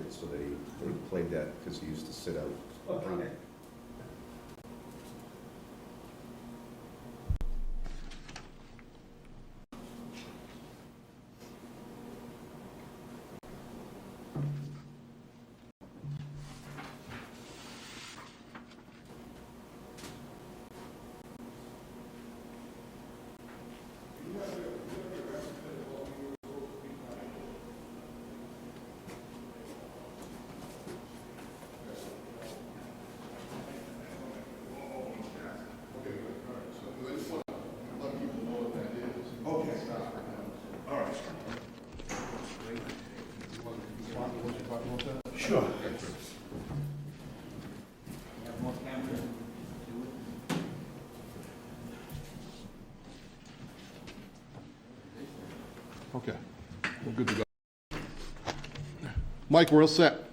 it, so they played that because he used to sit out. Okay. Sure. Okay, we're good to go. Mike, we're all set.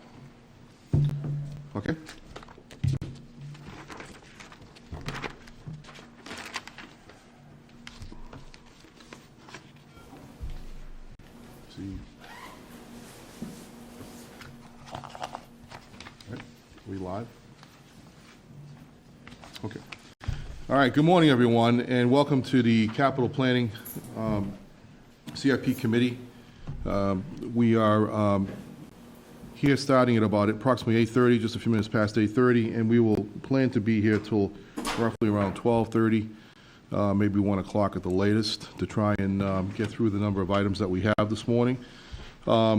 Okay. See. We live? Okay. All right, good morning, everyone, and welcome to the Capital Planning CIP Committee. We are here starting at about approximately 8:30, just a few minutes past 8:30, and we will plan to be here till roughly around 12:30, maybe 1 o'clock at the latest, to try and get through the number of items that we have this morning. I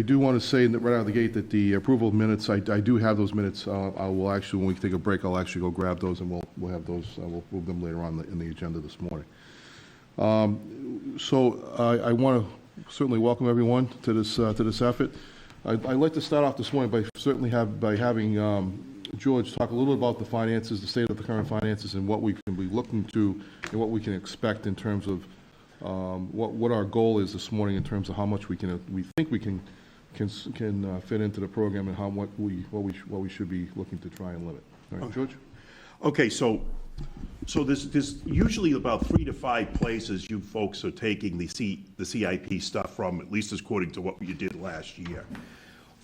do want to say that right out of the gate that the approval of minutes, I do have those minutes. I will actually, when we take a break, I'll actually go grab those, and we'll have those, we'll move them later on in the agenda this morning. So I want to certainly welcome everyone to this effort. I'd like to start off this morning by having George talk a little bit about the finances, the state of the current finances, and what we can be looking to and what we can expect in terms of what our goal is this morning in terms of how much we think we can fit into the program, and what we should be looking to try and limit. All right, George. Okay, so there's usually about 3 to 5 places you folks are taking the CIP stuff from, at least according to what you did last year.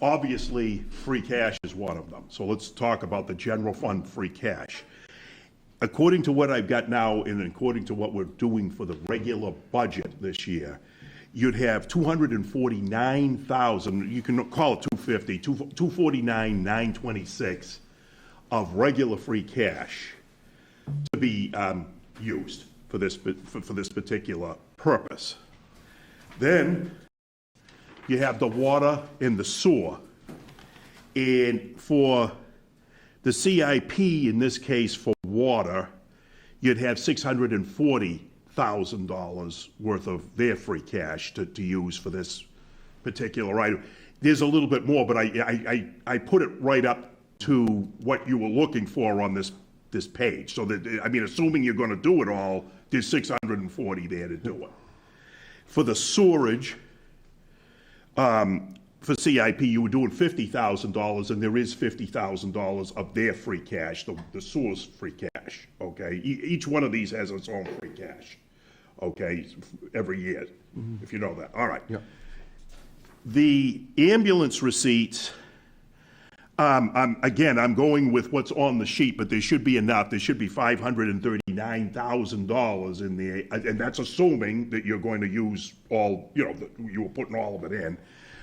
Obviously, free cash is one of them. So let's talk about the general fund free cash. According to what I've got now, and according to what we're doing for the regular budget this year, you'd have 249,000, you can call it 250, 249,926 of regular free cash to be used for this particular purpose. Then you have the water and the sewer, and for the CIP, in this case for water, you'd have $640,000 worth of their free cash to use for this particular item. There's a little bit more, but I put it right up to what you were looking for on this page. So that, I mean, assuming you're going to do it all, there's 640 there to do it. For the sewerage, for CIP, you were doing $50,000, and there is $50,000 of their free cash, the sewer's free cash, okay? Each one of these has its own free cash, okay, every year, if you know that. All right. Yeah. The ambulance receipts, again, I'm going with what's on the sheet, but there should be enough. There should be $539,000 in there, and that's assuming that you're going to use all, you know, you were putting all of it in.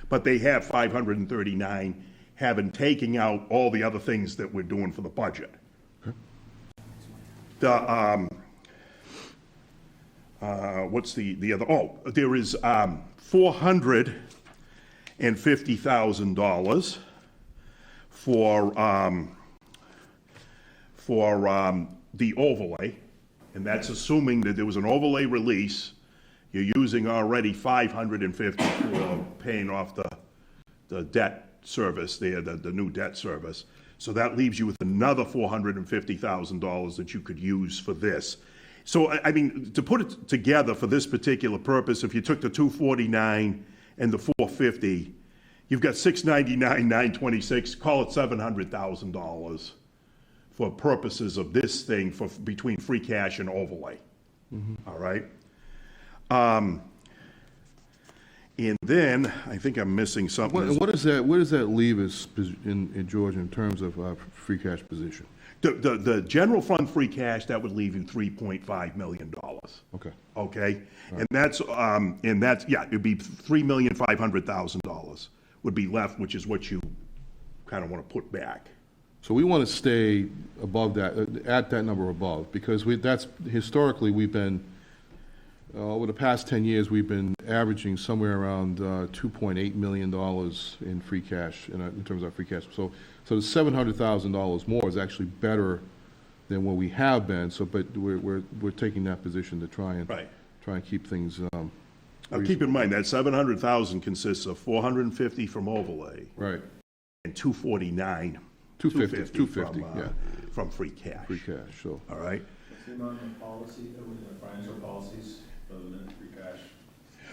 But they have 539, having taken out all the other things that we're doing for the budget. Okay. The what's the other? Oh, there is $450,000 for the overlay, and that's assuming that there was an overlay release. You're using already $550 for paying off the debt service there, the new debt service. So that leaves you with another $450,000 that you could use for this. So, I mean, to put it together for this particular purpose, if you took the 249 and the 450, you've got 699, 926, call it $700,000 for purposes of this thing for between free cash and overlay. All right? And then, I think I'm missing something. What does that, where does that leave us, in George, in terms of free cash position? The general fund free cash, that would leave you $3.5 million. Okay. Okay? And that's, yeah, it'd be $3,500,000 would be left, which is what you kind of want to put back. So we want to stay above that, at that number above, because that's, historically, we've been, over the past 10 years, we've been averaging somewhere around $2.8 million in free cash, in terms of our free cash. So the $700,000 more is actually better than what we have been, so, but we're taking that position to try and keep things. Now, keep in mind, that $700,000 consists of $450 from overlay. Right. And $249. 250, yeah. From free cash. Free cash, so. All right? What's the amount of policy, financial policies for the minute free cash?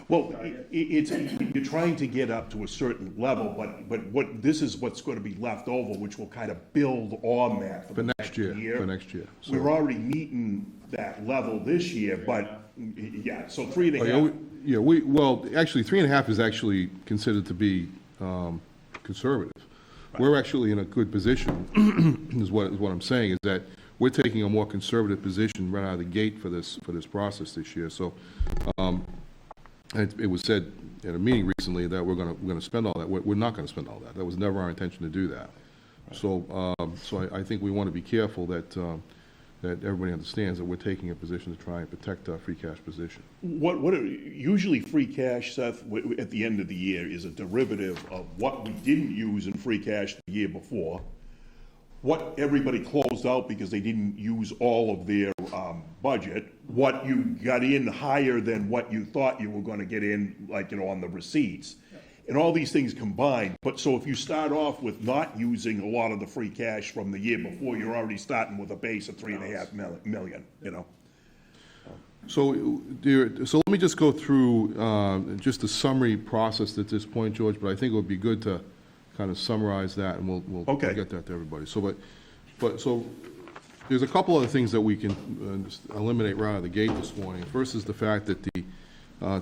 Well, it's, you're trying to get up to a certain level, but this is what's going to be left over, which will kind of build on that for the next year. For next year. So- We're already meeting that level this year, but, yeah, so 3.5. Yeah, well, actually, 3.5 is actually considered to be conservative. We're actually in a good position, is what I'm saying, is that we're taking a more conservative position right out of the gate for this process this year. So, it was said at a meeting recently that we're gonna spend all that. We're not gonna spend all that. That was never our intention to do that. So, I think we want to be careful that everybody understands that we're taking a position to try and protect our free cash position. Usually free cash, Seth, at the end of the year is a derivative of what we didn't use in free cash the year before, what everybody closed out because they didn't use all of their budget, what you got in higher than what you thought you were going to get in, like, on the receipts. And all these things combined. But so if you start off with not using a lot of the free cash from the year before, you're already starting with a base of $3.5 million, So let me just go through just the summary process at this point, George, but I think it would be good to kind of summarize that, and we'll get that to everybody. So, so there's a couple other things that we can eliminate right out of the gate this morning. First is the fact that the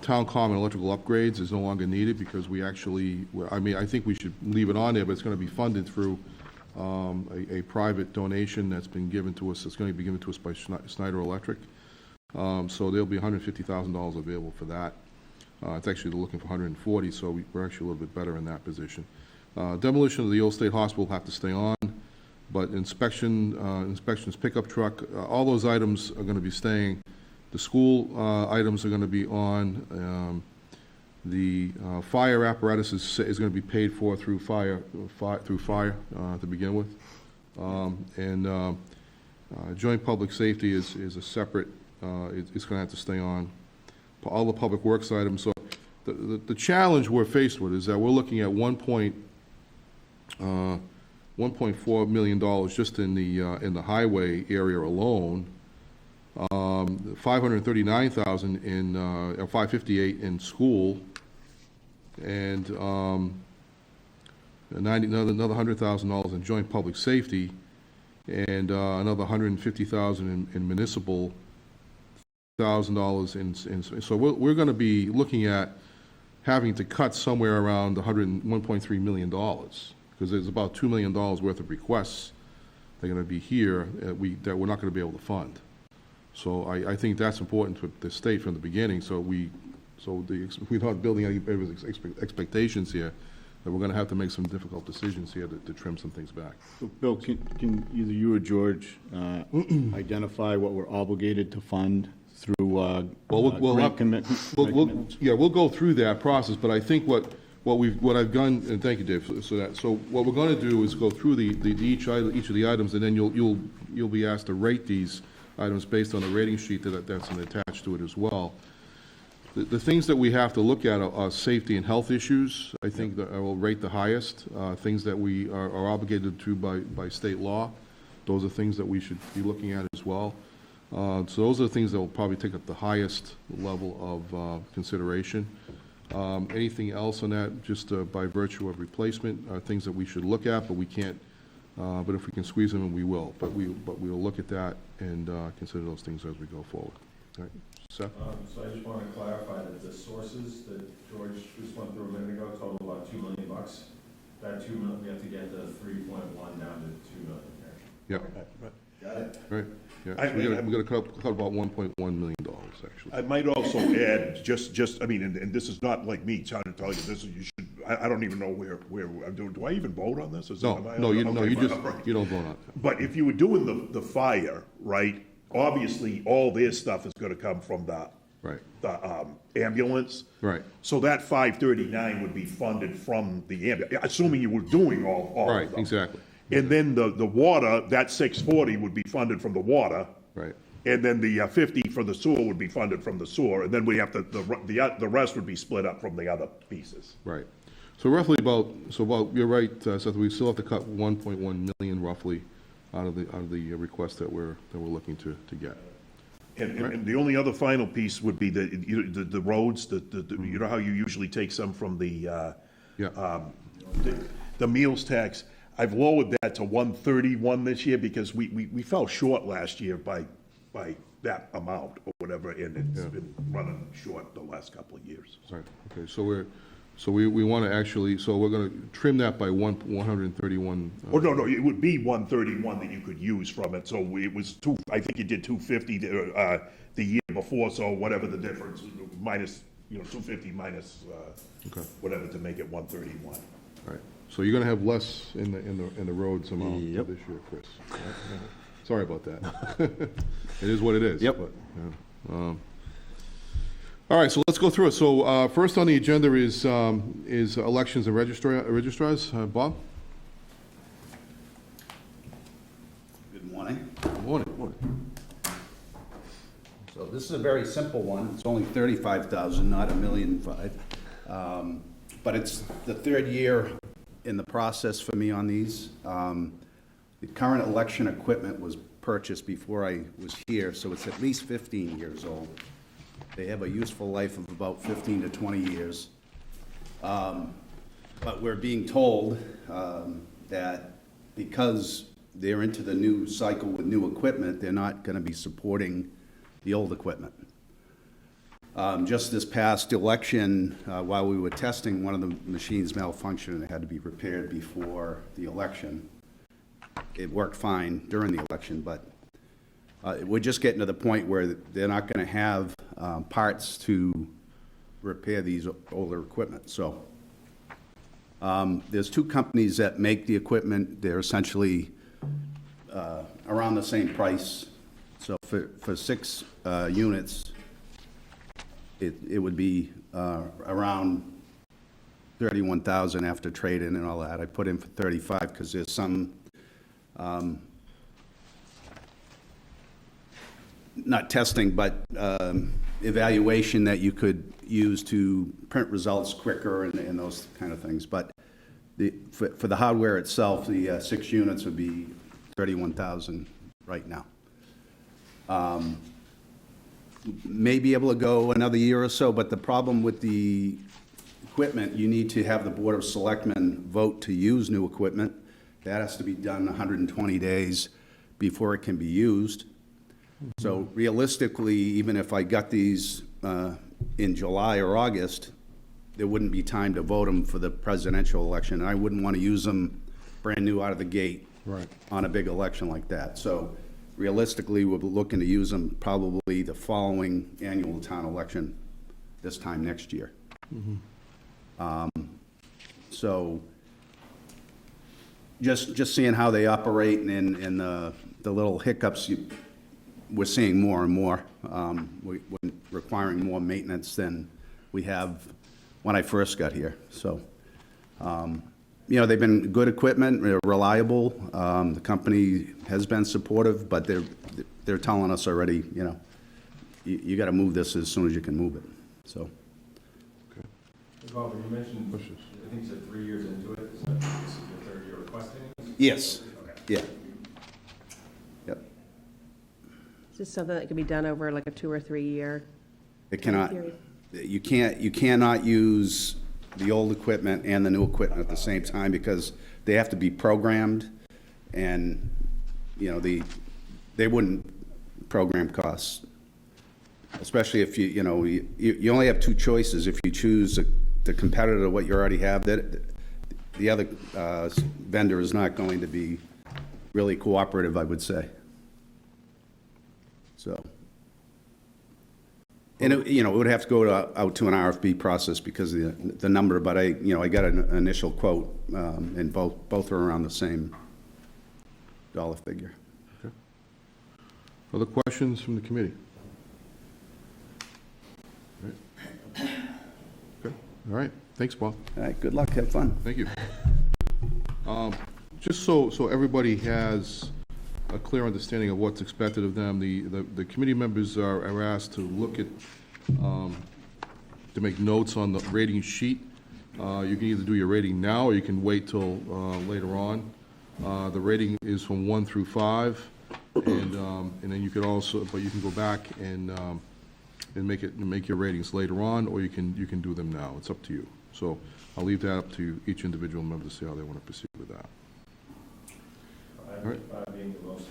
town common electrical upgrades is no longer needed, because we actually, I think we should leave it on there, but it's going to be funded through a private donation that's been given to us. It's going to be given to us by Schneider Electric. So there'll be $150,000 available for that. It's actually looking for 140, so we're actually a little bit better in that position. Demolition of the old state hospital will have to stay on, but inspections pickup truck, all those items are going to be staying. The school items are going to be on. The fire apparatus is going to be paid for through fire to begin with, and joint public safety is a separate. It's going to have to stay on. All the public works items. So the challenge we're faced with is that we're looking at $1.4 million just in the highway area alone. 539,000 in, or 558 in school, and another $100,000 in joint public safety, and another $150,000 in municipal, $1,000 in. So we're going to be looking at having to cut somewhere around $1.3 million, because there's about $2 million worth of requests that are going to be here that we're not going to be able to fund. So I think that's important to the state from the beginning, so we're not building any expectations here, that we're going to have to make some difficult decisions here to trim some things back. So, Bill, can either you or George identify what we're obligated to fund through grant commitments? We'll go through that process, but I think what I've done, and thank you, Dave, so what we're going to do is go through each of the items, and then you'll be asked to rate these items based on the rating sheet that's attached to it as well. The things that we have to look at are safety and health issues. I think that I will rate the highest. Things that we are obligated to by state law, those are things that we should be looking at as well. So those are the things that will probably take up the highest level of consideration. Anything else on that, just by virtue of replacement, are things that we should look at, but we can't. But if we can squeeze them in, we will. But we'll look at that and consider those things as we go forward. All right, Seth? So I just want to clarify that the sources that George just went through a minute ago total about $2 million. That 2 million, we have to get the 3.1 down to 2 million. Yeah, Got it? right, yeah. I- So we gotta cut about $1.1 million, actually. I might also add, I mean, and this is not like me trying to tell you, this is, you should, I don't even know where, do I even vote on this? Is it- No, am I- no, you okay, just, right. you don't vote on it. But if you were doing the fire, right, obviously, all their stuff is gonna come from the Right, ambulance. right, So that 539 would be funded from the ambulance, assuming you were doing all right, of them. exactly, And then the water, that 640 would be funded from the water. right. And then the 50 for the sewer would be funded from the sewer, and then we have the rest would be split up from the other pieces. Right. So roughly you're right, Seth, we still have to cut 1.1 million roughly out of the request that we're looking to get. And the only other final piece would be the roads, you know how you usually take some from the meals tax? I've lowered that to 131 this year because we fell short last year by that amount or whatever, and it's been running short the last couple of years. Right, okay, so we want to actually, so we're going to trim that by 131. Oh, no, it would be 131 that you could use from it, so it was I think you did 250 the year before, so whatever the difference, minus, 250 minus Okay. whatever to make it 131. Right, so you're going to have less in the roads amount Yep. this year, Chris. Sorry about that. It is what it is. Yep. but, yeah. All right, so let's go through it. So first on the agenda is elections and registrars. Bob? Good morning. Good morning. So this is a very simple one. It's only 35,000, not 1,000,005. But it's the third year in the process for me on these. The current election equipment was purchased before I was here, so it's at least 15 years old. They have a useful life of about 15 to 20 years. But we're being told that because they're into the new cycle with new equipment, they're not going to be supporting the old equipment. Just this past election, while we were testing, one of the machines malfunctioned and it had to be repaired before the election. It worked fine during the election, but we're just getting to the point where they're not going to have parts to repair these older equipment. So there's two companies that make the equipment. They're essentially around the same price. So for 6 units, it would be around 31,000 after trade-in and all that. I put in for 35 because there's some not testing, but evaluation that you could use to print results quicker and those kind of things. But for the hardware itself, the 6 units would be 31,000 right now. May be able to go another year or so, but the problem with the equipment, you need to have the Board of Selectmen vote to use new equipment. That has to be done 120 days before it can be used. So realistically, even if I got these in July or August, there wouldn't be time to vote them for the presidential election. And I wouldn't want to use them brand new out of the gate on a big election like that. So realistically, we're looking to use them probably the following annual town election this time next year. So just seeing how they operate and the little hiccups we're seeing more and more. We're requiring more maintenance than we have when I first got here. So, they've been good equipment, they're reliable. The company has been supportive, but they're telling us already, you got to move this as soon as you can move it. So. Bob, you mentioned, I think you said 3 years into it. Is that this is your third year requesting this? Yes. Okay. Yeah. Yep. Is this something that can be done over like a 2 or 3 year? It cannot. period? You cannot use the old equipment and the new equipment at the same time because they have to be programmed, and they wouldn't program costs especially if you only have two choices. If you choose the competitor to what you already have, that the other vendor is not going to be really cooperative, I would say. So, and it would have to go out to an RFP process because of the number, but I got an initial quote, and both are around the same dollar figure. Other questions from the committee? All right, thanks, Bob. All right, good luck, have fun. Thank you. Just so everybody has a clear understanding of what's expected of them, the committee members are asked to look at, to make notes on the rating sheet. You can either do your rating now, or you can wait till later on. The rating is from 1 through 5, and then you could also, but you can go back and make your ratings later on, or you can do them now. It's up to you. So I'll leave that up to each individual member to see how they want to proceed with that. All right.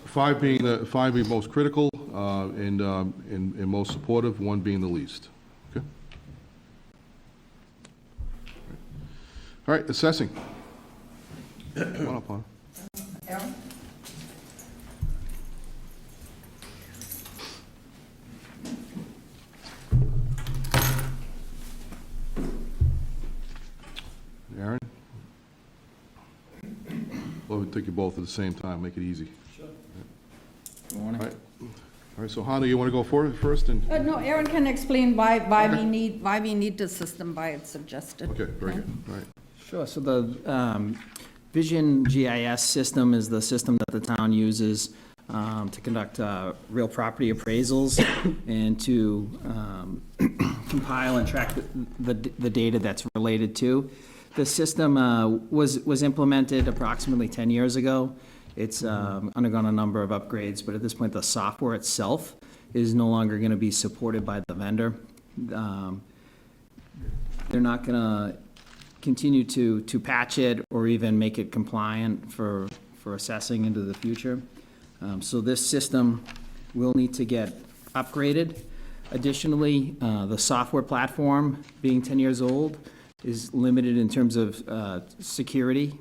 Five being most critical, and most supportive, 1 being the least. Okay. All right, assessing. Come on up, Lana. Aaron? Aaron? Well, we'll take you both at the same time, make it easy. Sure. All right. All right, so Hannah, you want to go forward first? And No, Aaron can explain why we need the system, why it's suggested. okay, very good. All right. Sure, so the Vision GIS system is the system that the town uses to conduct real property appraisals and to compile and track the data that's related to. The system was implemented approximately 10 years ago. It's undergone a number of upgrades, but at this point, the software itself is no longer going to be supported by the vendor. They're not going to continue to patch it or even make it compliant for assessing into the future. So this system will need to get upgraded. Additionally, the software platform, being 10 years old, is limited in terms of security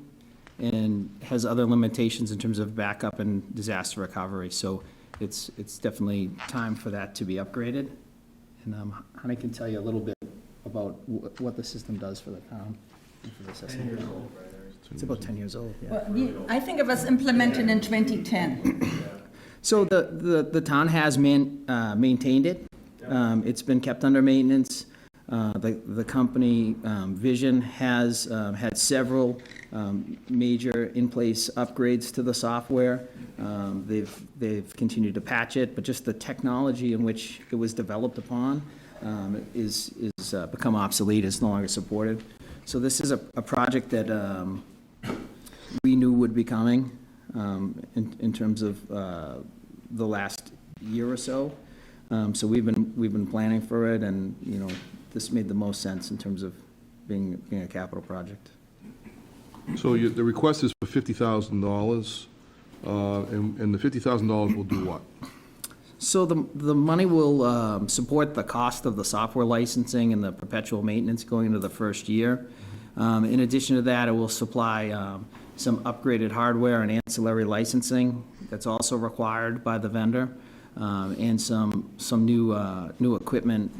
and has other limitations in terms of backup and disaster recovery. So it's definitely time for that to be upgraded. And Honey can tell you a little bit about what the system does for the town. And for the assessing. 10 years old, right? It's about 10 years old, yeah. Well, I think it was implemented in 2010. So the town has maintained it. It's been kept under maintenance. The company, Vision, has had several major in-place upgrades to the software. They've continued to patch it, but just the technology in which it was developed upon is become obsolete. It's no longer supported. So this is a project that we knew would be coming in terms of the last year or so. So we've been planning for it, and this made the most sense in terms of being a capital project. So the request is for $50,000, and the $50,000 will do what? So the money will support the cost of the software licensing and the perpetual maintenance going into the first year. In addition to that, it will supply some upgraded hardware and ancillary licensing that's also required by the vendor, and some new equipment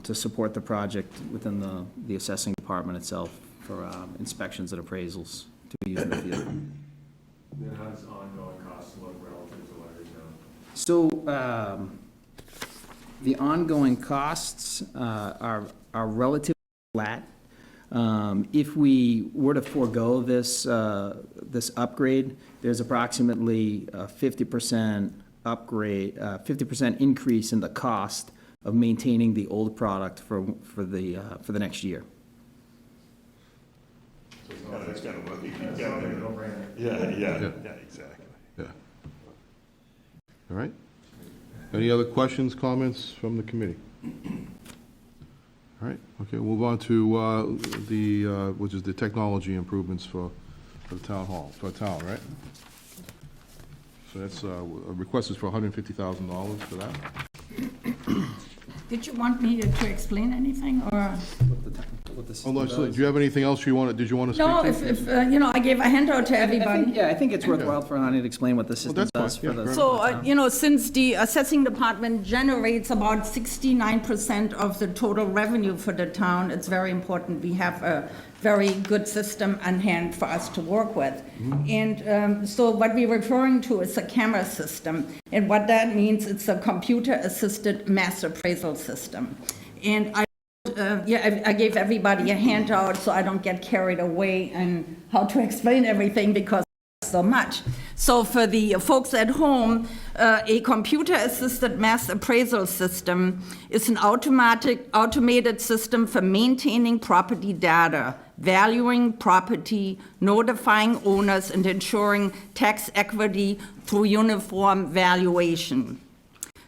to support the project within the assessing department itself for inspections and appraisals to be used in the field. Then how does ongoing costs look relative to what it is now? So the ongoing costs are relatively flat. If we were to forego this upgrade, there's approximately a 50% upgrade, 50% increase in the cost of maintaining the old product for the next year. That's kind of what you That's get not like a there. no-brainer. Yeah, exactly. Yeah. All right. Any other questions, comments from the committee? All right, okay, we'll move on to which is the technology improvements for the town hall, for the town, right? So that's, a request is for $150,000 for that. Did you want me to explain anything, or? What the Oh, system Leslie, does. do you have anything else did you want to speak No, to? if, I gave a handout to I think, everybody. yeah, I think it's worthwhile for Ani to explain what the system that's does fine. for Yeah, the. fair So, since the assessing department generates about 69% of the total revenue for the town, it's very important we have a very good system on hand for us to work with. And so what we're referring to is a camera system. And what that means, it's a computer-assisted mass appraisal system. And I gave everybody a handout so I don't get carried away on how to explain everything because so much. So for the folks at home, a computer-assisted mass appraisal system is an automated system for maintaining property data, valuing property, notifying owners, and ensuring tax equity through uniform valuation.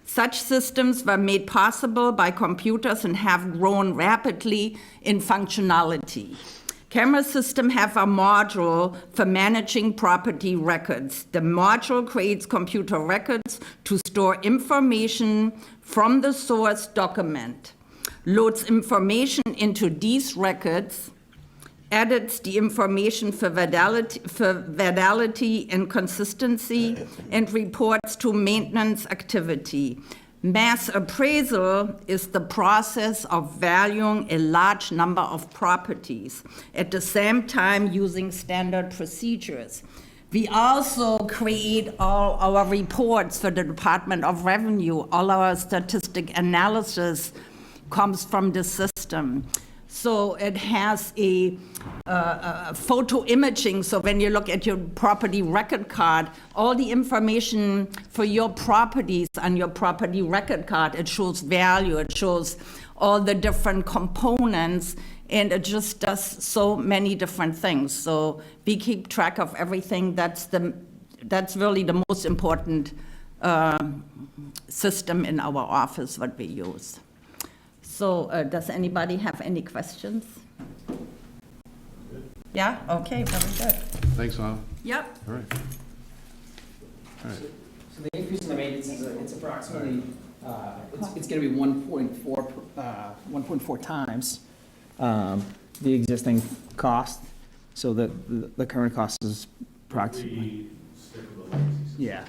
Such systems were made possible by computers and have grown rapidly in functionality. Camera systems have a module for managing property records. The module creates computer records to store information from the source document, loads information into these records, edits the information for validity and consistency, and reports to maintenance activity. Mass appraisal is the process of valuing a large number of properties, at the same time using standard procedures. We also create all our reports for the Department of Revenue. All our statistic analysis comes from the system. So it has a photo imaging, so when you look at your property record card, all the information for your properties on your property record card, it shows value, it shows all the different components, and it just does so many different things. So we keep track of everything. That's really the most important system in our office, what we use. So does anybody have any questions? Yeah, okay, very good. Thanks, Anna. Yep. All right. So the increase in the maintenance is, it's approximately, it's gonna be 1.4 times the existing cost, so that the current cost is approximately, Stick with the legacy system. yeah,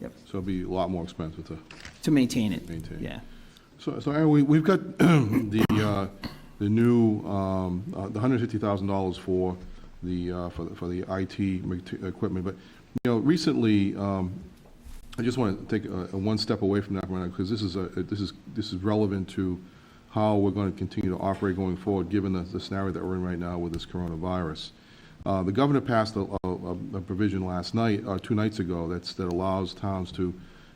So it'll be a lot more expensive to to maintain it, maintain. yeah. So Aaron, we've got the new, the $150,000 for the IT equipment, but, recently, I just want to take one step away from that right now, because this is relevant to how we're going to continue to operate going forward, given the scenario that we're in right now with this coronavirus. The governor passed a provision last night, 2 nights ago, that allows towns to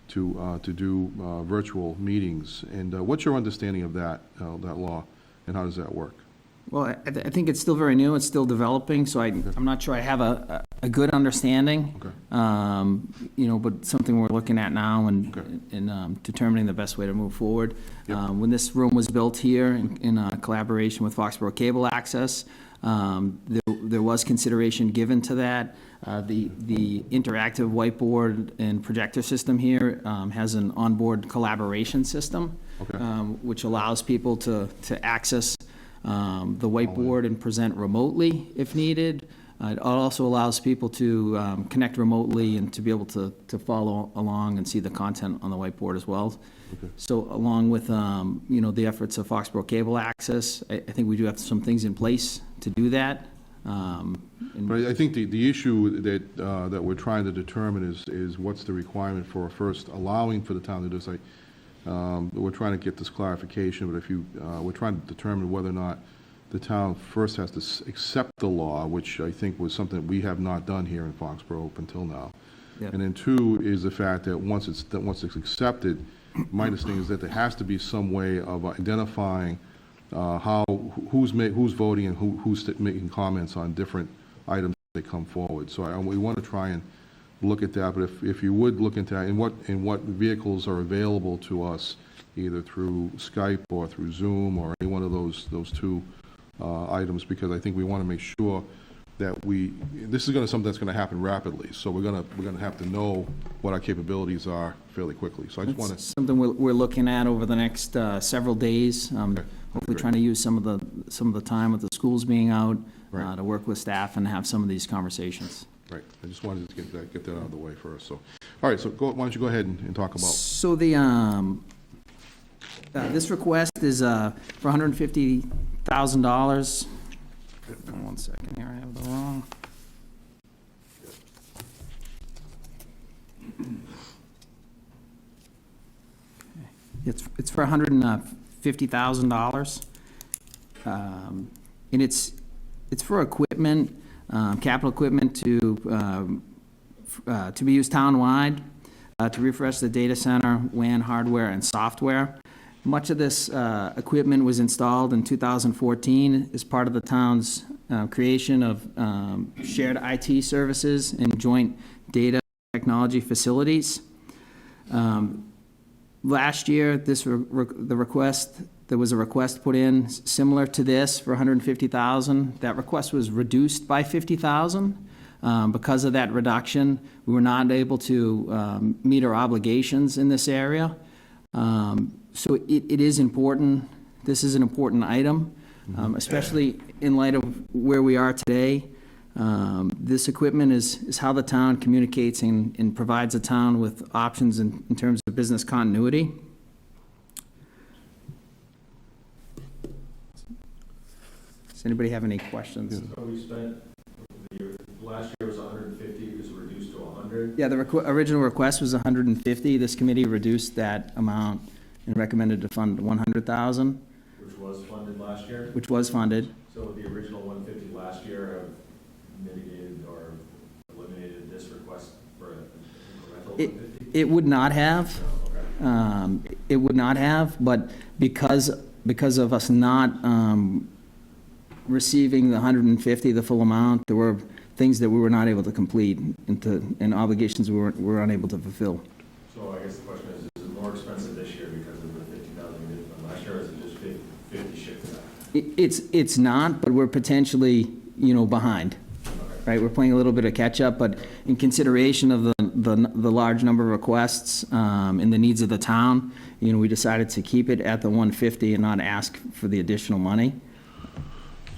do virtual meetings. And what's your understanding of that law, and how does that work? Well, I think it's still very new, it's still developing, so I'm not sure I have a good understanding. Okay. But something we're looking at now and determining the best way to move forward. Yep. When this room was built here in collaboration with Foxborough Cable Access, there was consideration given to that. The interactive whiteboard and projector system here has an onboard collaboration system, Okay. which allows people to access the whiteboard and present remotely if needed. It also allows people to connect remotely and to be able to follow along and see the content on the whiteboard as well. Okay. So along with, the efforts of Foxborough Cable Access, I think we do have some things in place to do that. But I think the issue that we're trying to determine is what's the requirement for first allowing for the town to do this. We're trying to get this clarification, but we're trying to determine whether or not the town first has to accept the law, which I think was something we have not done here in Foxborough up until now. Yep. And then 2 is the fact that once it's accepted, my understanding is that there has to be some way of identifying who's voting and who's making comments on different items that come forward. So we want to try and look at that, but if you would look into that, and what vehicles are available to us, either through Skype or through Zoom or any one of those 2 items, because I think we want to make sure that this is gonna, something that's gonna happen rapidly, so we're gonna have to know what our capabilities are fairly quickly. So I just wanna, It's something we're looking at over the next several days. Hopefully great. trying to use some of the time with the schools being out Right. to work with staff and have some of these conversations. right, I just wanted to get that out of the way first, so. All right, so why don't you go ahead and talk about, So this request is for $150,000. One second here, I have the wrong. It's for $150,000. And it's for equipment, capital equipment to be used townwide, to refresh the data center, WAN hardware and software. Much of this equipment was installed in 2014 as part of the town's creation of shared IT services and joint data technology facilities. Last year, there was a request put in similar to this for $150,000. That request was reduced by $50,000. Because of that reduction, we were not able to meet our obligations in this area. So it is important, this is an important item, especially in light of where we are today. This equipment is how the town communicates and provides the town with options in terms of business continuity. Does anybody have any questions? So we spent, last year was 150, it was reduced to 100. Yeah, the original request was 150. This committee reduced that amount and recommended to fund 100,000, Which was funded last year. which was funded. So would the original 150 last year have mitigated or eliminated this request for an incremental 150? It would not have. Okay. It would not have, but because of us not receiving the 150, the full amount, there were things that we were not able to complete and obligations we were unable to fulfill. So I guess the question is it more expensive this year because of the 50,000 we did from last year, or is it just 50 shifted out? It's not, but we're potentially, behind. Right, we're playing a little bit of catch-up, but in consideration of the large number of requests and the needs of the town, we decided to keep it at the 150 and not ask for the additional money.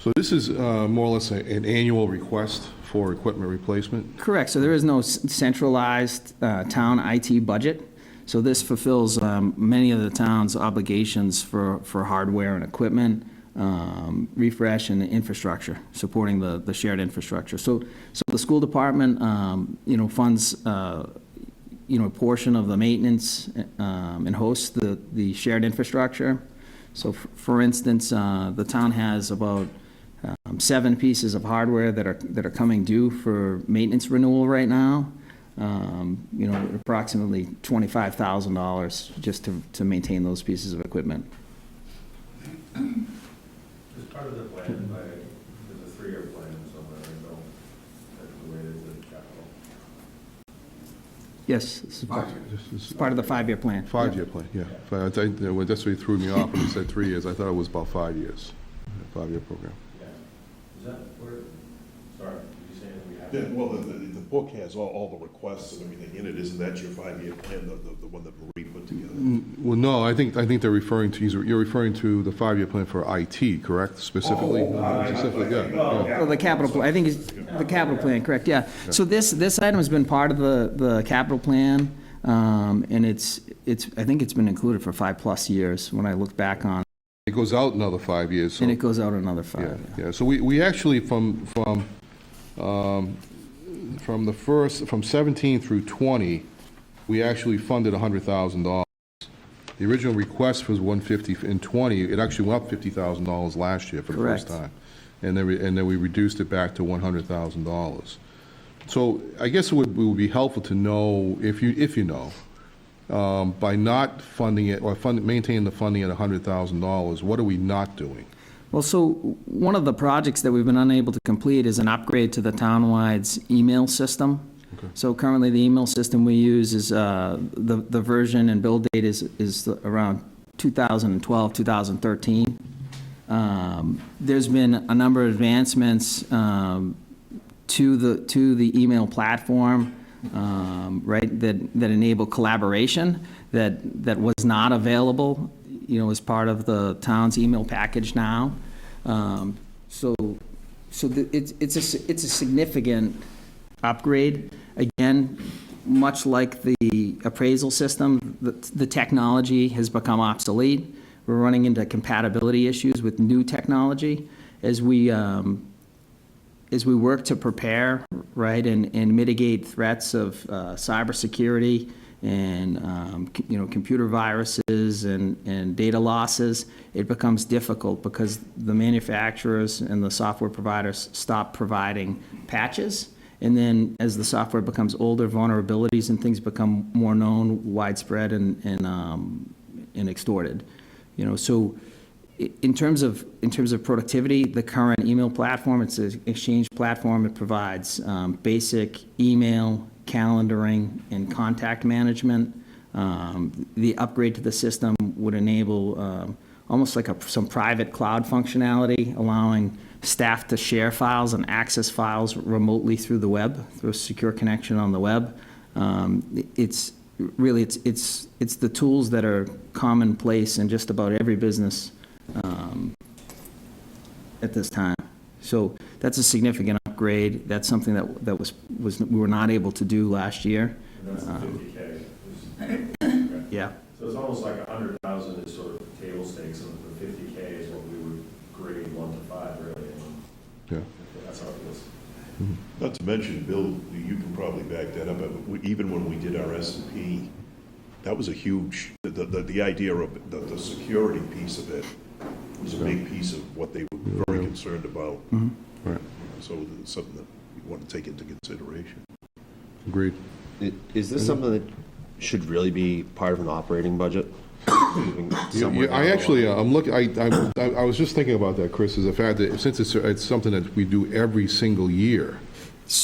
so this is more or less an annual request for equipment replacement? Correct, so there is no centralized town IT budget, so this fulfills many of the town's obligations for hardware and equipment, refresh and infrastructure, supporting the shared infrastructure. So the school department, funds, a portion of the maintenance and hosts the shared infrastructure. So for instance, the town has about 7 pieces of hardware that are coming due for maintenance renewal right now. Approximately $25,000 just to maintain those pieces of equipment. As part of the plan, there's a 3-year plan somewhere, Bill, that's related to capital. Yes, this is This is part of the 5-year plan. 5-year plan, yeah. That's what threw me off when you said 3 years. I thought it was about 5 years, 5-year program. Yeah. Is that where, sorry, you saying that we have? Yeah, well, the book has all the requests and everything in it. Isn't that your 5-year plan, the one that Marie put together? Well, no, I think they're referring to, you're referring to the 5-year plan for IT, correct, specifically? Specifically, yeah. Well, the capital, I think it's the capital plan, correct, yeah. So this item has been part of the capital plan, and I think it's been included for 5+ years when I look back on, It goes out another 5 years, so. and it goes out another 5. Yeah, yeah, so we actually, from 17 through 20, we actually funded $100,000. The original request was 150 in 20, it actually went up $50,000 last year for the first Correct. time. And then we reduced it back to $100,000. So I guess it would be helpful to know, if you know, by not funding it, or maintaining the funding at $100,000, what are we not doing? Well, so one of the projects that we've been unable to complete is an upgrade to the townwide's email system. Okay. So currently, the email system we use is, the version and build date is around 2012, 2013. There's been a number of advancements to the email platform, right, that enable collaboration that was not available, as part of the town's email package now. It's a significant upgrade. Again, much like the appraisal system, the technology has become obsolete. We're running into compatibility issues with new technology as we work to prepare, right, and mitigate threats of cybersecurity and computer viruses and data losses. It becomes difficult because the manufacturers and the software providers stop providing patches. And then as the software becomes older, vulnerabilities and things become more known, widespread, and extorted. So in terms of productivity, the current email platform, it's an exchange platform. It provides basic email, calendaring, and contact management. The upgrade to the system would enable almost like some private cloud functionality, allowing staff to share files and access files remotely through the web, through a secure connection on the web. It's the tools that are commonplace in just about every business at this time. So that's a significant upgrade. That's something that was we were not able to do last year. And that's the 50K. Yeah. So it's almost like 100,000 is sort of table stakes, and the 50K is what we would grade 1 to 5, really. Yeah. That's how it is. Not to mention, Bill, you can probably back that up, but even when we did our S&P, that was a huge, the idea of the security piece of it was a big piece of what they were very concerned about. Right. So it's something that you want to take into consideration. Agreed. Is this something that should really be part of an operating budget? I actually, I'm looking, I was just thinking about that, Chris, is the fact that since it's something that we do every single year,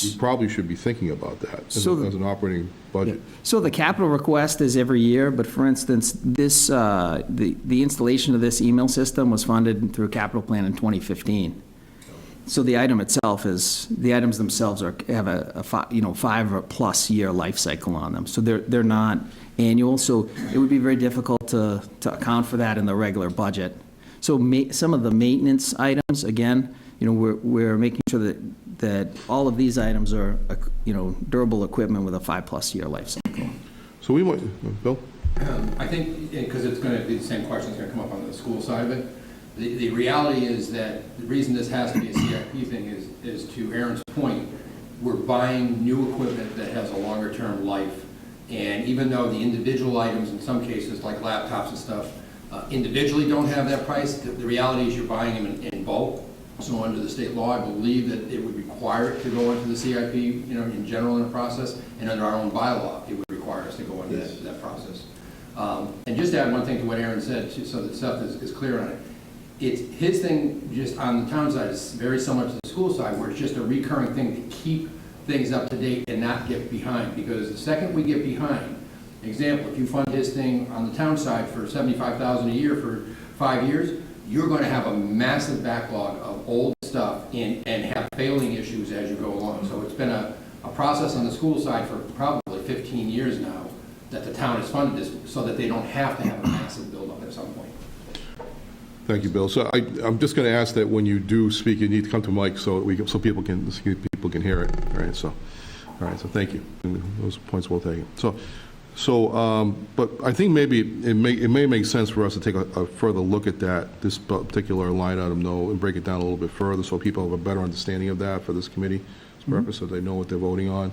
we probably should be thinking about that as an operating budget. So the capital request is every year, but for instance, this, the installation of this email system was funded through a capital plan in 2015. So the items themselves have a 5+ year life cycle on them. So they're not annual. So it would be very difficult to account for that in the regular budget. So some of the maintenance items, again, we're making sure that all of these items are, durable equipment with a 5+ year life cycle. So we might, Bill? I think, because it's going to be the same question that's going to come up on the school side of it. The reality is that the reason this has to be a CIP thing is to Aaron's point, we're buying new equipment that has a longer term life. And even though the individual items in some cases, like laptops and stuff, individually don't have that price, the reality is you're buying them in bulk. So under the state law, I believe that it would require it to go into the CIP, in general in the process, and under our own bylaw, it would require us to go into that process. And just to add one thing to what Aaron said, so that Seth is clear on it. It's his thing just on the town side is very similar to the school side, where it's just a recurring thing to keep things up to date and not get behind. Because the second we get behind, example, if you fund his thing on the town side for $75,000 a year for 5 years, you're going to have a massive backlog of old stuff and have failing issues as you go along. So it's been a process on the school side for probably 15 years now that the town has funded this so that they don't have to have a massive buildup at some point. Thank you, Bill. So I'm just going to ask that when you do speak, you need to come to Mike so people can hear it. All right. So thank you. And those points well taken. But I think maybe it may make sense for us to take a further look at this particular line item, though, and break it down a little bit further so people have a better understanding of that for this committee's purpose, so they know what they're voting on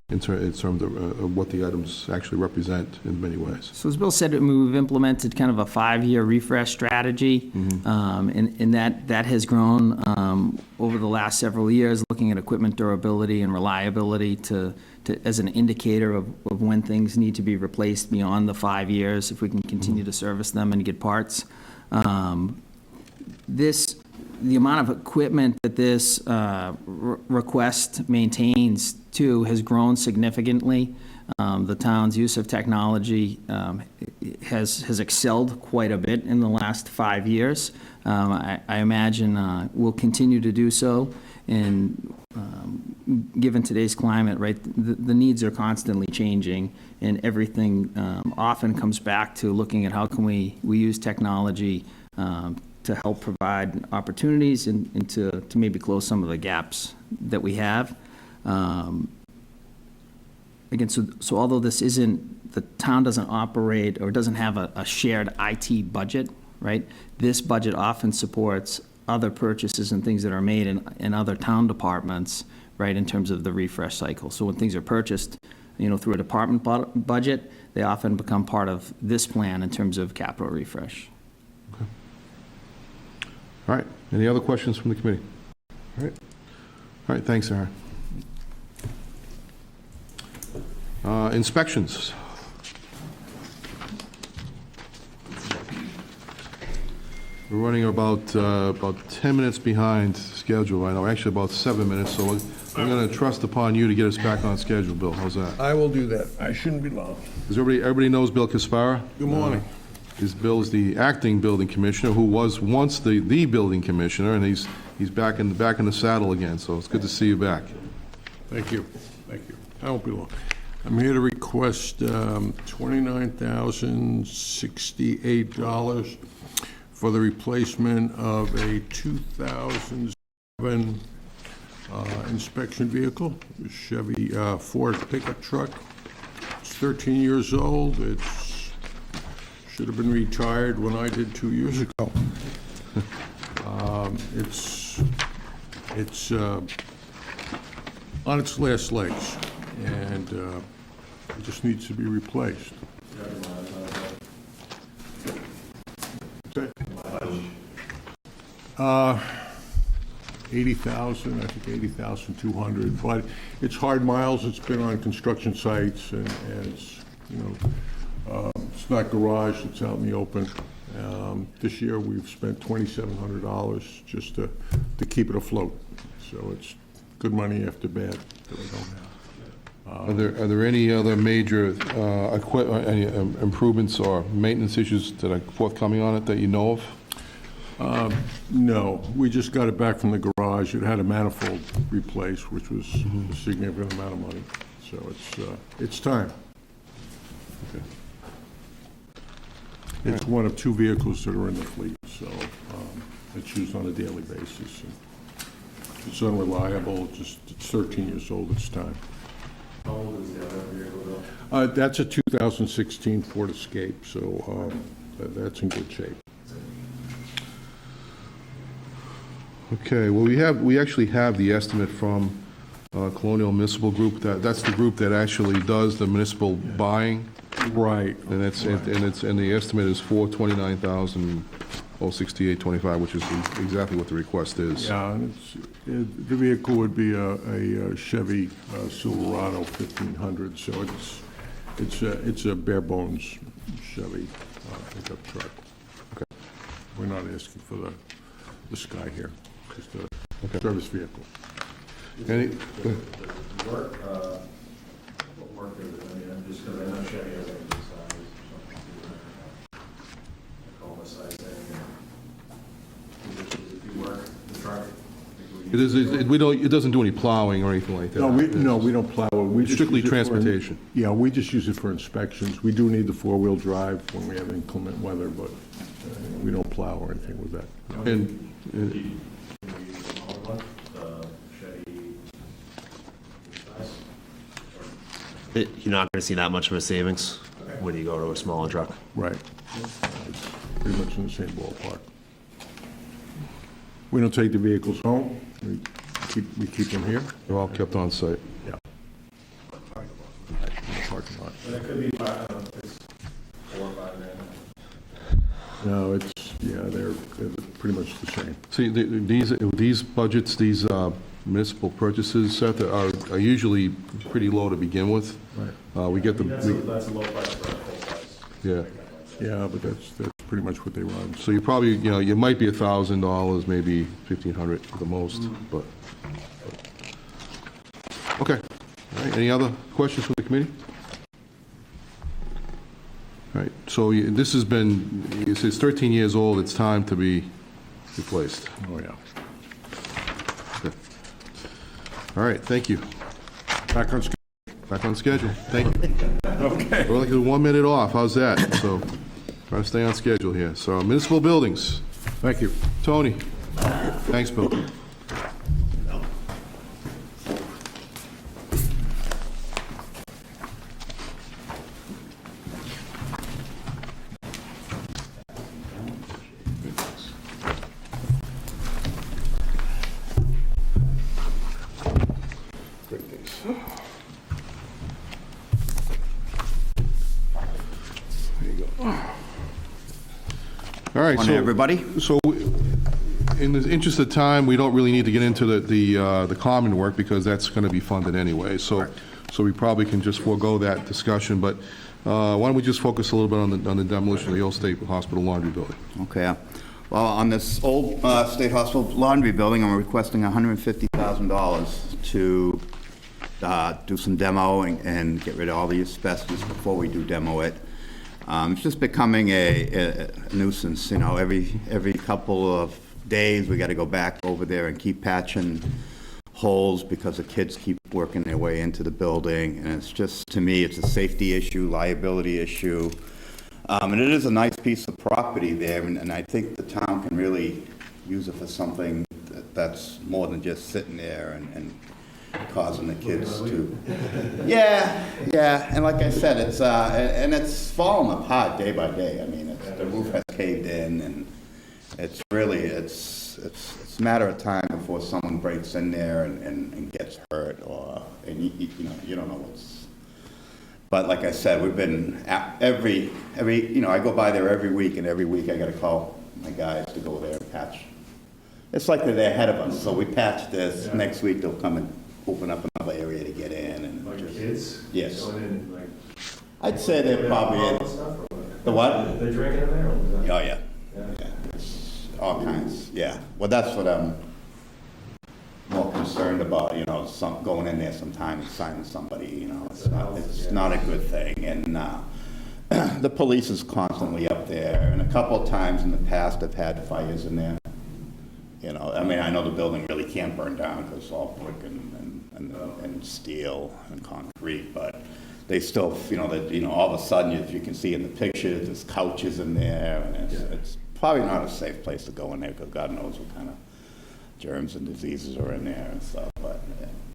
in terms of what the items actually represent in many ways. So as Bill said, we've implemented kind of a 5-year refresh strategy, and that has grown over the last several years, looking at equipment durability and reliability as an indicator of when things need to be replaced beyond the 5 years, if we can continue to service them and get parts. The amount of equipment that this request maintains, too, has grown significantly. The town's use of technology has excelled quite a bit in the last 5 years. I imagine we'll continue to do so. And given today's climate, right, the needs are constantly changing, and everything often comes back to looking at how can we use technology to help provide opportunities and to maybe close some of the gaps that we have. Again, so although this isn't, the town doesn't operate or doesn't have a shared IT budget, right? This budget often supports other purchases and things that are made in other town departments, right, in terms of the refresh cycle. So when things are purchased, through a department budget, they often become part of this plan in terms of capital refresh. Okay. All right, any other questions from the committee? All right, thanks, Aaron. Inspections. We're running about 10 minutes behind schedule right now, actually about 7 minutes, so I'm going to trust upon you to get us back on schedule, Bill. How's that? I will do that. I shouldn't be long. Does everybody knows Bill Caspara? Good morning. Bill is the acting building commissioner, who was once the building commissioner, and he's back in the saddle again, so it's good to see you back. Thank you. Thank you. I won't be long. I'm here to request $29,068 for the replacement of a 2007 inspection vehicle, a Chevy Ford pickup truck. It's 13 years old. It should have been retired when I did 2 years ago. It's on its last legs, and it just needs to be replaced. Uh, 80,000, I think 80,200, but it's hard miles. It's been on construction sites, and it's, it's not garage, it's out in the open. This year, we've spent $2,700 just to keep it afloat. So it's good money after bad that we don't have. Are there any other major any improvements or maintenance issues that are forthcoming on it that you know of? No, we just got it back from the garage. It had a manifold replaced, which was a significant amount of money. So it's time. Okay. It's one of 2 vehicles that are in the fleet, so it's used on a daily basis. It's unreliable. It's 13 years old. It's time. How old is the other vehicle, Bill? That's a 2016 Ford Escape, so that's in good shape. Okay, well, we actually have the estimate from Colonial Municipal Group. That's the group that actually does the municipal buying. Right. And the estimate is $429,068.25, which is exactly what the request is. Yeah, and the vehicle would be a Chevy Silverado 1500, so it's a bare bones Chevy pickup truck. Okay. We're not asking for the sky here, just a service vehicle. Any? Work, what work is it? I mean, I'm just because I know Chevy has like this size or something. I call the size thing. Does it do work, the truck? It doesn't do any plowing or anything like that. No, we don't plow it. We just Strictly use it for- transportation. Yeah, we just use it for inspections. We do need the 4-wheel drive when we have inclement weather, but we don't plow or anything with that. And Can we use the smaller one, the Chevy size? You're not going to see that much of a savings when you go to a smaller truck. Right. It's pretty much in the same ballpark. We don't take the vehicles home. We keep them here. they're all kept on site. Yeah. In the parking lot. And it could be, I don't know, if it's 4 or 5 grand. No, they're pretty much the same. See, these budgets, these municipal purchases, Seth, are usually pretty low to begin with. Right. We get That's a low price for a full price. yeah. Yeah, but that's pretty much what they run. So you probably, you might be $1,000, maybe $1,500 at the most, but. Okay. All right, any other questions from the committee? All right, so this has been, it's 13 years old, it's time to be replaced. Oh, yeah. Okay. All right, thank you. Back on schedule. Back on schedule. Thank you. Okay. We're like 1 minute off. How's that? So, try to stay on schedule here. So, municipal buildings. Thank you. Tony. Thanks, Bill. All right, Morning, so, everybody. So, in the interest of time, we don't really need to get into the common work because that's going to be funded anyway. So we probably can just forego that discussion. But why don't we just focus a little bit on the demolition of the old State Hospital laundry building? Okay. Well, on this old State Hospital laundry building, I'm requesting $150,000 to do some demoing and get rid of all the asbestos before we do demo it. It's just becoming a nuisance, you know, every couple of days, we got to go back over there and keep patching holes because the kids keep working their way into the building, and it's just, to me, it's a safety issue, liability issue, and it is a nice piece of property there, and I think the town can really use it for something that's more than just sitting there and causing the kids to... Yeah, and like I said, it's and it's falling apart day by day. I mean, the roof has caved in, and it's really, it's a matter of time before someone breaks in there and gets hurt, and you don't know what's... But like I said, we've been, every I go by there every week, and every week I got to call my guys to go there and patch. It's like they're ahead of us, so we patch this, next week they'll come and open up another area to get in. And Like kids? Yes. Going in, like... I'd say they're probably in. The what? They're drinking in there? Or is that... Oh, yeah. Yeah. It's all kinds, yeah. Well, that's what I'm more concerned about, going in there sometime and signing somebody, it's not a good thing. And the police is constantly up there, and a couple of times in the past I've had fires in there. I mean, I know the building really can't burn down because it's all brick and steel and concrete, but they still, all of a sudden, if you can see in the pictures, there's couches in there, and it's probably not a safe place to go in there because God knows what kind of germs and diseases are in there and stuff. But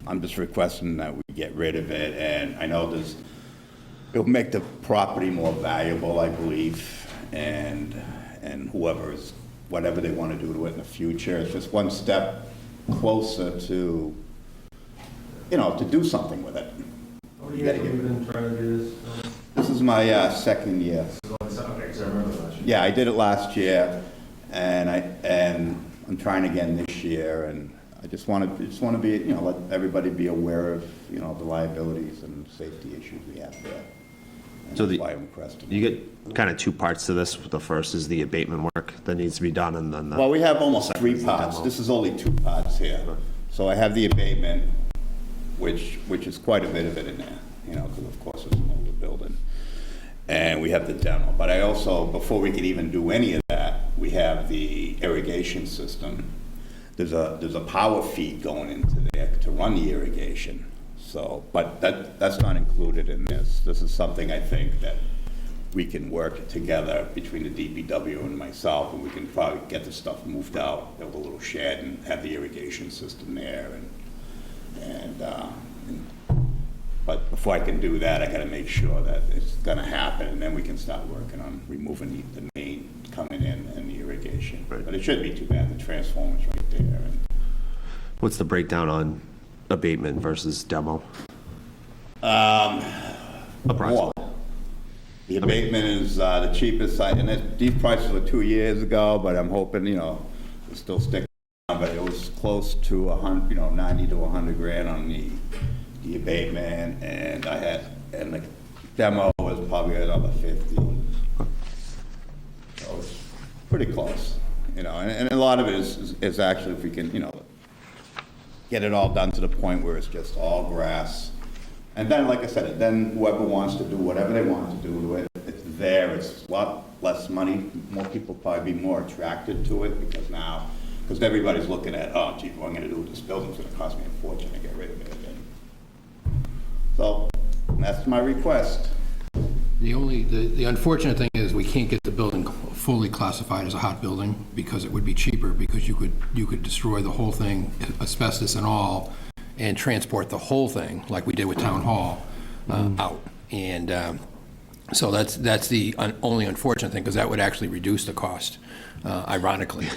I'm just requesting that we get rid of it, and I know it'll make the property more valuable, I believe, and whatever they want to do to it in the future, it's just one step closer to, to do something with it. How many years have you been trying to do this? This is my second year. Okay, because I remember last year. Yeah, I did it last year, and I'm trying again this year, and I just want to be, let everybody be aware of, the liabilities and safety issues we have there. And So that's why I'm requesting. You get kind of two parts to this. The first is the abatement work that needs to be done, and then Well, we have almost three parts. This is only two parts here. So I have the abatement, which is quite a bit of it in there, because of course it's an older building. And we have the demo. But I also, before we could even do any of that, we have the irrigation system. There's a power feed going into there to run the irrigation. So, but that's not included in this. This is something I think that we can work together between the DPW and myself, and we can probably get the stuff moved out, build a little shed and have the irrigation system there. But before I can do that, I gotta make sure that it's gonna happen, and then we can start working on removing the main coming in and the irrigation. Right. But it shouldn't be too bad, the transformer's right there. And what's the breakdown on abatement versus demo? Approximately. More. The abatement is the cheapest side, and these prices were 2 years ago, but I'm hoping, it'll still stick around, but it was close to 90 to 100 grand on the abatement, and the demo was probably another 50. So it's pretty close, and a lot of it is actually, if we can, get it all done to the point where it's just all grass. And then, like I said, then whoever wants to do whatever they want to do to it, it's there, it's a lot less money. More people probably be more attracted to it because everybody's looking at, oh, gee, what I'm gonna do with this building, it's gonna cost me a fortune to get rid of So that's my request. The unfortunate thing is we can't get the building fully classified as a hot building because it would be cheaper, because you could destroy the whole thing, asbestos and all, and transport the whole thing, like we did with Town Hall, out. And so that's the only unfortunate thing, because that would actually reduce the cost, ironically,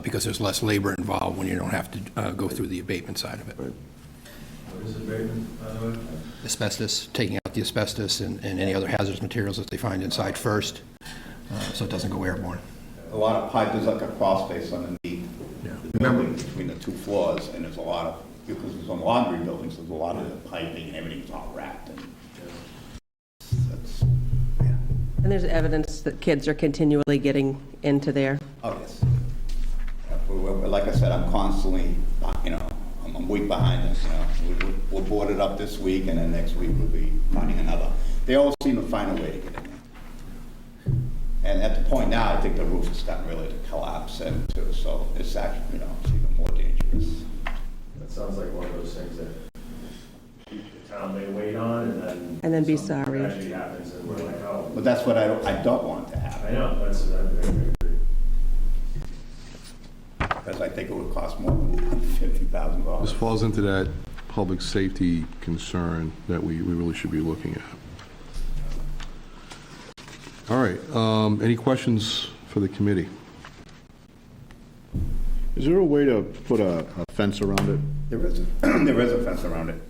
because there's less labor involved when you don't have to go through the abatement side of it. What is abatement, by the way? Asbestos, taking out the asbestos and any other hazardous materials that they find inside first, so it doesn't go airborne. A lot of pipe, there's like a crawl space underneath the building between the two floors, and there's a lot of, because there's some laundry buildings, there's a lot of the piping and everything's all wrapped, and that's, yeah. And there's evidence that kids are continually getting into there. Oh, yes. Like I said, I'm constantly, I'm a week behind this, We'll board it up this week, and then next week we'll be finding another. They always seem to find a way to get in there. And at the point now, I think the roof is starting really to collapse into, so it's actually, it's even more dangerous. That sounds like one of those things that the town may wait on, And then be some sorry. tragedy happens, and we're like, oh. But that's what I don't want to happen. I know, I agree. Because I think it would cost more than $50,000. This falls into that public safety concern that we really should be looking at. All right, any questions for the committee? Is there a way to put a fence around it? There is a fence around it.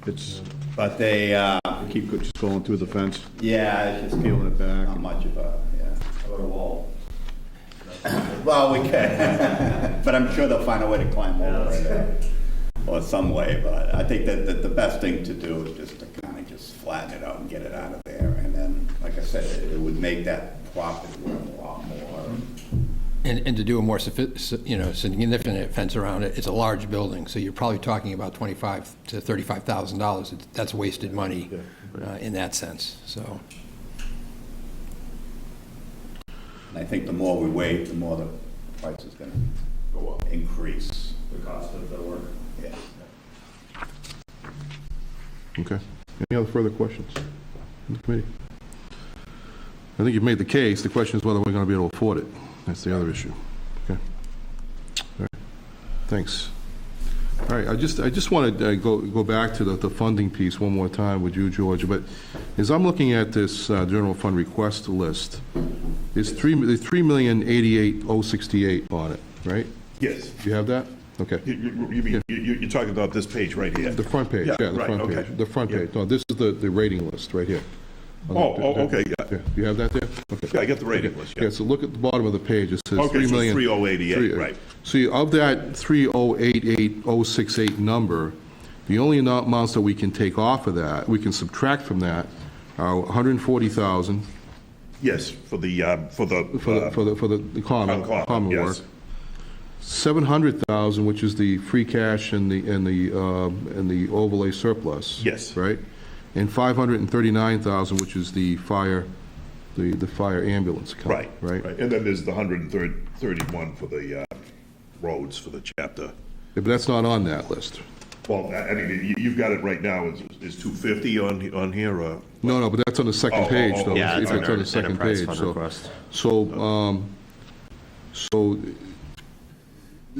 It's, But they, keep just going through the fence? yeah, it's just Peeling it back. not much of a, yeah. How about a wall? Well, we can, but I'm sure they'll find a way to climb over it, or some way, but I think that the best thing to do is just to kind of just flatten it out and get it out of there, and then, like I said, it would make that property worth a lot more. And to do a more significant fence around it, it's a large building, so you're probably talking about $25,000 to $35,000. That's wasted money in that sense, so. And I think the more we wait, the more the price is gonna Go up, increase. the cost of the work. Yeah. Okay. Any other further questions in the committee? I think you've made the case. The question is whether we're going to be able to afford it. That's the other issue. Okay. All right. Thanks. All right. I just want to go back to the funding piece one more time with you, George. But as I'm looking at this general fund request list, there's $3,088,068 on it, right? Yes. Do you have that? Okay. You're talking about this page right here? The front page, yeah, the right, front okay. page. The front page. No, this is the rating list right here. Oh, okay, yeah. Yeah, you have that there? Okay. Yeah, I got the rating list, Yeah, so look at the bottom of the page. It says Okay, so 3,000,000. 3088, right. See, of that 3,088,068 number, the only amounts that we can take off of that, we can subtract from that, are 140,000 Yes, for the common common, work. yes. 700,000, which is the free cash and the overlay surplus. Yes. Right? And 539,000, which is the fire ambulance account. Right. And then there's the 131 for the roads for the chapter. Yeah, but that's not on that list. Well, I mean, you've got it right now, is 250 on here, or? No, but that's on the second Oh, page, oh, though. oh, Yeah, It's it's on the second enterprise page, fund so. request.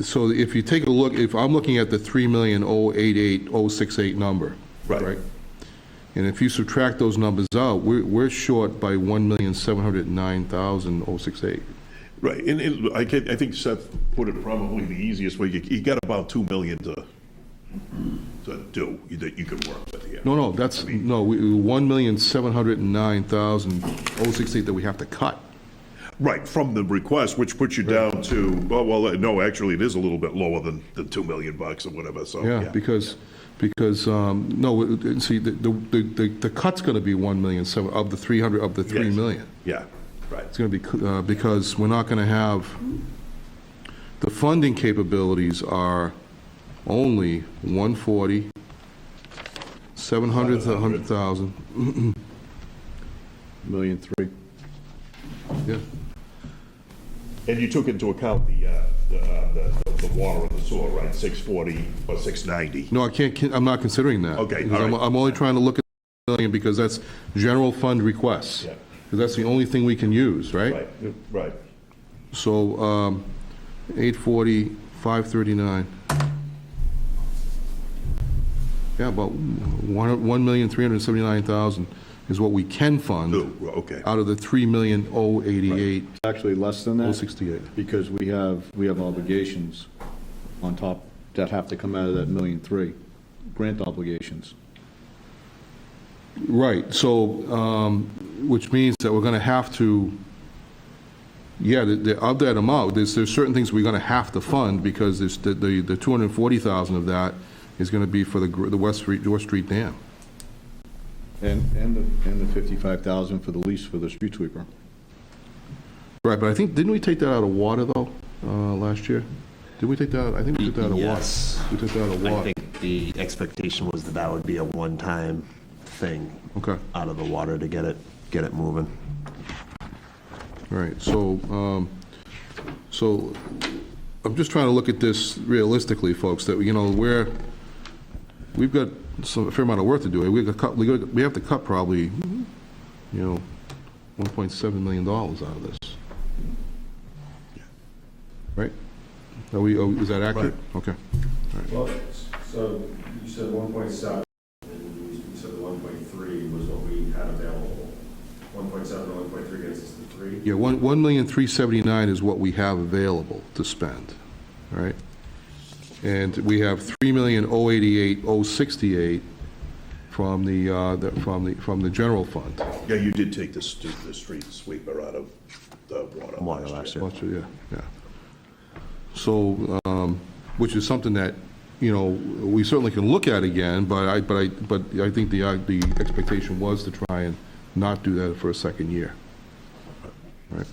So if you take a look, if I'm looking at the 3,088,068 number. Right. And if you subtract those numbers out, we're short by 1,709,068. Right, and I think Seth put it probably the easiest way, you got about 2 million to do, that you can work with here. No, that's, no, 1,709,068 that we have to cut. Right, from the request, which puts you down to, well, no, actually, it is a little bit lower than $2 million or whatever, so. Yeah, because, no, see, the cut's going to be 1,000,007 of the 300, of the 3 Yes. million. Yeah, right. It's going to be, because we're not going to have, the funding capabilities are only 140, 700,000. $1,000,003. Yeah. And you took into account the water and the sewer, right, 640 or 690. No, I'm not considering that. Okay, Because all right. I'm only trying to look at the million because that's general fund requests. Yeah. Because that's the only thing we can use, right? Right, right. So, 840, 539. Yeah, about 1,379,000 is what we can fund Oh, okay. out of the 3,088,068. It's actually less than that. Because we have obligations on top that have to come out of that 1,000,003, grant obligations. Right, so, which means that we're gonna have to, yeah, of that amount, there's certain things we're gonna have to fund, because there's the 240,000 of that is gonna be for the West Street Dam. And the 55,000 for the lease for the street sweeper. Right, but I think, didn't we take that out of water, though, last year? Did we take that out? I think we took that out of water. Yes. We took that out of I water. think the expectation was that that would be a one-time thing Okay, out of the water to get it moving. all right, so, I'm just trying to look at this realistically, folks, that, you know, we've got a fair amount of work to do. We have to cut probably, you know, $1.7 million out of this. Right? Is that accurate? Okay. Well, so you said 1.7, and you said the 1.3 was what we had available. 1.7 and 1.3 gets us to 3? Yeah, 1,379,000 is what we have available to spend, all right? And we have 3,088,068 from the general fund. Yeah, you did take the street sweeper out of the water last year. Last year, yeah. So, which is something that, you know, we certainly can look at again, but I think the expectation was to try and not do that for a second year. Right.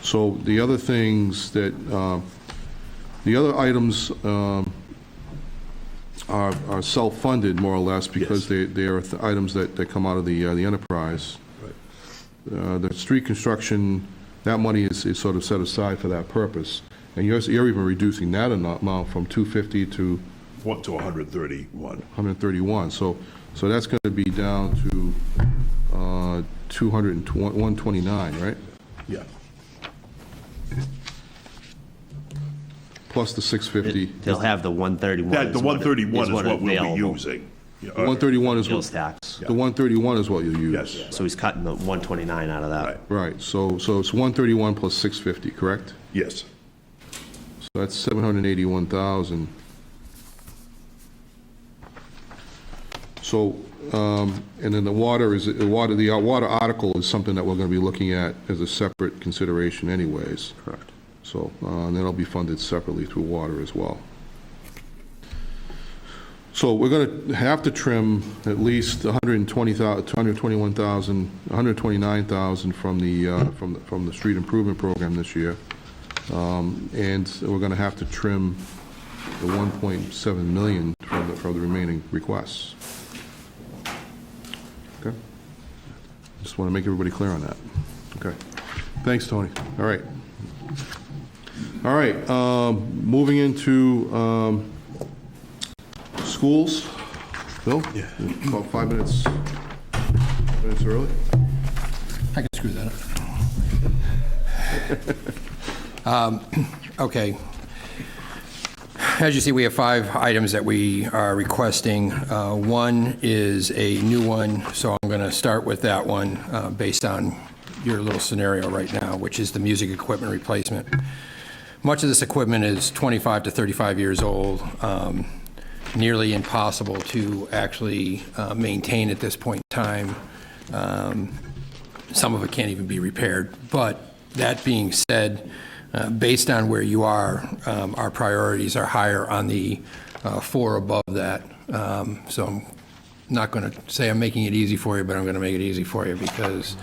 So the other things that, the other items are self-funded, more or less, because they are items that come out of the enterprise. The street construction, that money is sort of set aside for that purpose. And you're even reducing that amount from 250 to 131. 131. So that's going to be down to 129, right? Yeah. Plus the 650. They'll have the 131. The 131 is what we'll be available. using. The 131 is Sales what, tax. the 131 is what you'll use. Yes. So he's cutting the 129 out of that. Right, so it's 131 plus 650, correct? Yes. So that's 781,000. So, and then the water article is something that we're going to be looking at as a separate consideration anyways. Correct. So, and that'll be funded separately through water as well. So we're going to have to trim at least 129,000 from the street improvement program this year. And we're going to have to trim the 1.7 million from the remaining requests. Okay? Just want to make everybody clear on that. Okay. Thanks, Tony. All right. All right, moving into schools. Bill? Yeah. About 5 minutes early. I can screw that up. Okay. As you see, we have 5 items that we are requesting. One is a new one, so I'm going to start with that one based on your little scenario right now, which is the music equipment replacement. Much of this equipment is 25 to 35 years old, nearly impossible to actually maintain at this point in time. Some of it can't even be repaired. But that being said, based on where you are, our priorities are higher on the 4 above that. So I'm not going to say I'm making it easy for you, but I'm going to make it easy for you because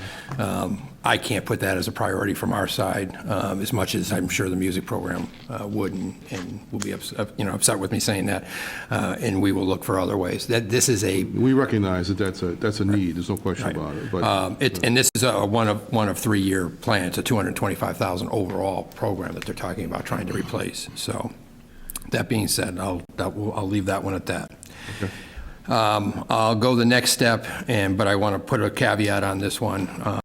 I can't put that as a priority from our side as much as I'm sure the music program would and will be upset with me saying that, and we will look for other ways. This is a... We recognize that that's a need, there's no question about it. But, and this is a one of 3-year plan. It's a $225,000 overall program that they're talking about trying to replace. So That being said, I'll leave that one at that. I'll go the next step, but I want to put a caveat on this one.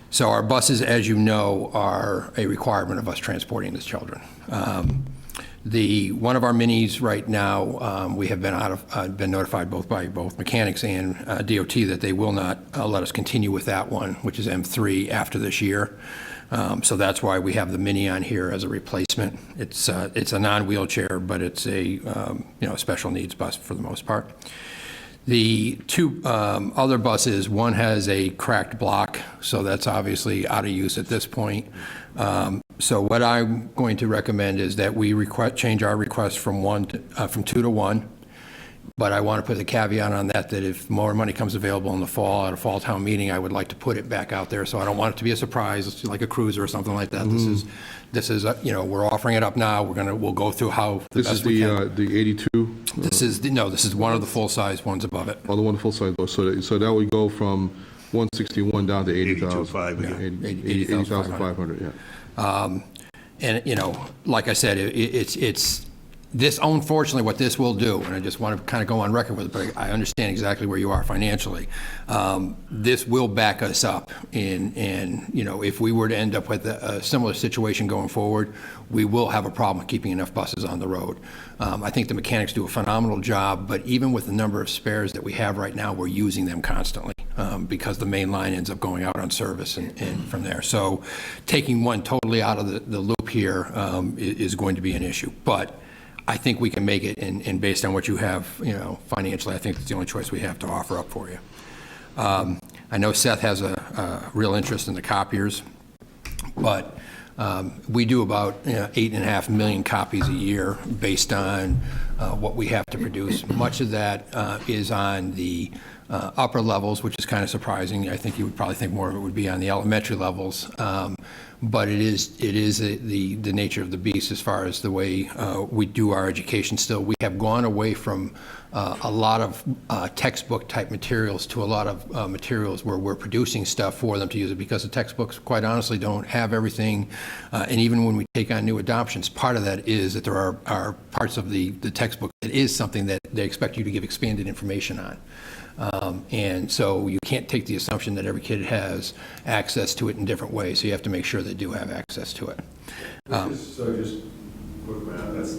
So our buses, as you know, are a requirement of us transporting these children. One of our minis right now, we have been notified by both mechanics and DOT that they will not let us continue with that one, which is M3, after this year. So that's why we have the mini on here as a replacement. It's a non-wheelchair, but it's a special needs bus for the most part. The two other buses, one has a cracked block, so that's obviously out of use at this point. So what I'm going to recommend is that we change our request from 2 to 1. But I want to put the caveat on that if more money comes available in the fall at a fall town meeting, I would like to put it back out there. So I don't want it to be a surprise, it's like a cruiser or something like that. This is we're offering it up now. We'll go through how the best we can. This is the 82? This is one of the full-size ones above it. Oh, the one full-size, so that would go from 161 down to 80,000. 80,500, yeah. And, like I said, it's this, unfortunately, what this will do, and I just want to kind of go on record with it, but I understand exactly where you are financially. This will back us up and if we were to end up with a similar situation going forward, we will have a problem keeping enough buses on the road. I think the mechanics do a phenomenal job, but even with the number of spares that we have right now, we're using them constantly because the main line ends up going out on service and from there. So taking one totally out of the loop here is going to be an issue. But I think we can make it, and based on what you have, financially, I think it's the only choice we have to offer up for you. I know Seth has a real interest in the copiers, but we do about 8.5 million copies a year based on what we have to produce. Much of that is on the upper levels, which is kind of surprising. I think you would probably think more of it would be on the elementary levels. But it is the nature of the beast as far as the way we do our education still. We have gone away from a lot of textbook type materials to a lot of materials where we're producing stuff for them to use it, because the textbooks, quite honestly, don't have everything. And even when we take on new adoptions, part of that is that there are parts of the textbook that is something that they expect you to give expanded information on. And so you can't take the assumption that every kid has access to it in different ways, so you have to make sure they do have access to it. So just quick math, that's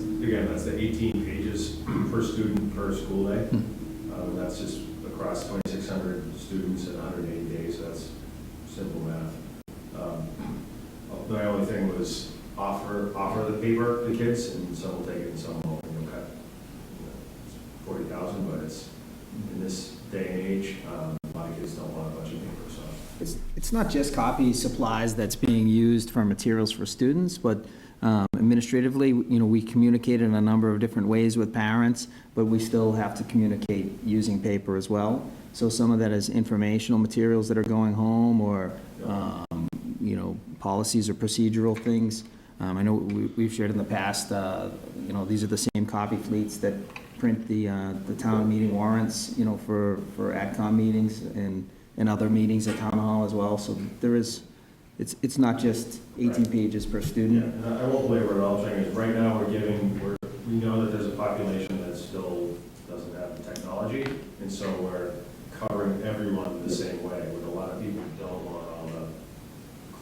the 18 pages per student per school day. That's just across 2,600 students in 180 days, so that's simple math. My only thing was offer the paper to kids, and some will take it and some won't. Cut 40,000, but it's in this day and age, a lot of kids don't want a bunch of paper, so. It's not just copy supplies that's being used for materials for students, but administratively, we communicate in a number of different ways with parents, but we still have to communicate using paper as well. So some of that is informational materials that are going home, or policies or procedural things. I know we've shared in the past, these are the same copy fleets that print the town meeting warrants, for AdCom meetings and other meetings at Town Hall as well. So there is, it's not just 18 pages per student. Yeah, and I won't belabor it all. Thing is, right now we know that there's a population that still doesn't have the technology, and so we're covering everyone the same way. With a lot of people who don't want all the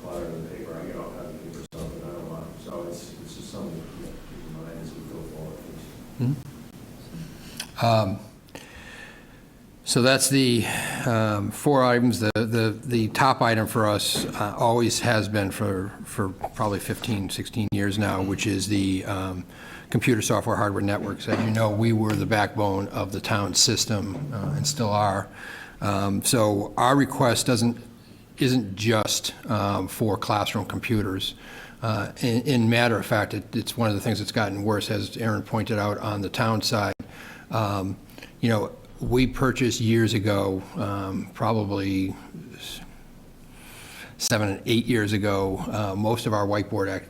clutter of the paper. I get all kinds of paper stuff, and I don't want. So it's just something to keep in mind as we go forward. So that's the 4 items. The top item for us always has been for probably 15, 16 years now, which is the computer software hardware networks. As you know, we were the backbone of the town system and still are. So our request isn't just for classroom computers. In matter of fact, it's one of the things that's gotten worse, as Aaron pointed out on the town side. We purchased years ago, probably 7 and 8 years ago, most of our whiteboard,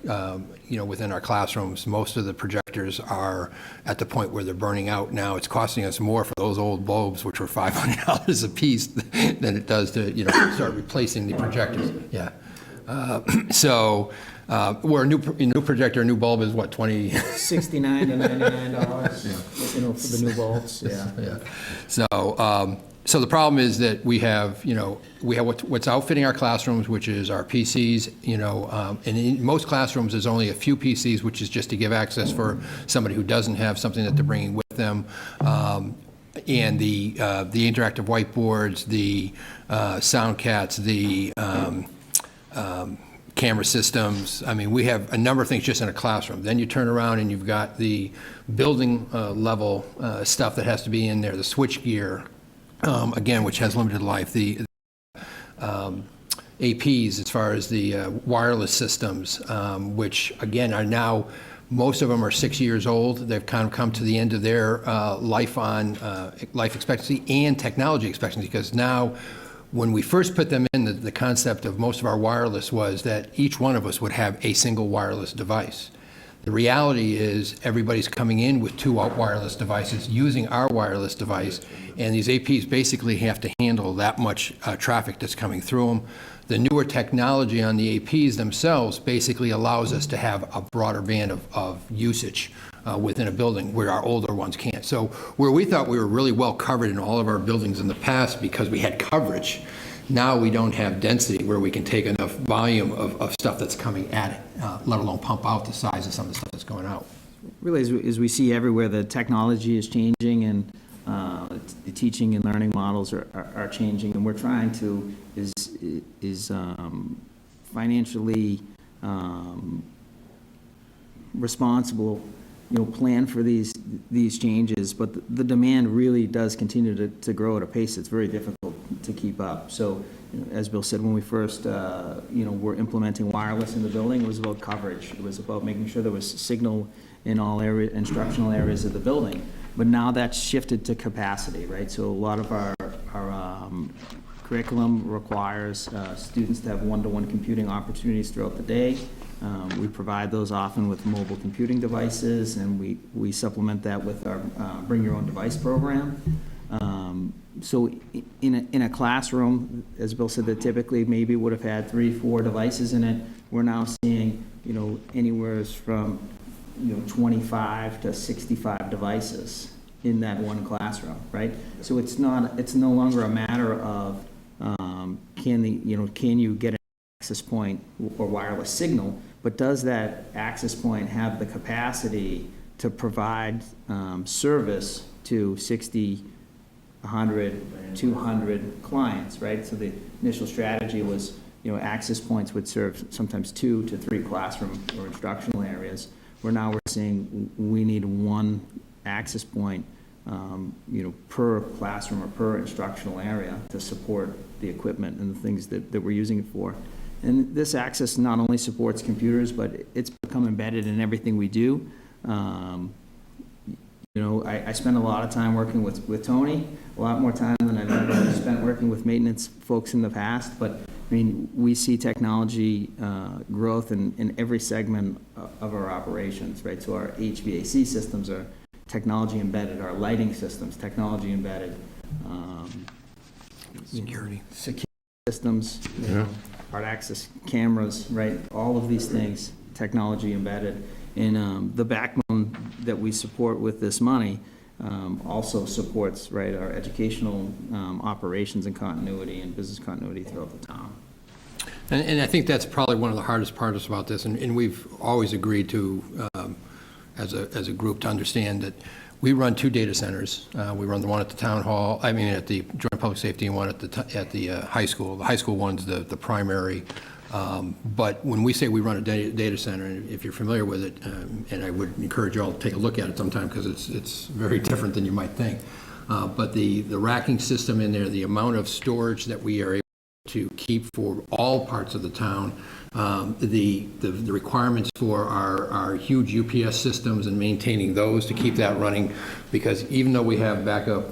within our classrooms, most of the projectors are at the point where they're burning out now. It's costing us more for those old bulbs, which were $500 a piece, than it does to, start replacing the projectors. Yeah. So Where a new projector, a new bulb is what, 20? $69 to $99, you know, for the new bulbs, yeah. Yeah. So the problem is that we have what's outfitting our classrooms, which is our PCs, and in most classrooms, there's only a few PCs, which is just to give access for somebody who doesn't have something that they're bringing with them. And the interactive whiteboards, the sound cats, the camera systems. I mean, we have a number of things just in a classroom. Then you turn around and you've got the building level stuff that has to be in there, the switch gear, again, which has limited life, the APs as far as the wireless systems, which again are now, most of them are 6 years old. They've kind of come to the end of their life expectancy and technology expectancy, because now when we first put them in, the concept of most of our wireless was that each one of us would have a single wireless device. The reality is everybody's coming in with two wireless devices, using our wireless device, and these APs basically have to handle that much traffic that's coming through them. The newer technology on the APs themselves basically allows us to have a broader band of usage within a building where our older ones can't. So where we thought we were really well covered in all of our buildings in the past because we had coverage, now we don't have density where we can take enough volume of stuff that's coming at it, let alone pump out the size of some of the stuff that's going out. Really, as we see everywhere, the technology is changing, and the teaching and learning models are changing, and we're trying to is financially responsible, plan for these changes, but the demand really does continue to grow at a pace that's very difficult to keep up. So, as Bill said, when we first, were implementing wireless in the building, it was about coverage. It was about making sure there was signal in all instructional areas of the building. But now that's shifted to capacity, right? So a lot of our curriculum requires students to have one-to-one computing opportunities throughout the day. We provide those often with mobile computing devices, and we supplement that with our Bring Your Own Device program. So in a classroom, as Bill said, that typically maybe would have had 3-4 devices in it, we're now seeing, anywhere from 25 to 65 devices in that one classroom, right? So it's no longer a matter of can you get an access point or wireless signal, but does that access point have the capacity to provide service to 60, 100, 200 clients, right? So the initial strategy was, access points would serve sometimes 2 to 3 classroom or instructional areas. Where now we're saying we need one access point, per classroom or per instructional area to support the equipment and the things that we're using it for. And this access not only supports computers, but it's become embedded in everything we do. I spend a lot of time working with Tony, a lot more time than I've ever spent working with maintenance folks in the past, but we see technology growth in every segment of our operations, right? So our HVAC systems are technology embedded, our lighting systems, technology embedded. Security systems, hard access cameras, right? All of these things, technology embedded. And the backbone that we support with this money also supports, right, our educational operations and continuity and business continuity throughout the town. And I think that's probably one of the hardest parts about this, and we've always agreed to, as a group, to understand that we run 2 data centers. We run the one at the town hall, at the Joint Public Safety, and one at the high school. The high school one's the primary. But when we say we run a data center, if you're familiar with it, and I would encourage you all to take a look at it sometime because it's very different than you might think. But the racking system in there, the amount of storage that we are able to keep for all parts of the town, the requirements for our huge UPS systems and maintaining those to keep that running, because even though we have backup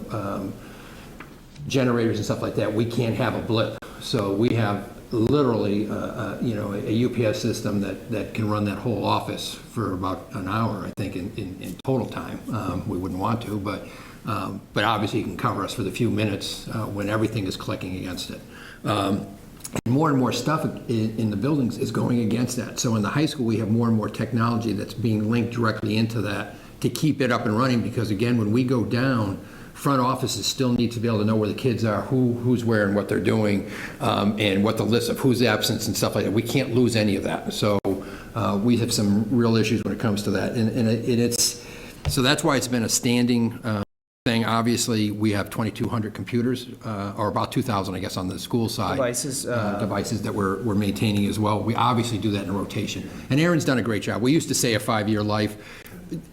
generators and stuff like that, we can't have a blip. So we have literally a UPS system that can run that whole office for about an hour, I think, in total time. We wouldn't want to, but obviously it can cover us for the few minutes when everything is clicking against it. And more stuff in the buildings is going against that. So in the high school, we have more and more technology that's being linked directly into that to keep it up and running, because again, when we go down, front offices still need to be able to know where the kids are, who's where and what they're doing, and what the list of who's absent and stuff like that. We can't lose any of that. So we have some real issues when it comes to that. And it's, so that's why it's been a standing thing. Obviously, we have 2,200 computers, or about 2,000, I guess, on the school side. Devices that we're maintaining as well. We obviously do that in a rotation. And Aaron's done a great job. We used to say a 5-year life.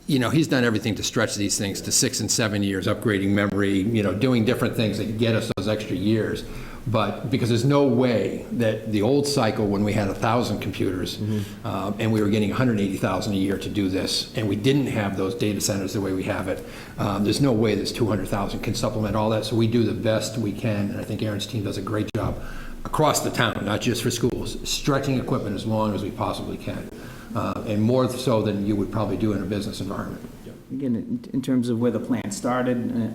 You know, he's done everything to stretch these things to 6 and 7 years, upgrading memory, you know, doing different things that get us those extra years. But because there's no way that the old cycle, when we had 1,000 computers, and we were getting 180,000 a year to do this, and we didn't have those data centers the way we have it, there's no way this 200,000 can supplement all that. So we do the best we can, and I think Aaron's team does a great job across the town, not just for schools, stretching equipment as long as we possibly can, and more so than you would probably do in a business environment. Again, in terms of where the plan started,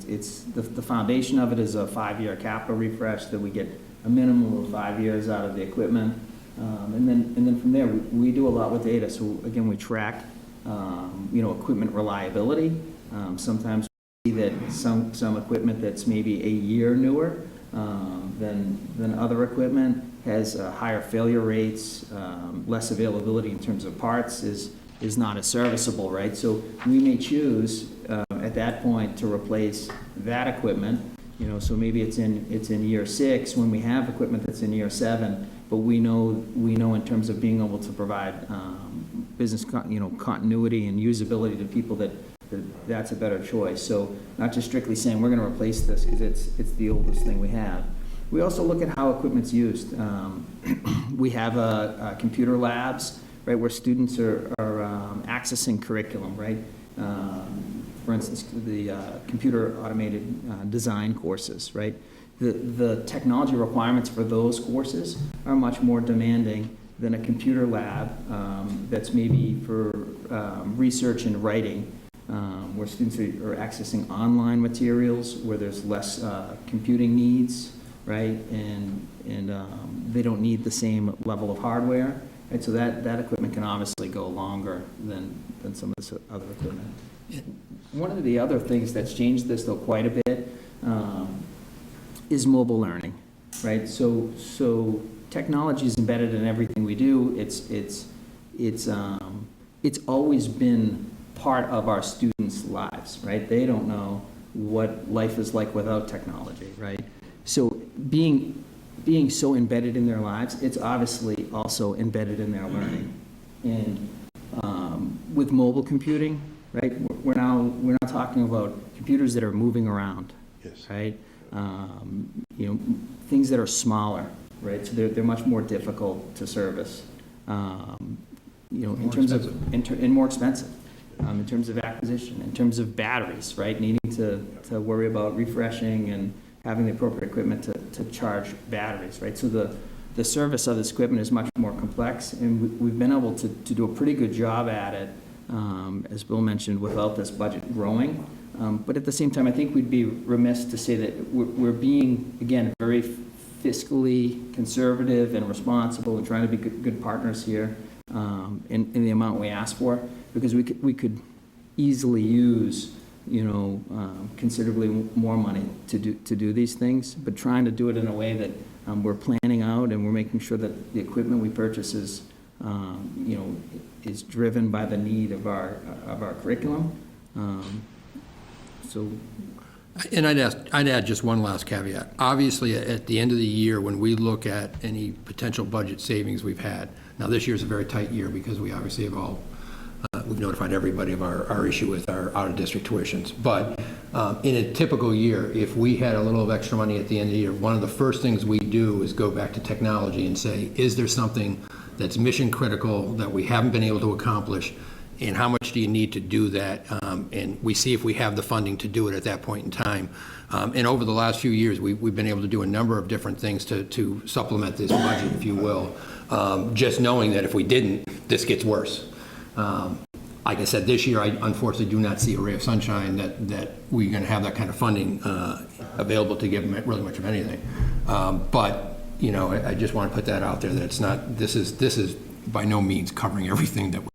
it's the foundation of it is a 5-year capital refresh that we get a minimum of 5 years out of the equipment, and then from there we do a lot with data. So again, we track equipment reliability. Sometimes we see that some equipment that's maybe a year newer than other equipment has higher failure rates, less availability in terms of parts, is not as serviceable, right? So we may choose at that point to replace that equipment. So maybe it's in year 6 when we have equipment that's in year 7, but we know in terms of being able to provide business continuity and usability to people that's a better choice. So not just strictly saying we're going to replace this because it's the oldest thing we have. We also look at how equipment's used. We have computer labs, right, where students are accessing curriculum, right? For instance, the computer automated design courses, right? The technology requirements for those courses are much more demanding than a computer lab that's maybe for research and writing, where students are accessing online materials, where there's less computing needs, right? And they don't need the same level of hardware. Right, so that equipment can obviously go longer than some of this other equipment. One of the other things that's changed this, though, quite a bit is mobile learning, right? So technology is embedded in everything we do. It's always been part of our students' lives, right? They don't know what life is like without technology, right? So being so embedded in their lives, it's obviously also embedded in their learning. And with mobile computing, right, we're now talking about computers that are moving around, Yes. right? Things that are smaller, right? So they're much more difficult to service. In terms of and more expensive. In terms of acquisition, in terms of batteries, right? Needing to worry about refreshing and having the appropriate equipment to charge batteries, right? So the service of this equipment is much more complex, and we've been able to do a pretty good job at it, as Bill mentioned, without this budget growing. But at the same time, I think we'd be remiss to say that we're being, again, very fiscally conservative and responsible and trying to be good partners here in the amount we ask for, because we could easily use considerably more money to do these things, but trying to do it in a way that we're planning out and we're making sure that the equipment we purchase is driven by the need of our curriculum. And I'd add just one last caveat. Obviously, at the end of the year, when we look at any potential budget savings we've had, now this year's a very tight year because we obviously have we've notified everybody of our issue with our out-of-district tuitions. But in a typical year, if we had a little of extra money at the end of the year, one of the first things we do is go back to technology and say, is there something that's mission critical that we haven't been able to accomplish, and how much do you need to do that? And we see if we have the funding to do it at that point in time. And over the last few years, we've been able to do a number of different things to supplement this budget, if you will, just knowing that if we didn't, this gets worse. Like I said, this year, I unfortunately do not see a ray of sunshine that we're going to have that kind of funding available to give really much of anything. But you know, I just want to put that out there, that it's not, this is by no means covering everything that we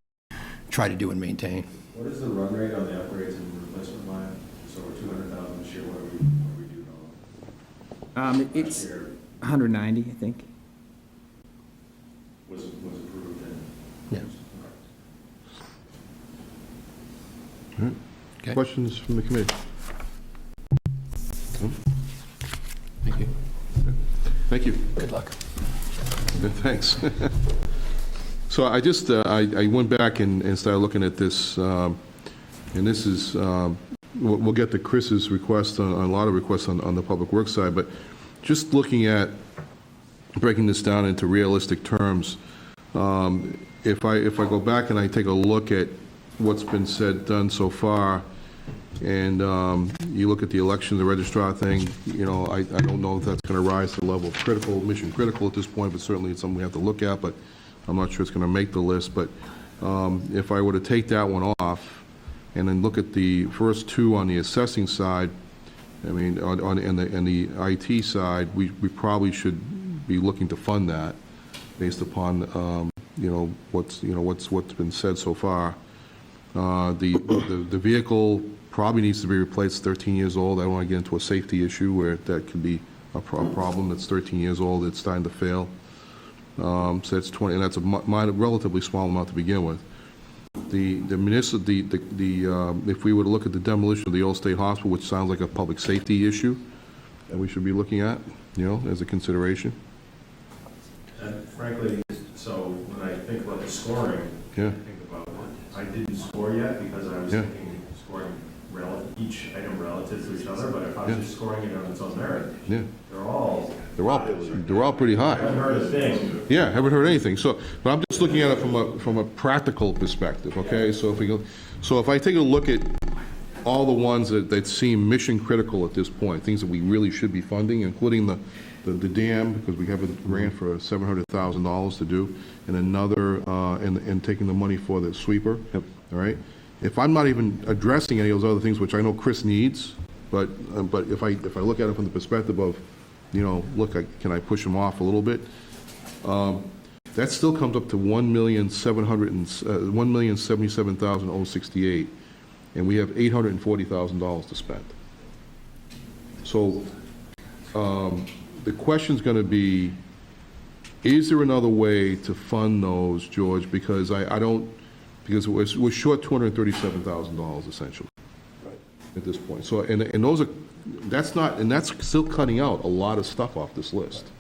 try to do and maintain. What is the run rate on the upgrades and replacement line? So we're 200,000 this year, what do we do now? It's Last year 190, I think. was approved and. Yeah. Okay. Questions from the committee? No? Thank you. Thank you. Good luck. Thanks. So I just, I went back and started looking at this, and this is, we'll get to Chris's request, on a lot of requests on the public works side, but just looking at, breaking this down into realistic terms, if I go back and I take a look at what's been said, done so far, and you look at the election, the registrar thing, you know, I don't know if that's going to rise to the level of critical, mission critical at this point, but certainly it's something we have to look at, but I'm not sure it's going to make the list. But if I were to take that one off and then look at the first two on the assessing side, I mean, and the IT side, we probably should be looking to fund that based upon, you know, what's been said so far. The vehicle probably needs to be replaced, 13 years old. I don't want to get into a safety issue where that could be a problem. That's 13 years old, it's starting to fail. So that's 20, and that's a relatively small amount to begin with. If we were to look at the demolition of the old state hospital, which sounds like a public safety issue that we should be looking at, you know, as a consideration. And frankly, so when I think about the scoring, Yeah. I think about, I didn't score yet because I was Yeah. thinking scoring each item relative to each other, but if I was Yeah. just scoring it on its own merit, Yeah. they're all pretty I high. haven't heard a thing. Yeah, haven't heard anything. So, but I'm just looking at it from a practical perspective, okay? So if I take a look at all the ones that seem mission critical at this point, things that we really should be funding, including the dam, because we have a grant for $700,000 to do, and another, and taking the money for the sweeper, all right? If I'm not even addressing any of those other things, which I know Chris needs, but if I look at it from the perspective of, you know, look, can I push them off a little bit? That still comes up to $1,077,068, and we have $840,000 to spend. So the question's going to be, is there another way to fund those, George? Because because we're short $237,000 essentially at this point. So and those are, that's still cutting out a lot of stuff off this list.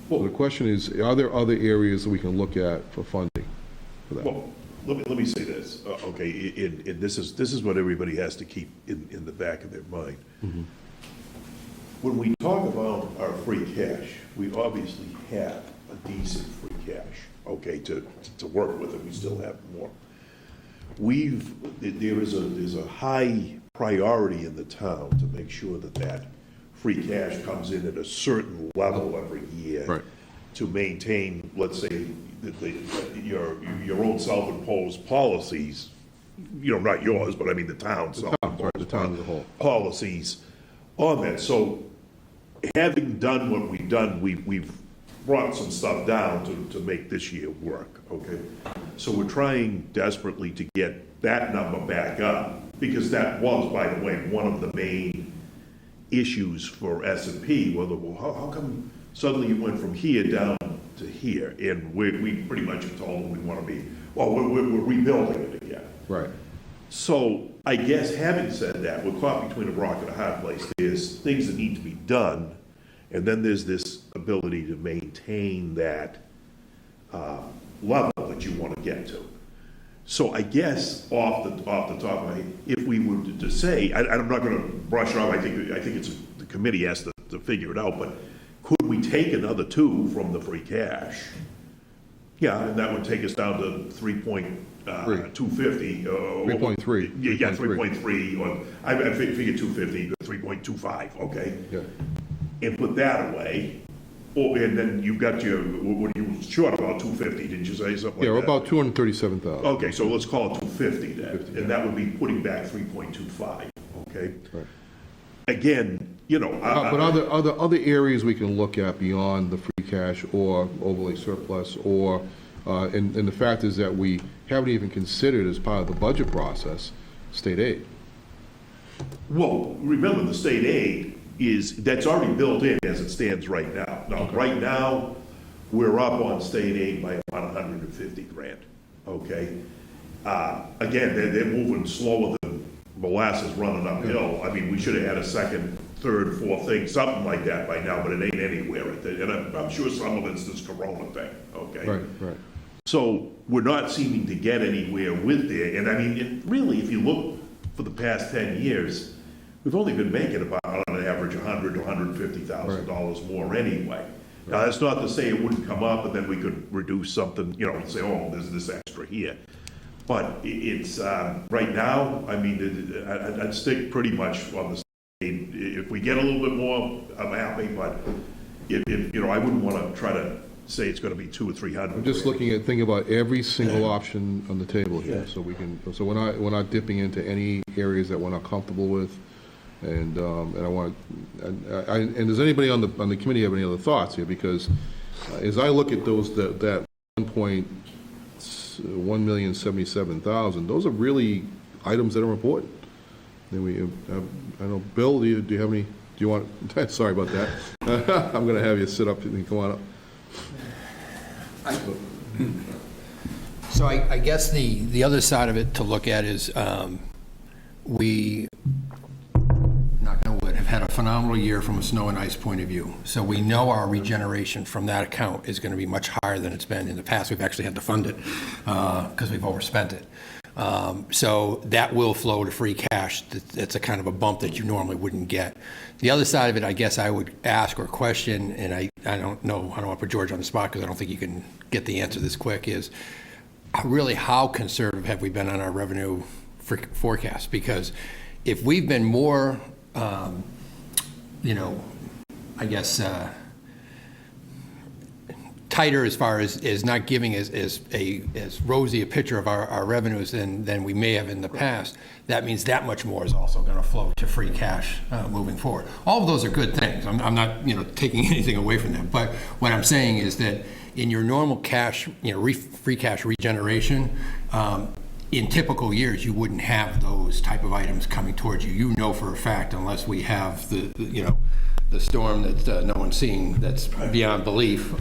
Well, the question is, are there other areas that we can look at for funding for that? Well, let me say this, okay, and this is what everybody has to keep in the back of their mind. Mm-hmm. When we talk about our free cash, we obviously have a decent free cash, okay, to work with, and we still have more. There's a high priority in the town to make sure that free cash comes in at a certain level every year. Right. To maintain, let's say, your own self-imposed policies, you know, not yours, but I mean the town's self-imposed the town as a whole. policies on that. So having done what we've done, we've brought some stuff down to make this year work, okay? So we're trying desperately to get that number back up, because that was, by the way, one of the main issues for S&P, well, how come suddenly you went from here down to here? And we pretty much have told them we want to be, well, we're rebuilding it again. Right. So I guess having said that, we're caught between a rock and a hard place. There's things that need to be done, and then there's this ability to maintain that level that you want to get to. So I guess off the top of my head, if we were to say, I'm not going to brush it off, I think it's the committee has to figure it out, but could we take another 2 from the free cash? Yeah, and that would take us down to 3.250. 3.3. Yeah, 3.3, or I figured 250, 3.25, okay? Yeah. And put that away, and then you've got what are you short about 250, didn't you say something like that? Yeah, we're about 237,000. Okay, so let's call it 250 then, and that would be putting back 3.25, okay? Right. Again, you know. But other areas we can look at beyond the free cash or overlay surplus, or, and the fact is that we haven't even considered as part of the budget process, state aid. Well, remember, the state aid that's already built in as it stands right now. Now, right now, we're up on state aid by about 150 grand, okay? Again, they're moving slower than molasses running uphill. I mean, we should have had a second, third, fourth thing, something like that by now, but it ain't anywhere. And I'm sure some of it's this corona thing, okay? Right. So we're not seeming to get anywhere with it. And I mean, really, if you look for the past 10 years, we've only been making about, on an average, $100,000 to $150,000 more anyway. Now, that's not to say it wouldn't come up and then we could reduce something, you know, and say, oh, there's this extra here. But it's, right now, I mean, I'd stick pretty much on the state. If we get a little bit more, I'm happy, but if you know, I wouldn't want to try to say it's going to be 200 or 300. I'm just thinking about every single option on the table here, so we're not dipping into any areas that we're not comfortable with. And I want, and does anybody on the committee have any other thoughts here? Because as I look at that 1,177,000, those are really items that are important. Then we, I know, Bill, do you have any? Do you want? Sorry about that. I'm going to have you sit up and come on up. So I guess the other side of it to look at is we, knock on wood, have had a phenomenal year from a snow and ice point of view. So we know our regeneration from that account is going to be much higher than it's been in the past. We've actually had to fund it because we've overspent it. So that will flow to free cash. That's a kind of a bump that you normally wouldn't get. The other side of it, I guess I would ask or question, and I don't know, I don't want to put George on the spot because I don't think you can get the answer this quick, is really how conservative have we been on our revenue forecast? Because if we've been more, you know, I guess, tighter as far as not giving as rosy a picture of our revenues than we may have in the past, that means that much more is also going to flow to free cash moving forward. All of those are good things. I'm not, you know, taking anything away from them. But what I'm saying is that in your normal cash, you know, free cash regeneration, in typical years, you wouldn't have those type of items coming towards you. You know for a fact, unless we have the storm that no one's seeing that's beyond belief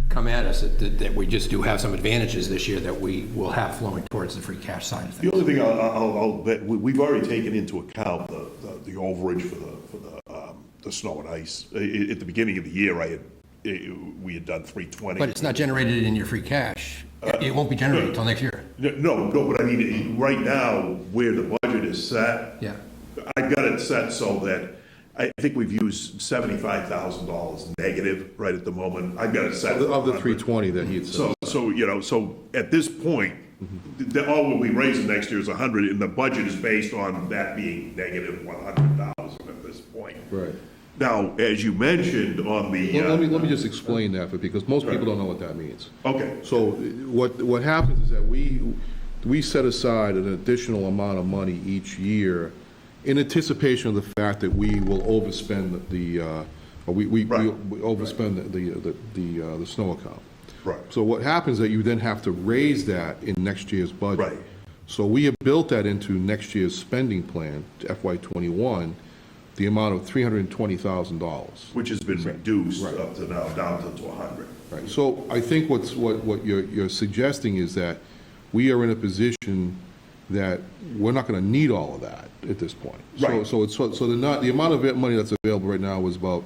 come at us, that we just do have some advantages this year that we will have flowing towards the free cash side of things. The only thing I'll bet, we've already taken into account the overage for the snow and ice. At the beginning of the year, we had done 320. But it's not generated in your free cash. It won't be generated until next year. No, but I mean, right now, where the budget is set, Yeah. I've got it set so that I think we've used $75,000 negative right at the moment. I've got it set. Of the 320 that he had said. So, you know, so at this point, all we'll be raising next year is 100, and the budget is based on that being negative 100,000 at this point. Right. Now, as you mentioned on the. Let me just explain that, because most people don't know what that means. Okay. So what happens is that we set aside an additional amount of money each year in anticipation of the fact that we will overspend we overspend the snow account. Right. So what happens is that you then have to raise that in next year's budget. Right. So we have built that into next year's spending plan, FY21, the amount of $320,000. Which has been reduced up to now, down to 100. Right. So I think what you're suggesting is that we are in a position that we're not going to need all of that at this point. Right. So the amount of money that's available right now is about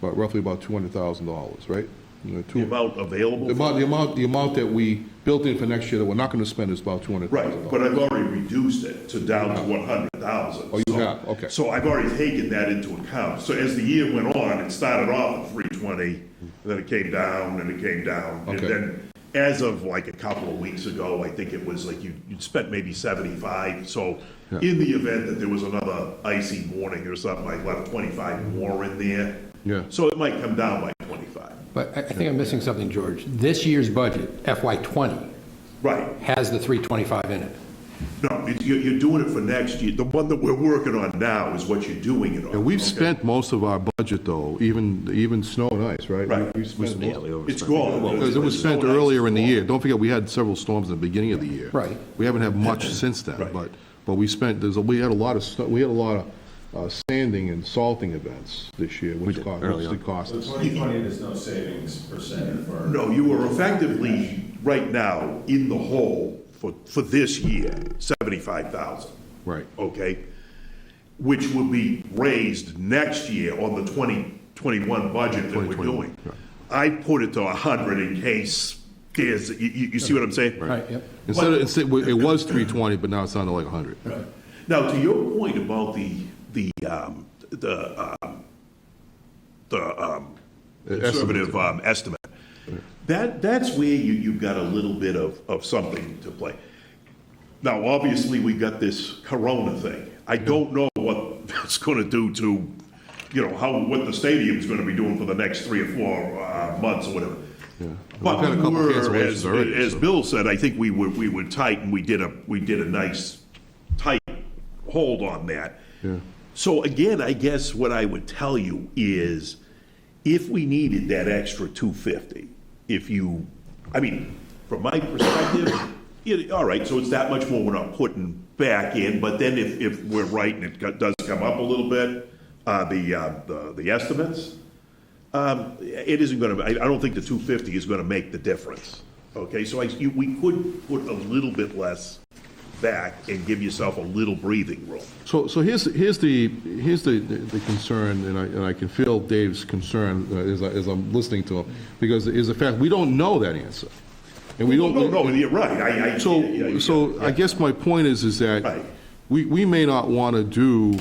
roughly about $200,000, right? The amount available? The amount that we built in for next year that we're not going to spend is about $200,000. Right, but I've already reduced it to down to 100,000. Oh, you have? Okay. So I've already taken that into account. So as the year went on, it started off at 320, and then it came down, and it came down. Okay. And then, as of like a couple of weeks ago, I think it was like you'd spent maybe 75. So Yeah. in the event that there was another icy morning or something, I left 25 more in there. Yeah. So it might come down by 25. But I think I'm missing something, George. This year's budget, FY20, Right. has the 325 in it. No, you're doing it for next year. The one that we're working on now is what you're doing it on. And we've okay? spent most of our budget, though, even snow and ice, right? Right. We've spent Yeah, most- we overspent. It's gone. Because it was spent earlier in the year. Don't forget, we had several storms in the beginning of the year. Right. We haven't had much since then, Right. but we spent, we had a lot of, we had a lot of sanding and salting events this year, which did cost So us. 2020, there's no savings percent for. No, you are effectively, right now, in the hole for this year, 75,000. Right. Okay? Which will be raised next year on the 2021 budget that we're 2021, doing. right. I put it to 100 in case there's, you see what I'm saying? Right, yep. Instead, it was 320, but now it's down to like 100. Now, to your point about the conservative estimate, that's where you've got a little bit of something to play. Now, obviously, we got this Corona thing. I don't know what that's going to do to, what the stadium's going to be doing for the next 3 or 4 months or whatever. But We've had a couple we were, cancellations already, as so. Bill said, I think we were tight, and we did a nice tight hold on that. Yeah. So again, I guess what I would tell you is, if we needed that extra 250, from my perspective, all right, so it's that much more we're not putting back in, but then if we're right and it does come up a little bit, the estimates, it isn't gonna, I don't think the 250 is gonna make the difference, okay? So we could put a little bit less back and give yourself a little breathing room. So here's the concern, and I can feel Dave's concern as I'm listening to him, because is the fact we don't know that answer, and we don't. No, you're right. So I guess my point is that Right. we may not want to do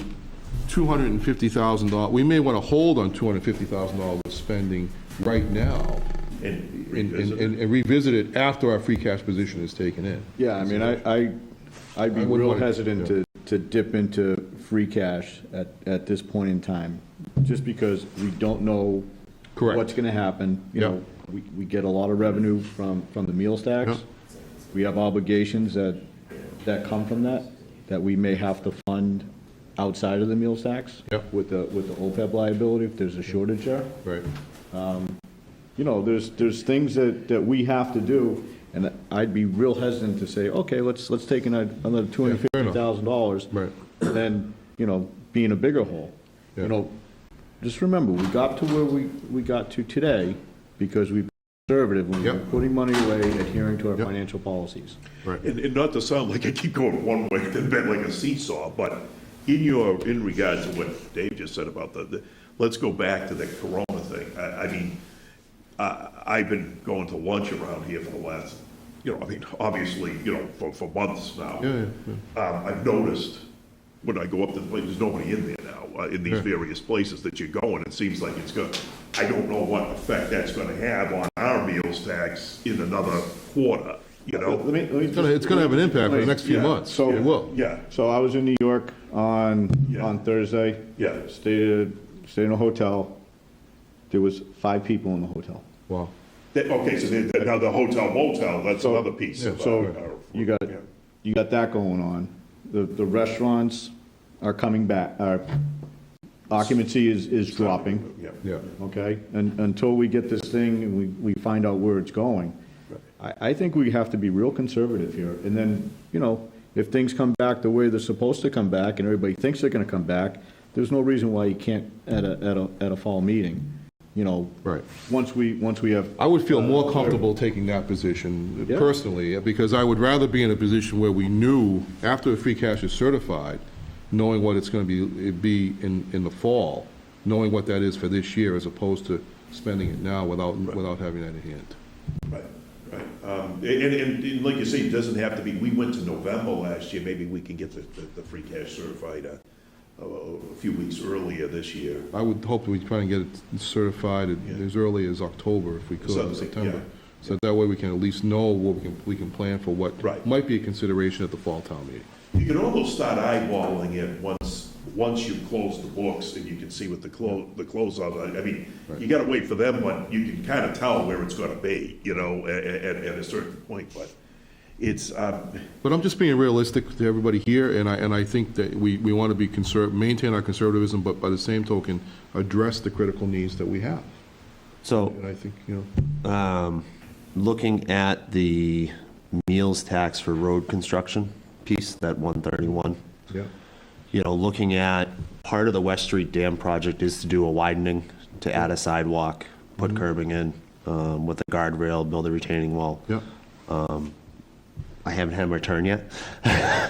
$250,000. We may want to hold on $250,000 of spending right now And and revisit it after our free cash position is taken in. Yeah, I mean, I'd be I wouldn't real wanna- hesitant yeah. to dip into free cash at this point in time, just because we don't know Correct. what's gonna happen. You Yeah. know, we get a lot of revenue from the meals tax. Yeah. We have obligations that come from that we may have to fund outside of the meals tax. Yeah. With the OPEB liability, if there's a shortage there. Right. There's things that we have to do, and I'd be real hesitant to say, okay, let's take another $250,000. Right. And then, be in a bigger hole. Yeah. Just remember, we got to where we got to today because we've been conservative, when we've been Yep. putting money away, adhering to our Yep. financial policies. Right. And not to sound like I keep going one way, then bent like a seesaw, but in regards to what Dave just said about let's go back to the Corona thing. I've been going to lunch around here for the last, obviously, for months now. Yeah. I've noticed when I go up to the place, there's nobody in there now, in these Yeah. various places that you're going. It seems like I don't know what effect that's gonna have on our meals tax in another quarter, It's going to have an impact for the next few Yeah. months. So- It will. Yeah, So I was in New York on Thursday. yeah. Stayed in a hotel. There was 5 people in the hotel. Wow. Okay, so now the hotel motel, that's So- another piece. of So our- you got that going on. The restaurants are coming back, occupancy is dropping, Yeah. Yeah. okay? And until we get this thing and we find out where it's going, I think we have to be real conservative here. And then, if things come back the way they're supposed to come back and everybody thinks they're gonna come back, there's no reason why you can't at a fall meeting, Right. once we have. I would feel more comfortable taking that position Yeah. personally, because I would rather be in a position where we knew, after the free cash is certified, knowing what it's going to be in the fall, knowing what that is for this year, as opposed to spending it now without having that in hand. Right. And like you say, it doesn't have to be, we went to November last year, maybe we can get the free cash certified a few weeks earlier this year. I would hope that we try and get it certified as early as October, if we could, Something, September. yeah. So that way we can at least know what we can plan for what Right. might be a consideration at the fall town meeting. You can almost start eyeballing it once you close the books and you can see what the close of, you gotta wait for them, but you can kind of tell where it's gonna be, at a certain point, but it's, But I'm just being realistic to everybody here, and I think that we want to be maintain our conservatism, but by the same token, address the critical needs that we have. So, And I think, you know, looking at the meals tax for road construction piece, that 131, yeah, you know, looking at part of the West Street Dam project is to do a widening, to add a sidewalk, put curbing in, with a guardrail, build a retaining wall. yeah. I haven't had my turn yet,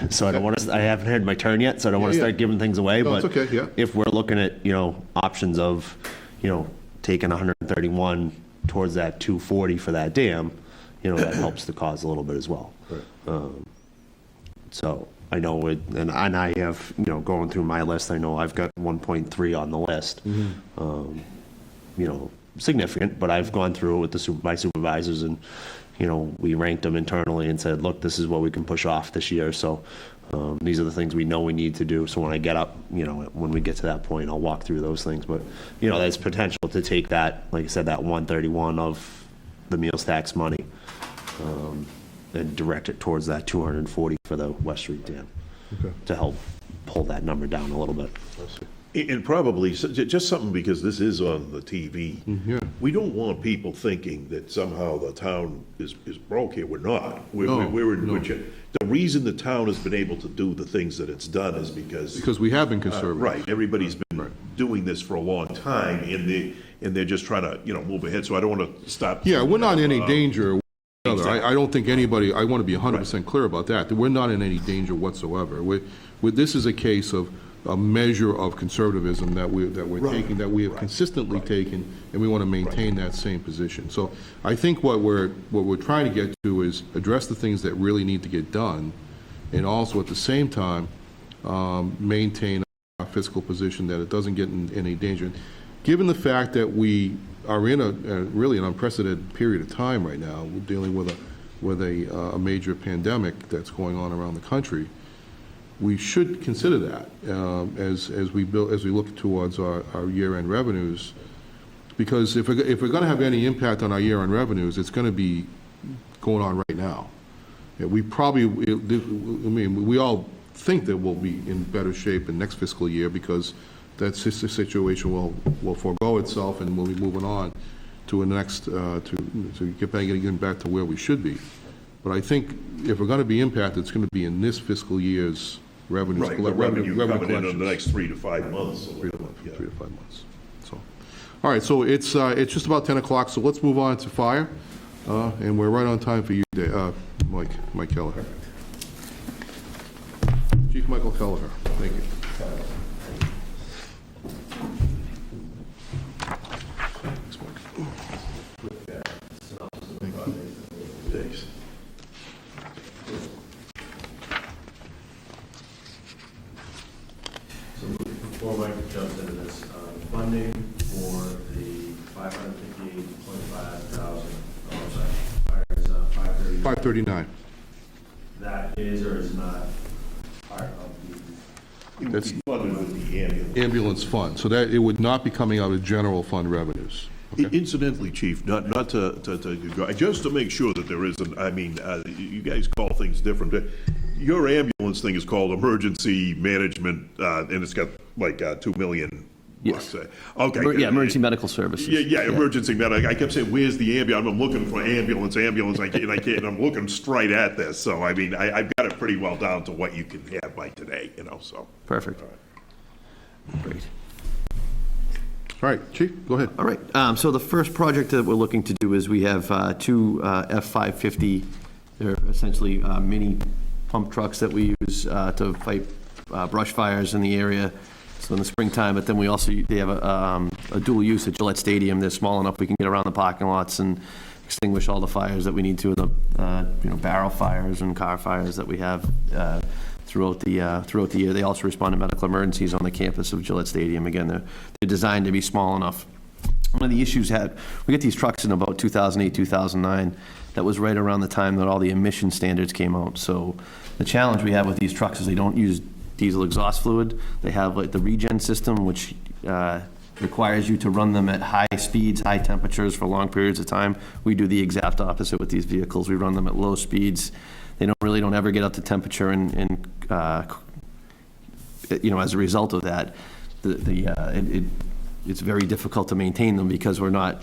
so I don't want to, I haven't had my turn yet, so I don't want to Yeah, yeah. start giving things away, No, but it's okay, yeah. if we're looking at, you know, options of, you know, taking 131 towards that 240 for that dam, you know, that helps the cause a little bit as well. Right. So I know it, and I have, you know, going through my list, I know I've got 1.3 on the list. You know, significant, but I've gone through it with my supervisors, and, you know, we ranked them internally and said, look, this is what we can push off this year. So these are the things we know we need to do. So when I get up, you know, when we get to that point, I'll walk through those things. But, you know, there's potential to take that, like I said, that 131 of the meals tax money, and direct it towards that 240 for the West Street Dam, Okay. to help pull that number down a little bit. and probably, just something because this is on the TV. Yeah. We don't want people thinking that somehow the town is broke here. We're not. No, We're in no. good shape. The reason the town has been able to do the things that it's done is because We have been conservative. right, everybody's been doing this for a long time, and they're just trying to, you know, move ahead. So I don't want to stop. Yeah, we're not in any danger. Exactly. I don't think anybody, I want to be 100% clear about that we're not in any danger whatsoever. This is a case of a measure of conservatism that we're taking, that we have consistently taken, and we want to maintain that same position. So I think what we're trying to get to is address the things that really need to get done, and also at the same time, maintain our fiscal position, that it doesn't get in any danger. Given the fact that we are in a really an unprecedented period of time right now, we're dealing with a major pandemic that's going on around the country, we should consider that as we look towards our year-end revenues, because if we're going to have any impact on our year-end revenues, it's going to be going on right now. Yeah, we probably, I mean, we all think that we'll be in better shape in next fiscal year, because that's just a situation will forego itself, and we'll be moving on to a next to getting back to where we should be. But I think if we're going to be impacted, it's going to be in this fiscal year's revenues. Right, the revenue coming in collections. the next 3 to 5 months. 3 to 5 months. So, all right, so it's just about 10 o'clock, so let's move on to fire, and we're right on time for you, Mike Kelleher. Chief Michael Kelleher, thank you. Thanks. So before Mike jumps into this, funding for the 558.5 thousand, oh, sorry, fires, 530. 539. That is or is not part of the, It would That's- be funded with the ambulance. Ambulance fund, so that it would not be coming out of general fund revenues. Okay. Incidentally, Chief, not to go, just to make sure that there isn't, I mean, you guys call things different, but your ambulance thing is called emergency management, and it's got like 2 million bucks. Okay. Yeah, emergency medical services. Yeah, emergency medical. I kept saying, where's the ambulance? I'm looking for ambulance. I can't, and I'm looking straight at this. So, I mean, I've got it pretty well down to what you can have by today, you know, so. Perfect. Great. All right, Chief, go ahead. All right, so the first project that we're looking to do is we have two F-550, they're essentially mini pump trucks that we use to fight brush fires in the area, so in the springtime, but then they have a dual use at Gillette Stadium. They're small enough we can get around the parking lots and extinguish all the fires that we need to, the barrel fires and car fires that we have throughout the year. They also respond to medical emergencies on the campus of Gillette Stadium. Again, they're designed to be small enough. One of the issues we got these trucks in about 2008, 2009. That was right around the time that all the emission standards came out. So the challenge we have with these trucks is they don't use diesel exhaust fluid. They have like the regen system, which requires you to run them at high speeds, high temperatures for long periods of time. We do the exact opposite with these vehicles. We run them at low speeds. they really don't ever get up to temperature, and as a result of that, it's very difficult to maintain them because we're not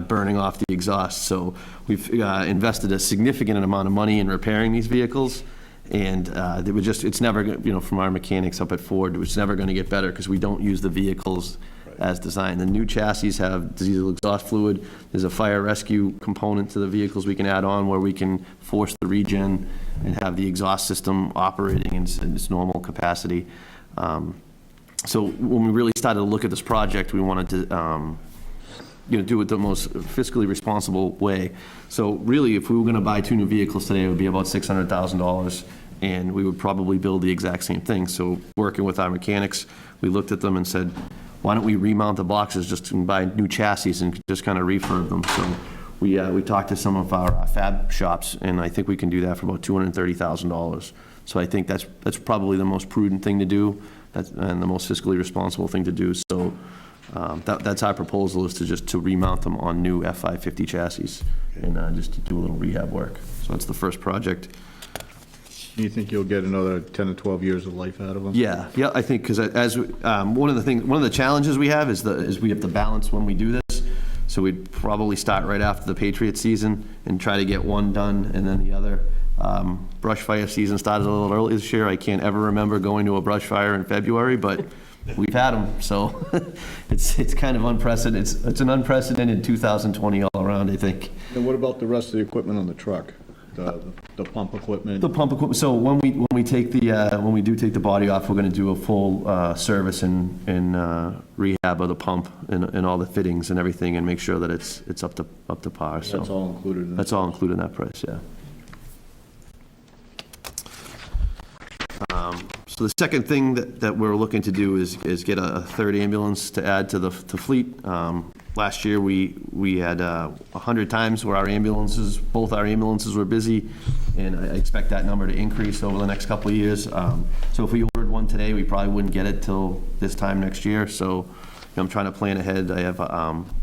burning off the exhaust. So we've invested a significant amount of money in repairing these vehicles, and it's never, from our mechanics up at Ford, it's never going to get better because we don't use the vehicles as designed. The new chassis have diesel exhaust fluid. There's a fire rescue component to the vehicles we can add on where we can force the regen and have the exhaust system operating in its normal capacity. So when we really started to look at this project, we wanted to do it the most fiscally responsible way. So really, if we were going to buy 2 new vehicles today, it would be about $600,000, and we would probably build the exact same thing. So working with our mechanics, we looked at them and said, why don't we remount the boxes just and buy new chassis and just kind of refurb them? So we talked to some of our fab shops, and I think we can do that for about $230,000. So I think that's probably the most prudent thing to do, and the most fiscally responsible thing to do. So that's our proposal, is to remount them on new F550 chassis and just to do a little rehab work. So that's the first project. Do you think you'll get another 10 to 12 years of life out of them? Yeah, I think, because one of the challenges we have is we have to balance when we do this. So we'd probably start right after the Patriots season and try to get one done and then the other. Brush fire season started a little early this year. I can't ever remember going to a brush fire in February, but we've had them, so it's kind of unprecedented. It's an unprecedented 2020 all around, I think. And what about the rest of the equipment on the truck? The pump equipment? The pump equipment, so when we do take the body off, we're going to do a full service and rehab of the pump and all the fittings and everything, and make sure that it's up to par. So That's all included in that? That's all included in that price, yeah. So the second thing that we're looking to do is get a third ambulance to add to the fleet. Last year, we had 100 times where both our ambulances were busy, and I expect that number to increase over the next couple of years. So if we ordered one today, we probably wouldn't get it till this time next year. So I'm trying to plan ahead. I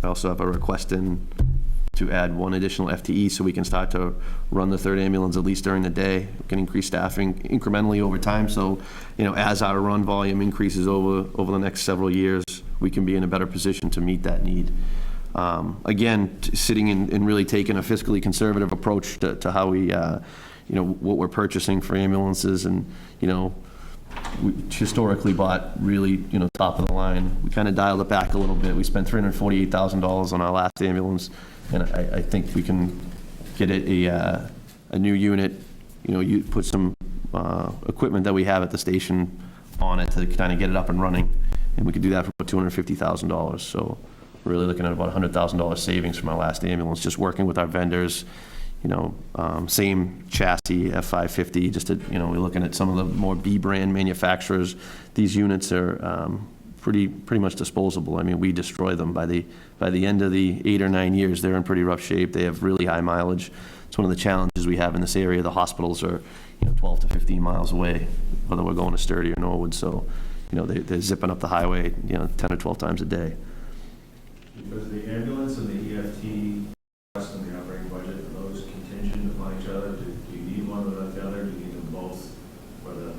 also have a request in to add 1 additional FTE so we can start to run the third ambulance at least during the day. We can increase staffing incrementally over time. So, as our run volume increases over the next several years, we can be in a better position to meet that need. Again, sitting and really taking a fiscally conservative approach to how we, what we're purchasing for ambulances, and, we historically bought really, top of the line. We kind of dialed it back a little bit. We spent $348,000 on our last ambulance, and I think we can get it a new unit. You put some equipment that we have at the station on it to kind of get it up and running, and we could do that for about $250,000. So we're really looking at about $100,000 savings from our last ambulance, just working with our vendors. Same chassis, F550, just to, we're looking at some of the more B brand manufacturers. These units are pretty much disposable. I mean, we destroy them by the end of the 8 or 9 years. They're in pretty rough shape. They have really high mileage. It's one of the challenges we have in this area. The hospitals are 12 to 15 miles away, whether we're going to Sturdy or Norwood. So they're zipping up the highway 10 or 12 times a day. Because the ambulance and the EFT cost and the operating budget, are those contingent upon each other? Do you need one without the other? Do you need them both for the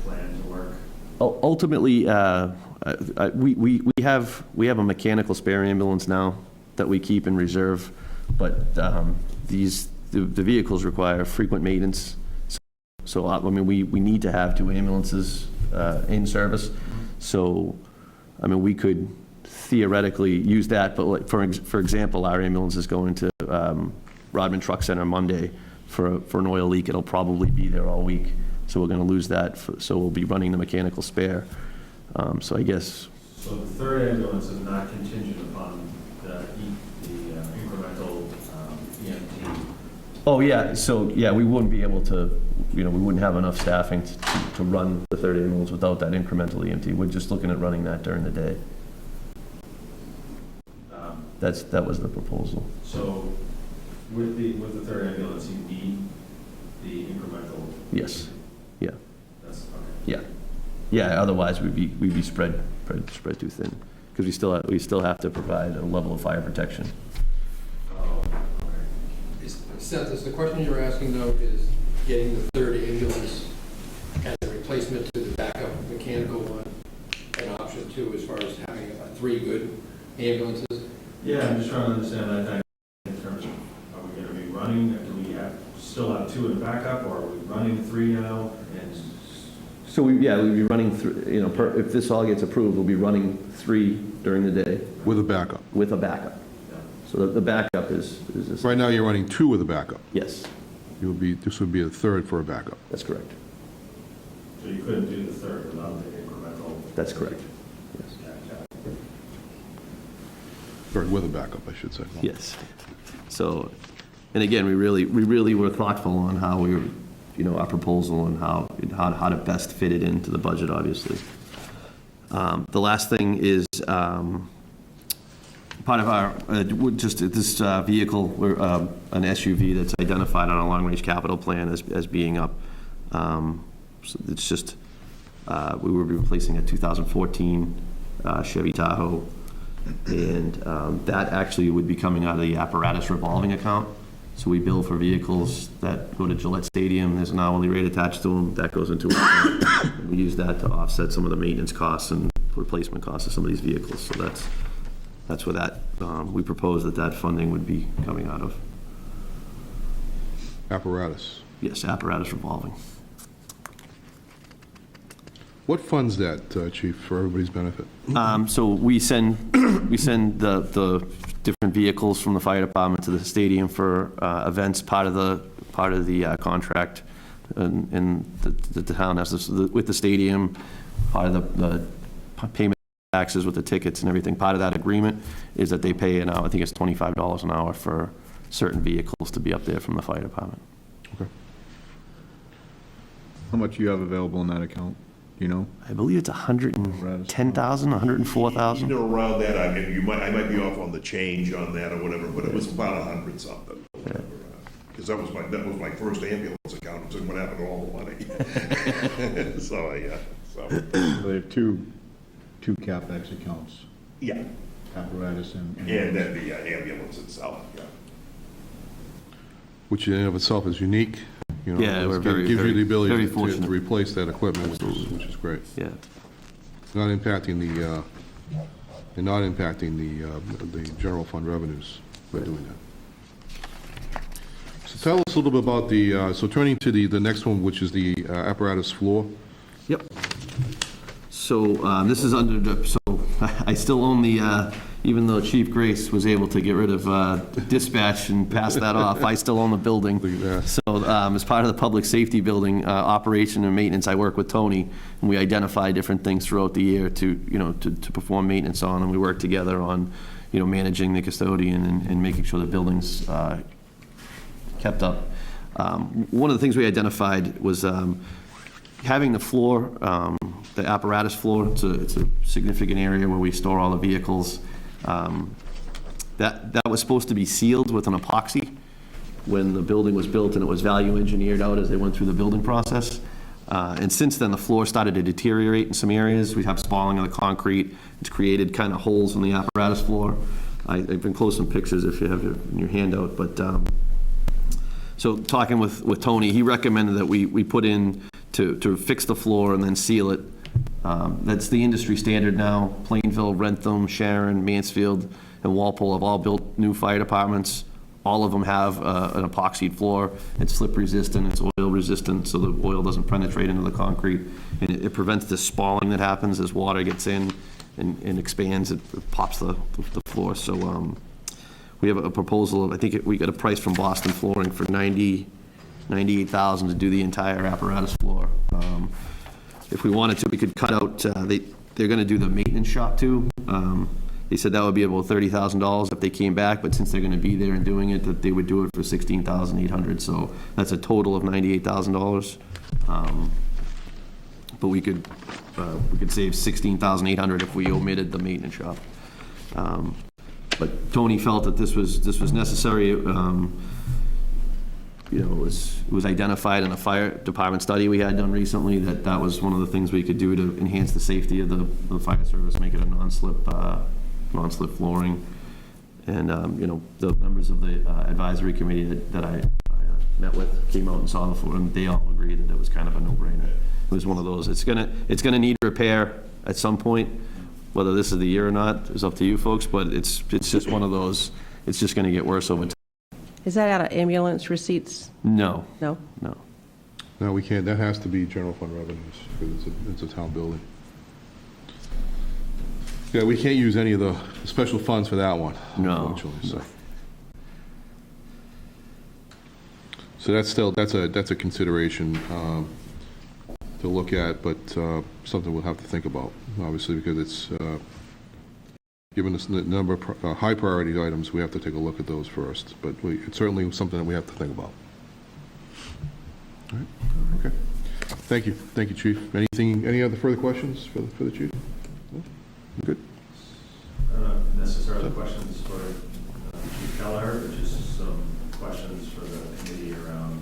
plan to work? Ultimately, we have a mechanical spare ambulance now that we keep in reserve, but the vehicles require frequent maintenance. So we need to have 2 ambulances in service. So we could theoretically use that, but for example, our ambulance is going to Rodman Truck Center Monday for an oil leak. It'll probably be there all week. So we're going to lose that, so we'll be running the mechanical spare. So I guess. So the third ambulance is not contingent upon the incremental EMT? Oh, yeah, so, yeah, we wouldn't be able to, we wouldn't have enough staffing to run the third ambulance without that incremental EMT. We're just looking at running that during the day. That was the proposal. So with the third ambulance, you need the incremental? Yes. Yeah. That's okay. Yeah. Yeah. Otherwise, we'd be spread too thin, because we still have to provide a level of fire protection. Oh, okay. Seth, the question you're asking though is getting the third ambulance as a replacement to the backup mechanical one, an option too, as far as having 3 good ambulances? Yeah, I'm just trying to understand that in terms of, are we gonna be running, do we still have 2 in backup, or are we running 3 now? And So we'd be running through, if this all gets approved, we'll be running 3 during the day With a backup. with a backup. So the backup is this. Right now, you're running 2 with a backup. Yes, This would be a third for a backup. that's correct. so you couldn't do the third without the incremental. That's correct. Third with a backup, I should say. Yes. So, and again, we really were thoughtful on how we were, our proposal and how to best fit it into the budget, obviously. The last thing is, part of our, just this vehicle, an SUV that's identified on a long-range capital plan as being up. So it's just, we will be replacing a 2014 Chevy Tahoe, and that actually would be coming out of the apparatus revolving account. So we bill for vehicles that go to Gillette Stadium, there's an hourly rate attached to them, that goes into it. We use that to offset some of the maintenance costs and replacement costs of some of these vehicles. So that's where that, we propose that funding would be coming out of. Apparatus. Yes, apparatus revolving. What funds that, Chief, for everybody's benefit? So we send the different vehicles from the fire department to the stadium for events, part of the contract, and the town has this, with the stadium, part of the payment taxes with the tickets and everything. Part of that agreement is that they pay an hour, I think it's $25 an hour for certain vehicles to be up there from the fire department. Okay. How much do you have available in that account? Do you know? I believe it's 110,000, 104,000. Either around that, I mean, I might be off on the change on that or whatever, but it was about 100 something. Because that was my first ambulance account, so what happened to all the money? So, yeah, so. They have two CapEx accounts, Yeah, apparatus and. and then the ambulance itself, yeah. Which in and of itself is unique. Yeah, we're very, gives you the ability very to fortunate. replace that equipment, which is great. Yeah. It's not impacting the general fund revenues by doing that. So tell us a little bit about so turning to the next one, which is the apparatus floor. Yep. So this is so I still own the, even though Chief Grace was able to get rid of dispatch and pass that off, I still own the building. Yeah. So as part of the public safety building operation and maintenance, I work with Tony, and we identify different things throughout the year to perform maintenance on, and we work together on, managing the custodian and making sure the building's kept up. One of the things we identified was having the floor, the apparatus floor. It's a significant area where we store all the vehicles. That was supposed to be sealed with an epoxy when the building was built, and it was value engineered out as they went through the building process. And since then, the floor started to deteriorate in some areas. We have spalling of the concrete. It's created kind of holes in the apparatus floor. I've enclosed some pictures if you have in your handout. But so talking with Tony, he recommended that we put in to fix the floor and then seal it. That's the industry standard now. Plainville, Rentham, Sharon, Mansfield, and Walpole have all built new fire departments. All of them have an epoxied floor. It's slip resistant, it's oil resistant, so the oil doesn't penetrate into the concrete. And it prevents the spalling that happens as water gets in and expands, it pops the floor. So we have a proposal of, I think we got a price from Boston Flooring for $98,000 to do the entire apparatus floor. If we wanted to, we could cut out, they're gonna do the maintenance shop too. They said that would be about $30,000 if they came back, but since they're gonna be there and doing it, that they would do it for $16,800. So that's a total of $98,000. But we could save $16,800 if we omitted the maintenance shop. But Tony felt that this was necessary. It was identified in a fire department study we had done recently that was one of the things we could do to enhance the safety of the fire service, make it a non-slip flooring. And, you know, the members of the advisory committee that I met with came out and saw the floor, and they all agreed that it was kind of a no-brainer. It was one of those, it's gonna need repair at some point. Whether this is the year or not is up to you folks, but it's just one of those, it's just gonna get worse over time. Is that out of ambulance receipts? No, No? no. No, we can't, that has to be general fund revenues, because it's a town building. Yeah, we can't use any of the special funds for that one. No, unfortunately, so. So that's a consideration to look at, but something we'll have to think about, obviously, because it's, given this number of high priority items, we have to take a look at those first, but it's certainly something that we have to think about. All right, okay. Thank you, Chief. Any other further questions for the Chief? No? Good. I don't know if necessarily questions for Chief Keller, but just some questions for the committee around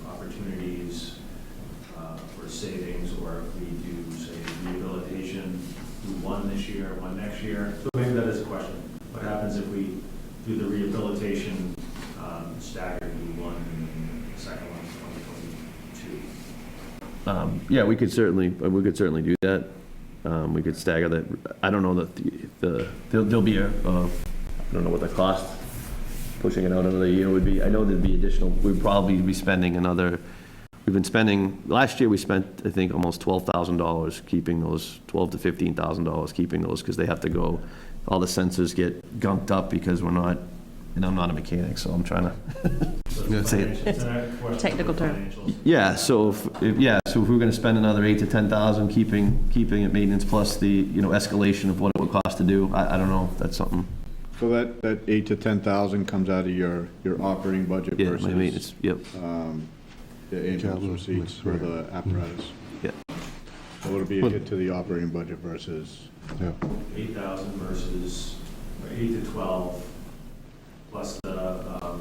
opportunities for savings, or if we do, say, rehabilitation, do one this year, one next year. So maybe that is a question. What happens if we do the rehabilitation staggered, do one and then the second one in 2022? Yeah, we could certainly do that. We could stagger that. I don't know that there'll be I don't know what the cost pushing it out another year would be. I know there'd be additional, we'd probably be spending we've been spending, last year we spent, I think, almost $12,000 keeping those, $12,000 to $15,000 keeping those, because they have to go, all the sensors get gunked up because we're not, and I'm not a mechanic, so I'm trying to say it. Technical term. Yeah, so if we're gonna spend another $8,000 to $10,000 keeping it maintenance plus the, escalation of what it would cost to do, I don't know, that's something. So that 8 to 10,000 comes out of your operating budget Yeah, versus my maintenance, yep. the ambulance receipts for the apparatus. Yeah. So it'll be a hit to the operating budget versus. Yeah. 8,000 versus 8 to 12, plus the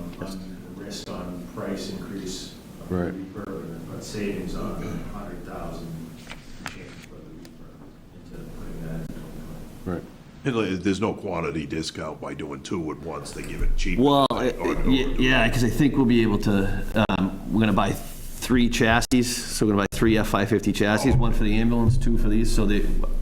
risk on price increase of the Right. refurb, but savings on 100,000 change for the refurb into putting that into 2020. Right. There's no quantity discount by doing two at once, they give it cheaper. Well, yeah, because I think we'll be able to, we're gonna buy 3 chassis, so we're gonna buy 3 F-550 chassis, one for the ambulance, 2 for these, so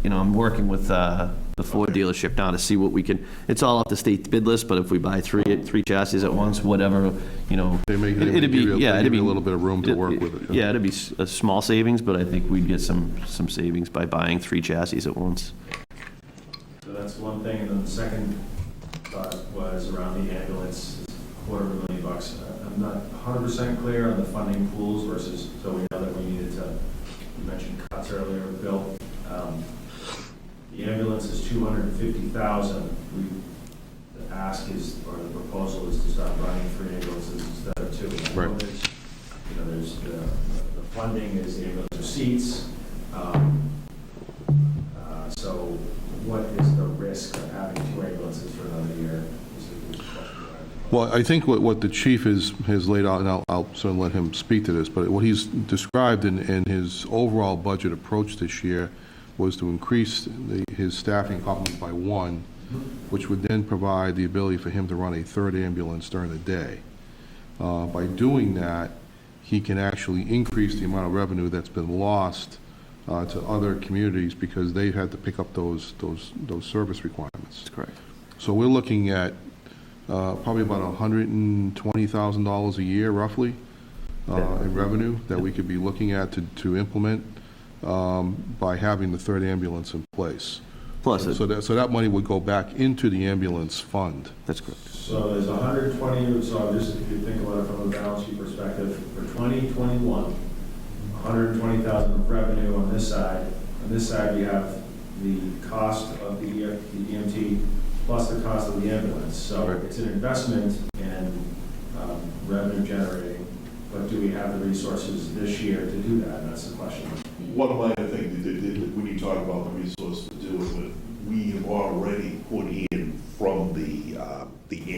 I'm working with the Ford dealership now to see what we can, it's all off the state bid list, but if we buy 3 chassis at once, whatever, They may it'd give be, you yeah, it'd be a little bit of room to work with it. Yeah, it'd be a small savings, but I think we'd get some savings by buying 3 chassis at once. So that's one thing, and then the second thought was around the ambulance, $250,000. I'm not 100% clear on the funding pools versus, so we know that we needed to, you mentioned cuts earlier, Bill. The ambulance is $250,000. The ask is, or the proposal is to start running 3 ambulances instead of 2. I know Right. there's the funding is the ambulance receipts. So what is the risk of having 2 ambulances for another year? Is the question. Well, I think what the chief has laid out, and I'll certainly let him speak to this, but what he's described in his overall budget approach this year was to increase his staffing complement by 1, which would then provide the ability for him to run a 3rd ambulance during the day. By doing that, he can actually increase the amount of revenue that's been lost to other communities because they've had to pick up those service requirements. That's correct. So we're looking at probably about $120,000 a year, roughly, in revenue that we could be looking at to implement by having the 3rd ambulance in place. Plus, So that money would go back into the ambulance fund. that's correct. So there's 120, so just if you think about it from a balance sheet perspective, for 2021, 120,000 of revenue on this side. On this side, we have the cost of the EMT plus the cost of the ambulance. So Right. it's an investment in revenue generating, but do we have the resources this year to do that? And that's the question. One minor thing that when you talk about the resource to do it, we have already put in from the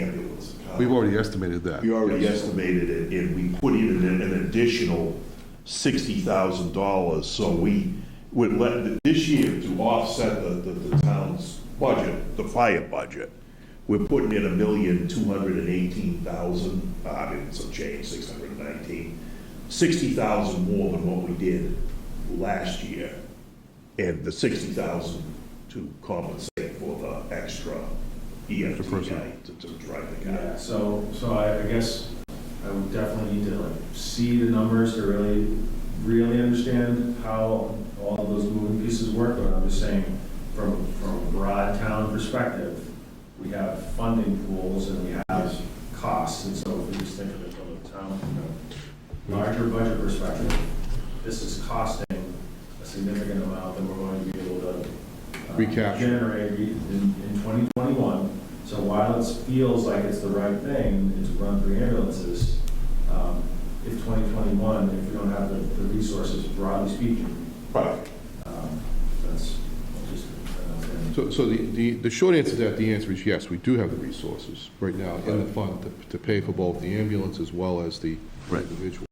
ambulance account. We've already estimated that. We already Yes. estimated it, and we put in an additional $60,000, so we would let, this year, to offset the town's budget, the fire budget, we're putting in $1,218,000, I mean, some change, 619, 60,000 more than what we did last year. And the 60,000 to compensate for the extra EMT guy to drive the car. Yeah, so I guess I would definitely need to like see the numbers to really understand how all of those moving pieces work, but I'm just saying, from a broad town perspective, we have funding pools and we have costs, and so if we just think of it from a town, larger budget perspective, this is costing a significant amount that we're going to be able to Recapture. generate in 2021. So while it feels like it's the right thing to run 3 ambulances, if 2021, if we don't have the resources, broadly speaking, Right. that's just. So the short answer to that, the answer is yes, we do have the resources right now in the fund to pay for both the ambulance as well as the individual.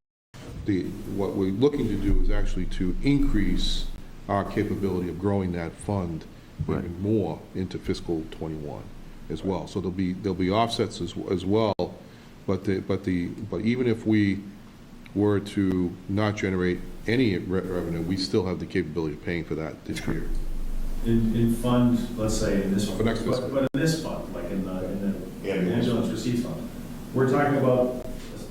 What we're looking to do is actually to increase our capability of growing that fund even more into fiscal '21 as well. So there'll be offsets as well, but even if we were to not generate any revenue, we still have the capability of paying for that this year. In fund, let's say in this For one, next fiscal. but in this fund, like in the ambulance receipts fund, we're talking about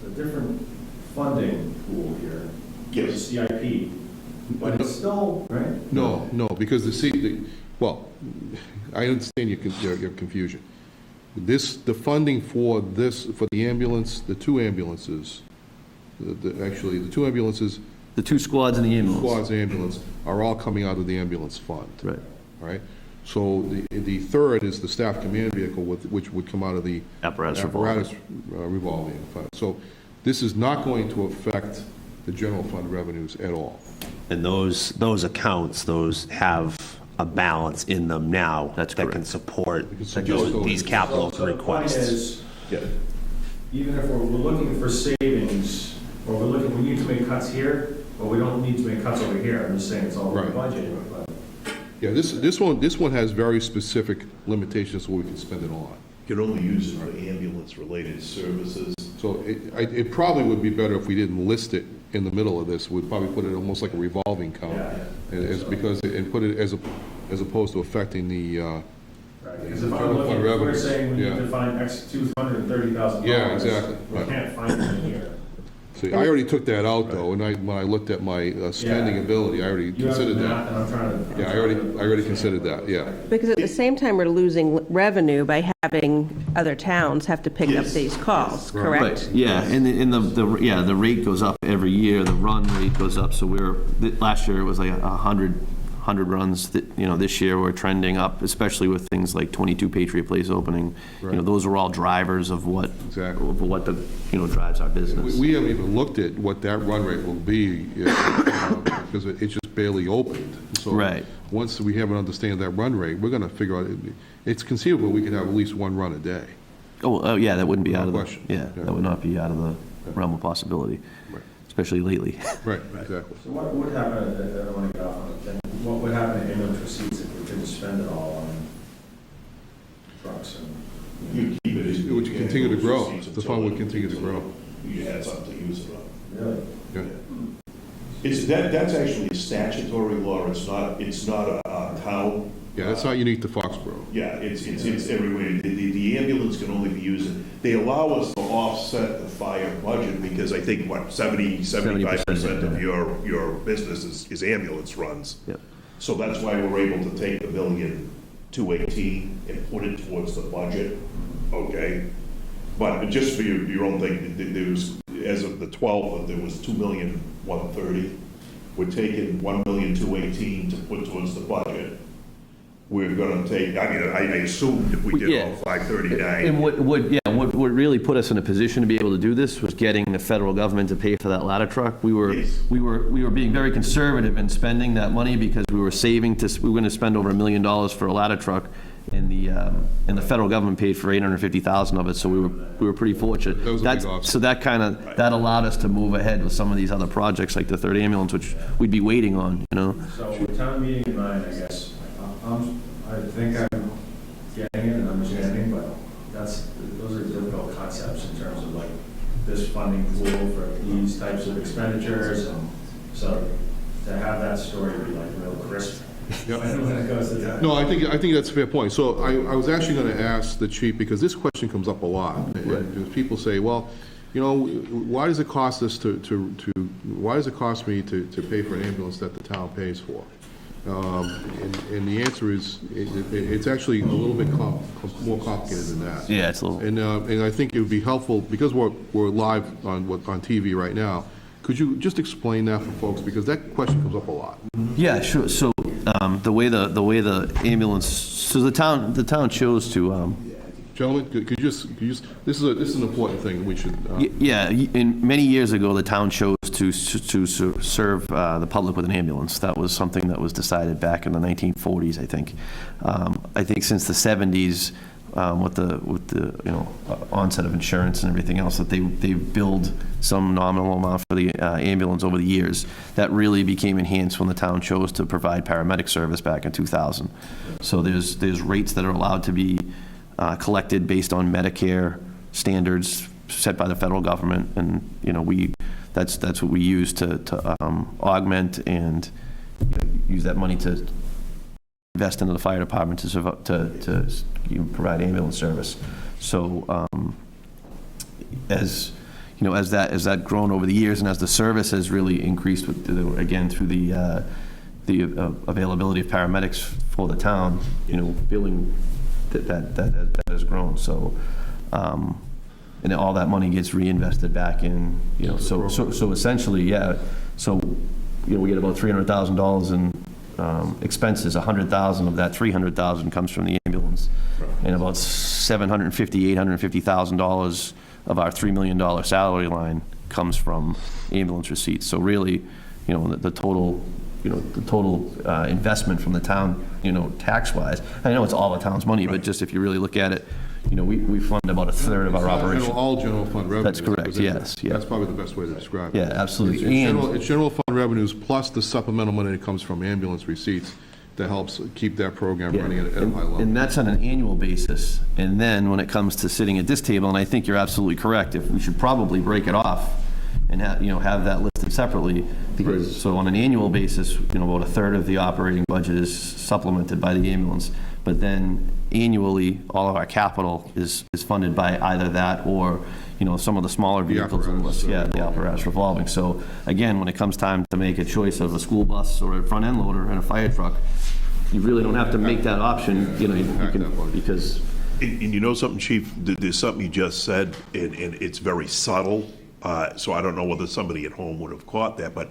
a different funding pool here. Yes. CIP, but it's still, right? No, because well, I understand your confusion. The funding for the ambulance, the 2 ambulances, actually, the 2 ambulances, The 2 squads in the ambulance. squads ambulance, are all coming out of the ambulance fund. Right. All right? So the third is the staff command vehicle, which would come out of the Apparatus revolving fund. So this is not going to affect the general fund revenues at all. And those accounts, those have a balance in them now that can support these capital So the point requests. is, even if we're looking for savings, or we need to make cuts here, but we don't need to make cuts over here, I'm just saying it's all in the budget. But Yeah, this one has very specific limitations where we can spend it on. You can only use it for ambulance-related services. So it probably would be better if we didn't list it in the middle of this. We'd probably put it almost like a revolving account. And put it as opposed to affecting the, Right, because if general fund if we're revenues. saying we need Yeah. to find X $230,000. Yeah, exactly. We Right. can't find it in here. See, I already took that out though, and when I looked at my spending Yeah. ability, I already You have considered the that. math, and I'm trying to. Yeah, I already considered that, yeah. Because at the same time, we're losing revenue by having other towns have to pick up these calls, correct? Right, yeah, and the rate goes up every year, the run rate goes up, so last year it was like 100 runs, this year we're trending up, especially with things like 22 Patriot Place opening. Right. Those are all drivers of what drives our business. We haven't even looked at what that run rate will be, because it just barely opened. So Right. once we have an understanding of that run rate, we're gonna figure out, it's conceivable we could have at least 1 run a day. Yeah, that wouldn't be out of question. yeah, that would not be out of the realm of possibility, Right. especially lately. Right, exactly. So what would happen, I don't want to get off on it, then, what would happen to ambulance receipts if we didn't spend it all on trucks and? You keep it. It would continue to grow. The fund would continue to grow. You had something to use it on. Really? Yeah. That's actually a statutory law, it's not a town. Yeah, that's not unique to Foxborough. Yeah, it's everywhere. The ambulance can only be used, they allow us to offset the fire budget because I think, 75% of your business is ambulance runs. Yep. So that's why we're able to take the $1,218,000 and put it towards the budget, okay? But just for your own thing, there was, as of the 12th, there was $2,130,000. We're taking $1,218,000 to put towards the budget. We're gonna take, I assumed if we did all 539. And what really put us in a position to be able to do this was getting the federal government to pay for that ladder truck. We were being very conservative in spending that money because we were saving we were going to spend over $1 million for a ladder truck, and the federal government paid for $850,000 of it. So we were pretty fortunate. That was a big offset. So that that allowed us to move ahead with some of these other projects like the 3rd ambulance, which we'd be waiting on. So with town meeting in mind, I guess, I think I'm getting it and understanding, but these types of expenditures. So to have that story be like real crisp when it goes to that. No, I think that's a fair point. So I was actually going to ask the chief, because this question comes up a lot. And people say, well, you know, why does it cost us why does it cost me to pay for an ambulance that the town pays for? And the answer is, it's actually a little bit more complicated than that. Yeah, it's a little. And I think it would be helpful, because we're live on TV right now, could you just explain that for folks, because that question comes up a lot. Yeah, sure. So the way the ambulance, so the town chose to. Gentlemen, could you just, this is an important thing we should. Yeah, many years ago, the town chose to serve the public with an ambulance. That was something that was decided back in the 1940s, I think. I think since the 70s, with the onset of insurance and everything else, that they billed some nominal amount for the ambulance over the years. That really became enhanced when the town chose to provide paramedic service back in 2000. So there's rates that are allowed to be collected based on Medicare standards set by the federal government, and that's what we use to augment and use that money to invest into the fire department to provide ambulance service. So as that grown over the years, and as the service has really increased again through the availability of paramedics for the town, billing that has grown. So and all that money gets reinvested back in, so essentially, yeah. So we get about $300,000 in expenses. 100,000 of that 300,000 comes from the ambulance, and about $850,000 of our $3 million salary line comes from ambulance receipts. So really, the total investment from the town, tax-wise. I know it's all the town's money, but just if you really look at it, we fund about a third of our operation. All general fund revenues. That's correct, yes. Yeah. That's probably the best way to describe it. Yeah, absolutely. It's general fund revenues plus the supplemental money that comes from ambulance receipts that helps keep that program running at a high level. And that's on an annual basis. And then when it comes to sitting at this table, and I think you're absolutely correct, if we should probably break it off and have that listed separately, because so on an annual basis, about a third of the operating budget is supplemented by the ambulance. But then annually, all of our capital is funded by either that or, some of the smaller vehicles. The apparatus revolving. So again, when it comes time to make a choice of a school bus or a front end loader and a fire truck, you really don't have to make that option, you can, because. And something, Chief, there's something you just said, and it's very subtle, so I don't know whether somebody at home would have caught that, but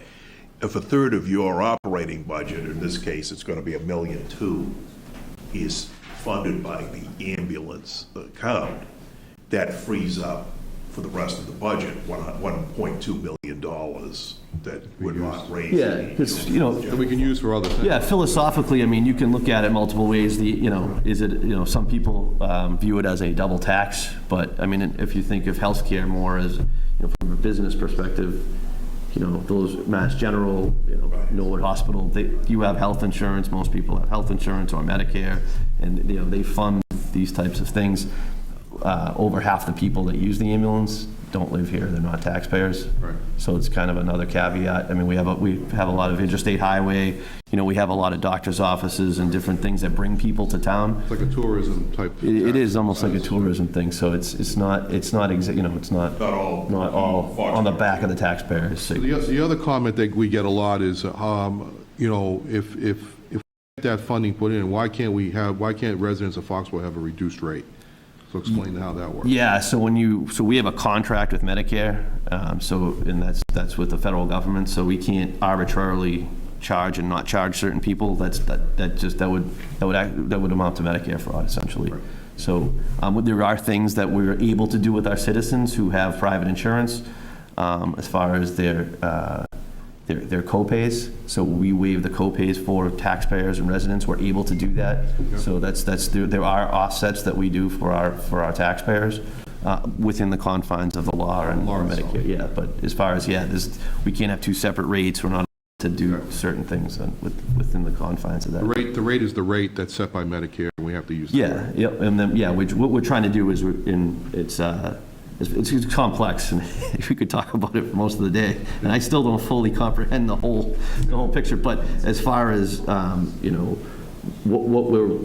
if a third of your operating budget, in this case, it's going to be $1.2 million, is funded by the ambulance account, that frees up for the rest of the budget $1.2 million that we're not raising. Yeah, because, that we can use for other things. Yeah, philosophically, you can look at it multiple ways. Is it, some people view it as a double tax, but if you think of healthcare more as, from a business perspective, those Mass General, Norwood Hospital, you have health insurance, most people have health insurance or Medicare, and they fund these types of things. Over half the people that use the ambulance don't live here, they're not taxpayers. Right. So it's kind of another caveat. We have a lot of interstate highway, we have a lot of doctor's offices and different things that bring people to town. It's like a tourism type. It is almost like a tourism thing, so it's not all on the back of the taxpayers. So the other comment that we get a lot is, if we get that funding put in, why can't residents of Foxborough have a reduced rate? So explain how that works. Yeah, so we have a contract with Medicare, and that's with the federal government, so we can't arbitrarily charge and not charge certain people. That would amount to Medicare fraud, essentially. Right. So there are things that we're able to do with our citizens who have private insurance, as far as their co-pays. So we waive the co-pays for taxpayers and residents. We're able to do that. Okay. So there are offsets that we do for our taxpayers within the confines of the law and Medicare. Yeah, but as far as we can't have two separate rates. We're not to do certain things within the confines of that. The rate is the rate that's set by Medicare, and we have to use. Yeah, yep, and then what we're trying to do is it's complex, and we could talk about it for most of the day, and I still don't fully comprehend the whole picture, but as far as, you know,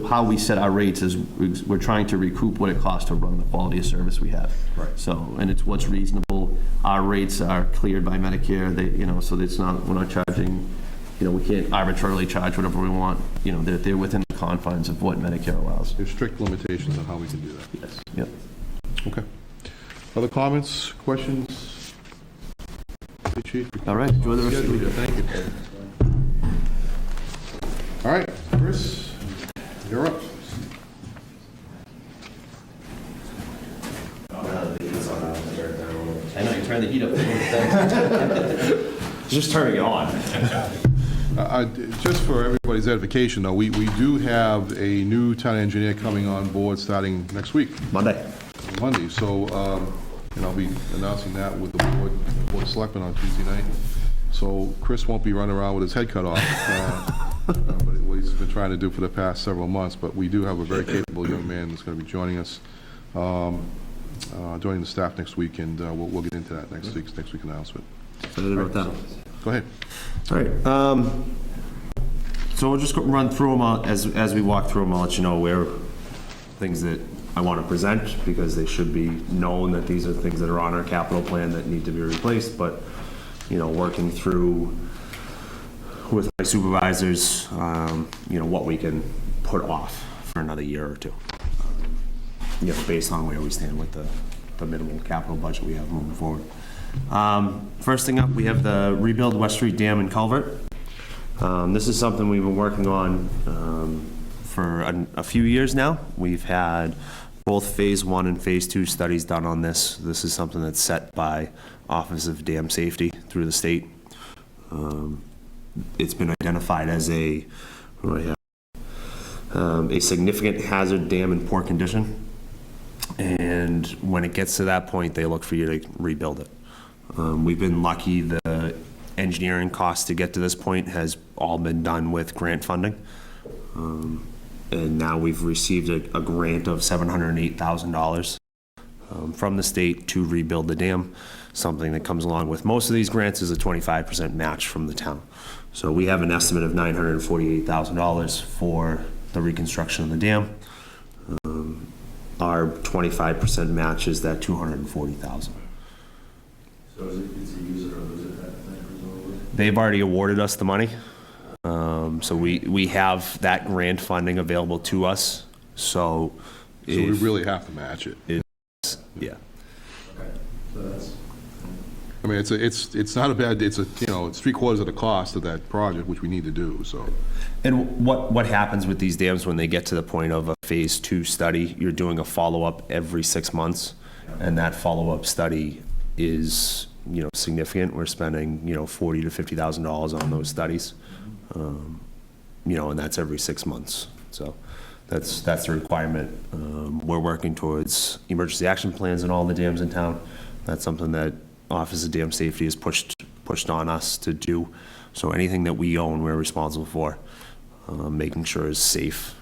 how we set our rates is we're trying to recoup what it costs to run the quality of service we have. Right. So, and it's what's reasonable. Our rates are cleared by Medicare, they, you know, so it's not, we're not charging, you know, we can't arbitrarily charge whatever we want. You know, they're within the confines of what Medicare allows. There's strict limitations on how we can do that. Yes. Yep. Okay. Other comments, questions? Hey, Chief. All right, enjoy the rest of the week. Thank you. All right, Chris, you're up. I know, you're trying to heat up. Just turning it on. Just for everybody's edification, though, we do have a new town engineer coming on board starting next week, Monday. Monday. So, and I'll be announcing that with the board of selectmen on Tuesday night. So Chris won't be running around with his head cut off, but what he's been trying to do for the past several months. But we do have a very capable young man that's going to be joining us, joining the staff next week, and we'll get into that next week's announcement. Excited about that. Go ahead. All right. So we'll just run through them as we walk through them. I'll let you know where things that I want to present, because they should be known that these are things that are on our capital plan that need to be replaced. But, you know, working through with my supervisors, you know, what we can put off for another year or two, you know, based on where we stand with the minimal capital budget we have moving forward. First thing up, we have the rebuild West Street Dam and Culvert. This is something we've been working on for a few years now. We've had both Phase 1 and Phase 2 studies done on this. This is something that's set by Office of Dam Safety through the state. It's been identified as a significant hazard dam in poor condition. And when it gets to that point, they look for you to rebuild it. We've been lucky. The engineering costs to get to this point has all been done with grant funding. And now we've received a grant of $708,000 from the state to rebuild the dam. Something that comes along with most of these grants is a 25% match from the town. So we have an estimate of $948,000 for the reconstruction of the dam. Our 25% match is that $240,000. So is it use it or lose it, that thing, presumably? They've already awarded us the money. So we have that grant funding available to us. So we really have to match it. Yeah. Okay, so that's. I mean, it's not a bad, it's 3/4 of the cost of that project, which we need to do, so. And what happens with these dams when they get to the point of a Phase 2 study? You're doing a follow-up every 6 months, and that follow-up study is, you know, significant. We're spending, you know, $40,000 to $50,000 on those studies, you know, and that's every 6 months. So that's the requirement. We're working towards emergency action plans in all the dams in town. That's something that Office of Dam Safety has pushed on us to do. So anything that we own, we're responsible for, making sure is safe.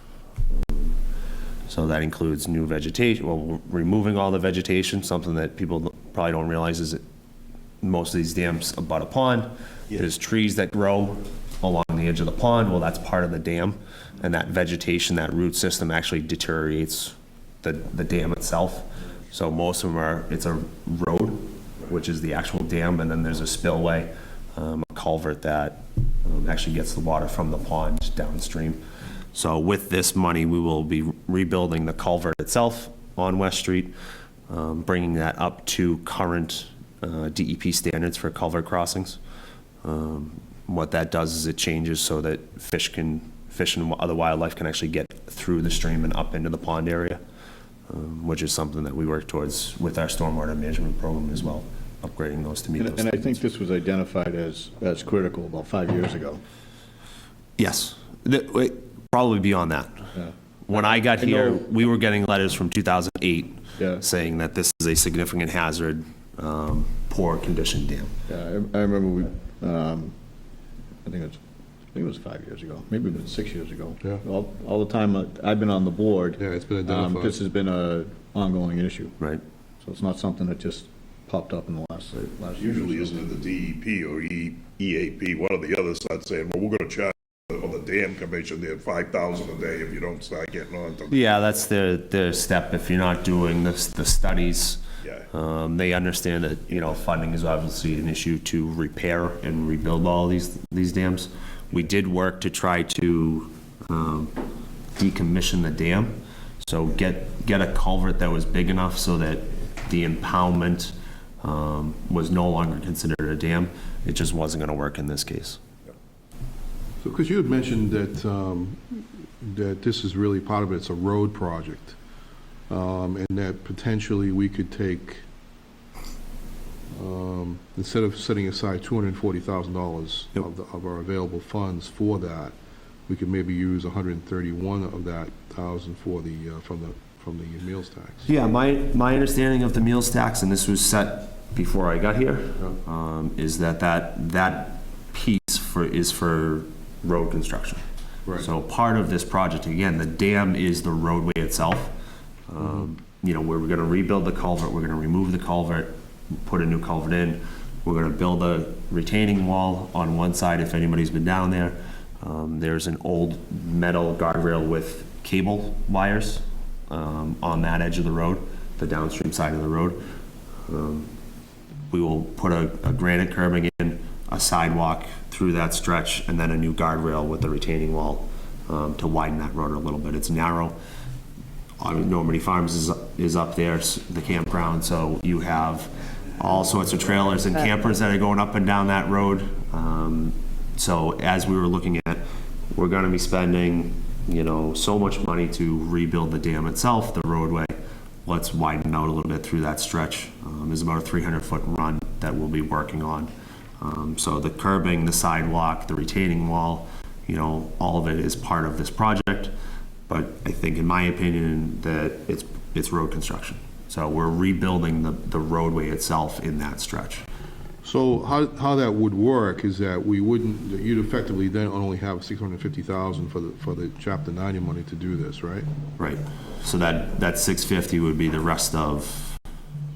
So that includes new vegetation, well, removing all the vegetation, something that people probably don't realize is that most of these dams abut a pond. There's trees that grow along the edge of the pond. Well, that's part of the dam. And that vegetation, that root system actually deteriorates the dam itself. So most of them it's a road, which is the actual dam, and then there's a spillway, a culvert that actually gets the water from the pond downstream. So with this money, we will be rebuilding the culvert itself on West Street, bringing that up to current DEP standards for culvert crossings. What that does is it changes so that fish and other wildlife can actually get through the stream and up into the pond area, which is something that we work towards with our stormwater management program as well, upgrading those to meet those And I standards. think this was identified as critical about 5 years ago. Yes, probably beyond that. Yeah. When I got I here, know- we were getting letters from 2008 Yeah. saying that this is a significant hazard, poor condition dam. Yeah, I remember I think it was 5 years ago, maybe even 6 years ago. Yeah. All the time I've been on the board. Yeah, it's been identified. This has been an ongoing issue. Right. So it's not something that just popped up in the last year. Usually isn't it the DEP or EAP, one or the other starts saying, well, we're gonna charge on the dam commission there $5,000 a day if you don't start getting on to. Yeah, that's their step. If you're not doing the studies, Yeah. they understand that, funding is obviously an issue to repair and rebuild all these dams. We did work to try to decommission the dam, so get a culvert that was big enough so that the impoundment was no longer considered a dam. It just wasn't going to work in this case. So, because you had mentioned that, that this is really part of it's a road project, and that potentially we could take, instead of setting aside $240,000 of our available funds for that, we could maybe use 131 of that thousand for the, from the meals tax. Yeah, my understanding of the meals tax, and this was set before I got here, is that piece is for road construction. Right. So part of this project, again, the dam is the roadway itself. We're gonna rebuild the culvert, we're gonna remove the culvert, put a new culvert in. We're gonna build a retaining wall on one side, if anybody's been down there. There's an old metal guardrail with cable wires on that edge of the road, the downstream side of the road. We will put a granite curbing in, a sidewalk through that stretch, and then a new guardrail with the retaining wall to widen that road a little bit. It's narrow. Normandy Farms is up there, the campground, so you have all sorts of trailers and campers that are going up and down that road. So as we were looking at, we're going to be spending, so much money to rebuild the dam itself, the roadway. Let's widen out a little bit through that stretch. There's about a 300-foot run that we'll be working on. So the curbing, the sidewalk, the retaining wall, all of it is part of this project. But I think, in my opinion, that it's road construction. So we're rebuilding the roadway itself in that stretch. So how that would work is that you'd effectively then only have $650,000 for the Chapter 90 money to do this, right? Right. So that 650 would be the rest of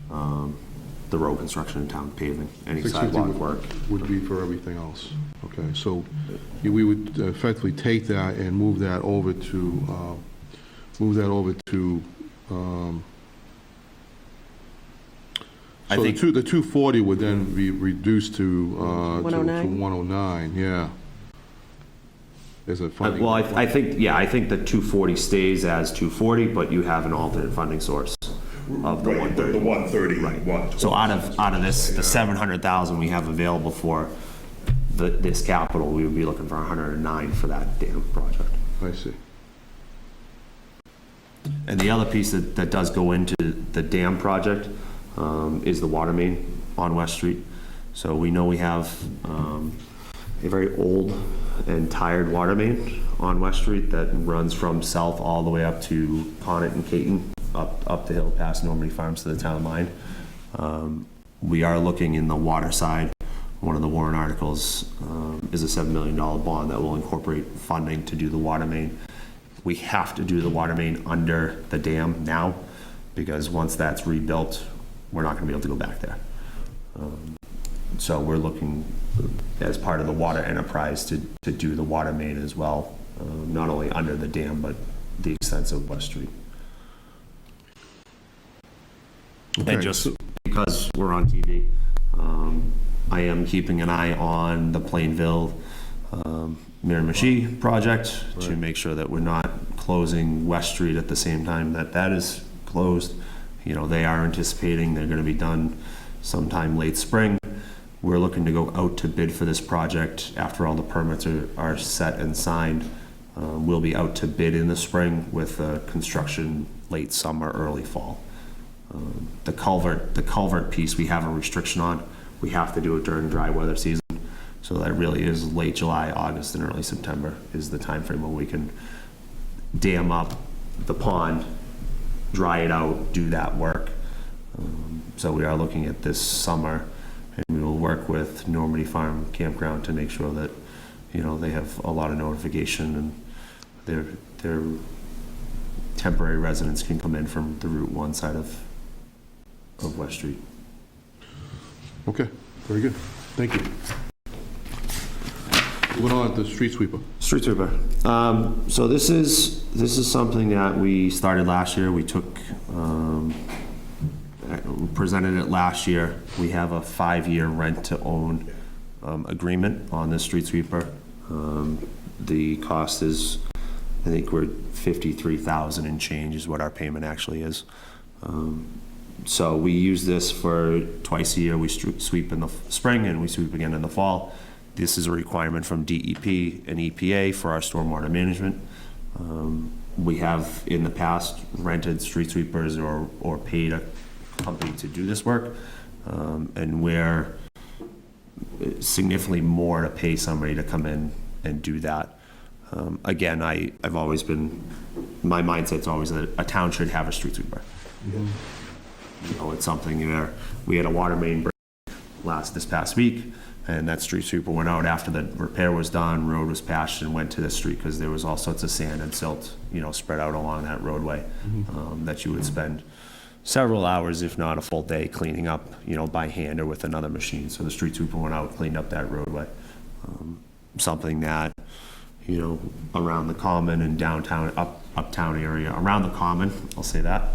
the road construction in town, paving, any sidewalk work. Would be for everything else. Okay, so we would effectively take that and move that over to, I so think the 240 would then be reduced to 109? 109, yeah. As a funding. well, I think the 240 stays as 240, but you have an alternate funding source of the Right, 130. the 130, Right. 120. So out of this, the 700,000 we have available for this capital, we would be looking for 109 for that dam project. I see. And the other piece that does go into the dam project is the water main on West Street. So we know we have a very old and tired water main on West Street that runs from south all the way up to Ponnet and Caton, up the hill past Normandy Farms to the town line. We are looking in the water side. One of the warrant articles is a $7 million bond that will incorporate funding to do the water main. We have to do the water main under the dam now, because once that's rebuilt, we're not going to be able to go back there. So we're looking, as part of the water enterprise, to do the water main as well, not only under the dam, but the extents of West Street. Okay. And just because we're on TV, I am keeping an eye on the Plainville Miramichi project to make sure that we're not closing West Street at the same time that is closed. They are anticipating they're going to be done sometime late spring. We're looking to go out to bid for this project after all the permits are set and signed. We'll be out to bid in the spring with construction late summer, early fall. The culvert piece, we have a restriction on. We have to do it during dry weather season. So that really is late July, August, and early September is the time frame where we can dam up the pond, dry it out, do that work. So we are looking at this summer, and we will work with Normandy Farm Campground to make sure that, they have a lot of notification and their temporary residents can come in from the Route 1 side of of West Street. Okay, very good. Thank you. Moving on to street sweeper. Street sweeper. So this is something that we started last year. We took, presented it last year. We have a 5-year rent-to-own agreement on this street sweeper. The cost is, I think we're $53,000 and change is what our payment actually is. So we use this for twice a year. We sweep in the spring and we sweep again in the fall. This is a requirement from DEP and EPA for our stormwater management. We have in the past rented street sweepers or paid a company to do this work. And we're significantly more to pay somebody to come in and do that. Again, I've always been, my mindset's always that a town should have a street sweeper. Mm-hmm. You know, it's something where we had a water main break this past week, and that street sweeper went out after the repair was done, road was patched, and went to the street because there was all sorts of sand and silt, you know, spread out along that roadway, that you would spend several hours, if not a full day, cleaning up, you know, by hand or with another machine. So the street sweeper went out, cleaned up that roadway. Something that, you know, around the common and downtown, uptown area, around the common, I'll say that,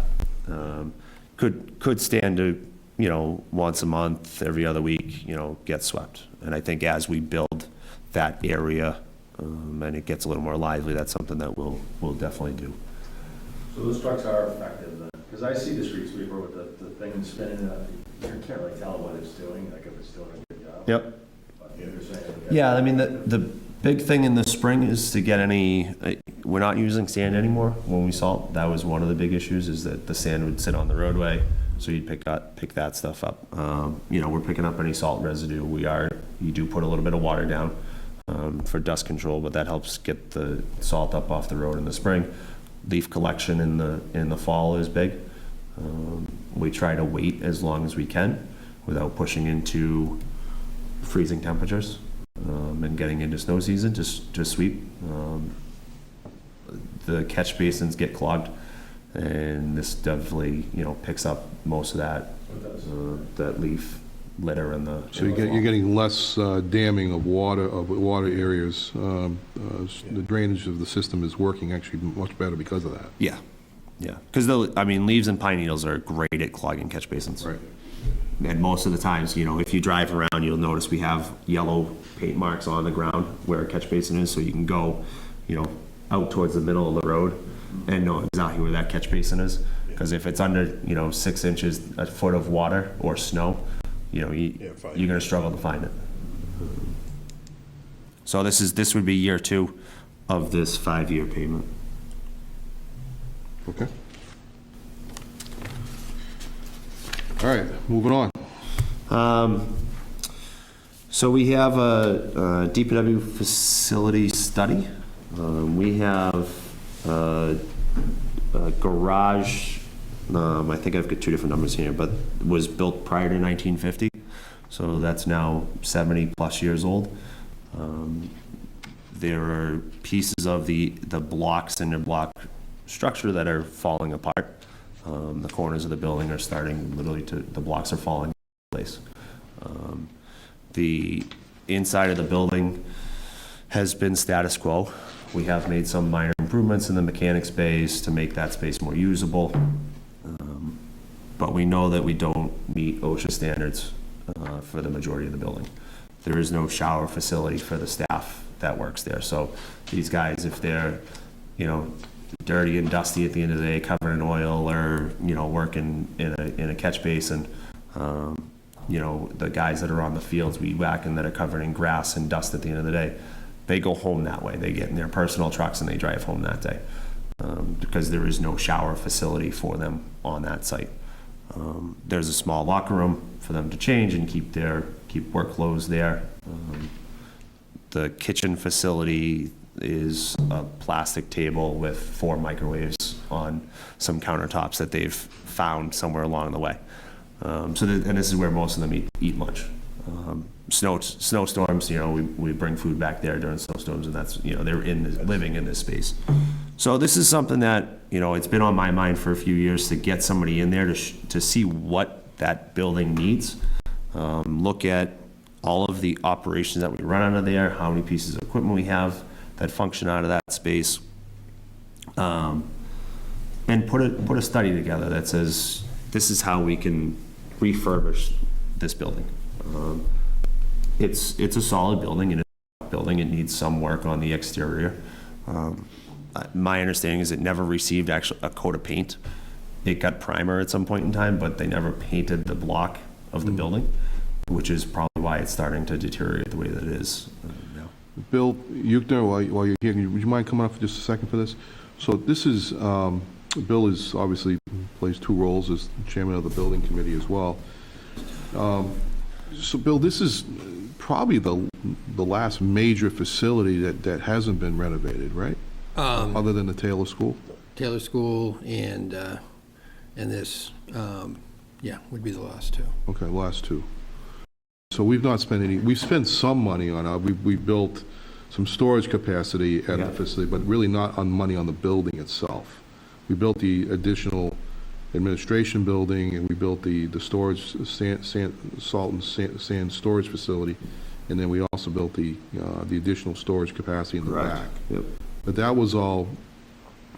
could stand to, you know, once a month, every other week, you know, get swept. And I think as we build that area, and it gets a little more lively, that's something that we'll definitely do. So those trucks are effective then? Because I see the street sweeper with the thing spinning, you can't really tell what it's doing, like if it's doing a good job. Yep. But you're saying Yeah, I mean, the big thing in the spring is to get we're not using sand anymore when we salt. That was one of the big issues, is that the sand would sit on the roadway, so you'd pick that stuff up. You know, we're picking up any salt residue. You do put a little bit of water down for dust control, but that helps get the salt up off the road in the spring. Leaf collection in the fall is big. We try to wait as long as we can without pushing into freezing temperatures and getting into snow season to sweep. The catch basins get clogged, and this definitely, you know, picks up most of that leaf litter in the. So you're getting less damming of water areas. The drainage of the system is working actually much better because of that. Yeah, because leaves and pine needles are great at clogging catch basins. Right. And most of the times, you know, if you drive around, you'll notice we have yellow paint marks on the ground where a catch basin is, so you can go, you know, out towards the middle of the road and know exactly where that catch basin is. Because if it's under, you know, 6 inches, a foot of water or snow, you know, you're going to struggle to find it. So this would be year 2 of this 5-year payment. Okay. All right, moving on. So we have a DPW facility study. We have a garage, I think I've got 2 different numbers here, but was built prior to 1950. So that's now 70 plus years old. There are pieces of the block, cinder block structure that are falling apart. The corners of the building are starting literally the blocks are falling in place. The inside of the building has been status quo. We have made some minor improvements in the mechanics bays to make that space more usable. But we know that we don't meet OSHA standards for the majority of the building. There is no shower facility for the staff that works there. So these guys, if they're, you know, dirty and dusty at the end of the day, covered in oil, or, you know, working in a catch basin, you know, the guys that are on the fields weed whacking that are covered in grass and dust at the end of the day, they go home that way. They get in their personal trucks and they drive home that day, because there is no shower facility for them on that site. There's a small locker room for them to change and keep work clothes there. The kitchen facility is a plastic table with 4 microwaves on some countertops that they've found somewhere along the way. And this is where most of them eat lunch. Snowstorms, you know, we bring food back there during snowstorms, and that's, you know, they're living in this space. So this is something that, you know, it's been on my mind for a few years to get somebody in there to see what that building needs. Look at all of the operations that we run out of there, how many pieces of equipment we have that function out of that space. And put a study together that says, this is how we can refurbish this building. It's a solid building, and it needs some work on the exterior. My understanding is it never received actually a coat of paint. It got primer at some point in time, but they never painted the block of the building, which is probably why it's starting to deteriorate the way that it is now. Bill Euchner, while you're here, would you mind coming up for just a second for this? So this is, Bill is obviously plays two roles as chairman of the building committee as well. So Bill, this is probably the last major facility that hasn't been renovated, right? Other than the Taylor School? Taylor School and this, would be the last two. Okay, last two. So we've not spent any, we've spent some money on it. We built some storage capacity at the facility, but really not on money on the building itself. We built the additional administration building, and we built the storage, salt and sand storage facility, and then we also built the additional storage capacity in the back. Yep. But that was all,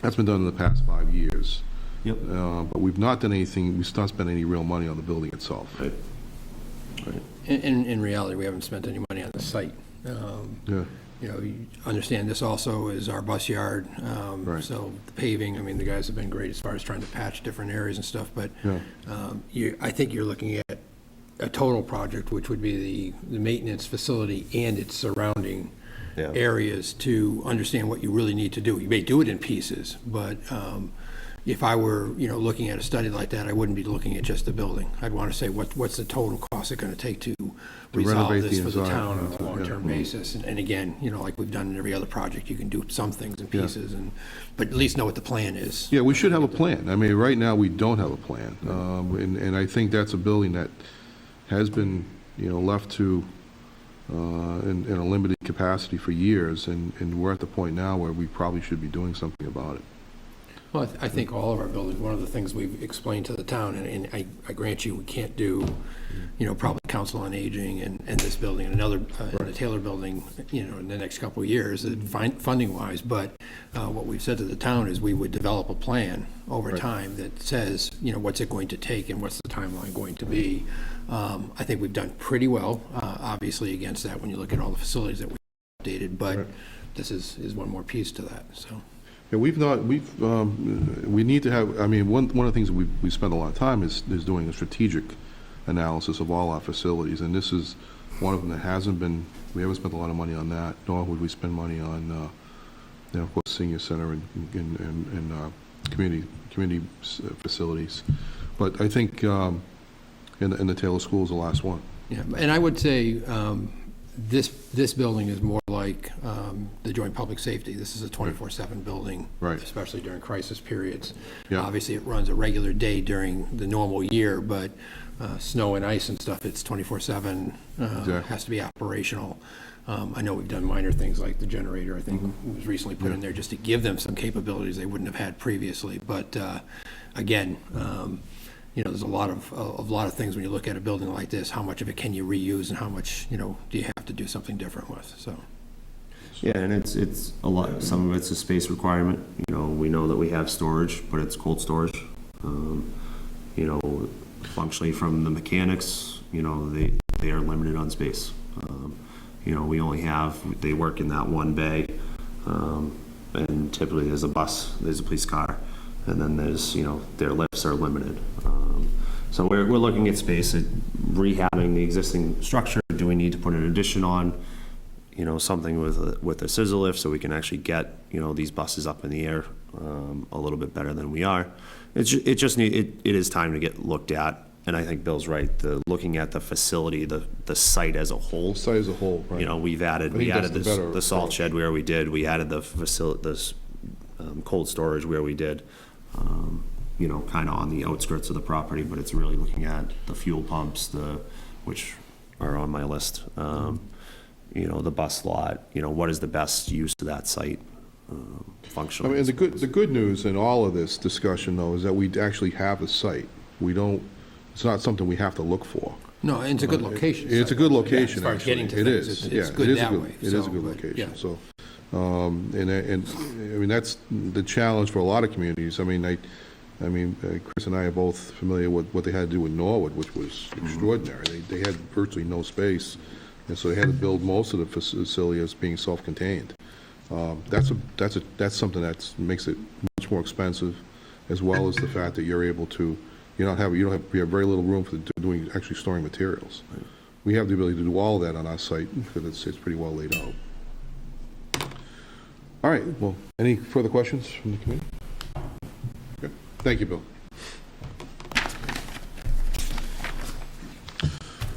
that's been done in the past 5 years. Yep. But we've not done anything, we've not spent any real money on the building itself. Right. Right. In reality, we haven't spent any money on the site. Yeah. You know, you understand this also is our bus yard. Right. So the paving, I mean, the guys have been great as far as trying to patch different areas and stuff, but I think you're looking at a total project, which would be the maintenance facility and its surrounding areas to understand what you really need to do. You may do it in pieces, but if I were, looking at a study like that, I wouldn't be looking at just the building. I'd want to say, what's the total cost it's going to take to resolve renovate this the for the inside, town on a yeah. long-term basis? And again, like we've done in every other project, you can do some things in pieces, but at least know what the plan is. Yeah, we should have a plan. I mean, right now, we don't have a plan. And I think that's a building that has been, left to, in a limited capacity for years, and we're at the point now where we probably should be doing something about it. Well, I think all of our buildings, one of the things we've explained to the town, and I grant you, we can't do, probably Council on Aging and this building and another, and the Taylor building, in the next couple of years, funding-wise, but what we've said to the town is we would develop a plan over time that says, what's it going to take and what's the timeline going to be. I think we've done pretty well, obviously, against that when you look at all the facilities that we've updated, but this is one more piece to that, so. Yeah, we need to have, I mean, one of the things that we spend a lot of time is doing a strategic analysis of all our facilities, and this is one of them that hasn't been, we haven't spent a lot of money on that, nor would we spend money on, of course, senior center and community facilities. But I think in the Taylor School is the last one. Yeah, and I would say this building is more like the Joint Public Safety. This is a 24/7 building, especially during crisis periods. Yeah. Obviously, it runs a regular day during the normal year, but snow and ice and stuff, it's 24/7, has to be operational. I know we've done minor things like the generator, I think, was recently put in there just to give them some capabilities they wouldn't have had previously. But again, there's a lot of things when you look at a building like this. How much of it can you reuse, and how much do you have to do something different with? So. Yeah, and it's a lot. Some of it's a space requirement. We know that we have storage, but it's cold storage. Functionally from the mechanics, they are limited on space. We only they work in that one bay, and typically there's a bus, there's a police car, and then there's, their lifts are limited. So we're looking at space, at rehabbing the existing structure. Do we need to put an addition on, something with a scissor lift so we can actually get, these buses up in the air a little bit better than we are? It is time to get looked at. And I think Bill's right, looking at the facility, the site as a whole. The site as a whole, right. We added the salt shed where we did. We added the facility, this cold storage where we did. Kind of on the outskirts of the property, but it's really looking at the fuel pumps, which are on my list. The bus lot. What is the best use of that site functionally? I mean, the good news in all of this discussion, though, is that we actually have a site. We don't It's not something we have to look for. No, and it's a good location. It's a good location, As far as actually. getting to It things, is. it's Yeah, good it is a that good- way. It is a So, good yeah. location, so. And, I mean, that's the challenge for a lot of communities. I mean, Chris and I are both familiar with what they had to do in Norwood, which was extraordinary. They had virtually no space, and so they had to build most of the facility as being self-contained. That's something that makes it much more expensive, as well as the fact that you're able to, you have very little room for actually storing materials. We have the ability to do all of that on our site, because it's pretty well laid out. All right, well, any further questions from the committee? Okay. Thank you, Bill.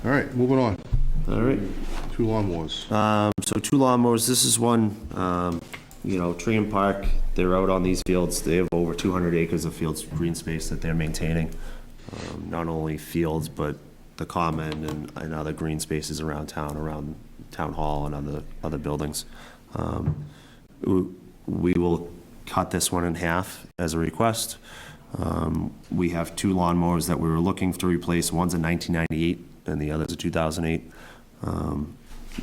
All right, moving on. All right. 2 lawnmowers. So 2 lawnmowers, this is one, Tree and Park, they're out on these fields, they have over 200 acres of fields, green space that they're maintaining. Not only fields, but the common and other green spaces around town, around town hall and other buildings. We will cut this one in half as a request. We have 2 lawnmowers that we were looking to replace. One's a 1998 and the other's a 2008.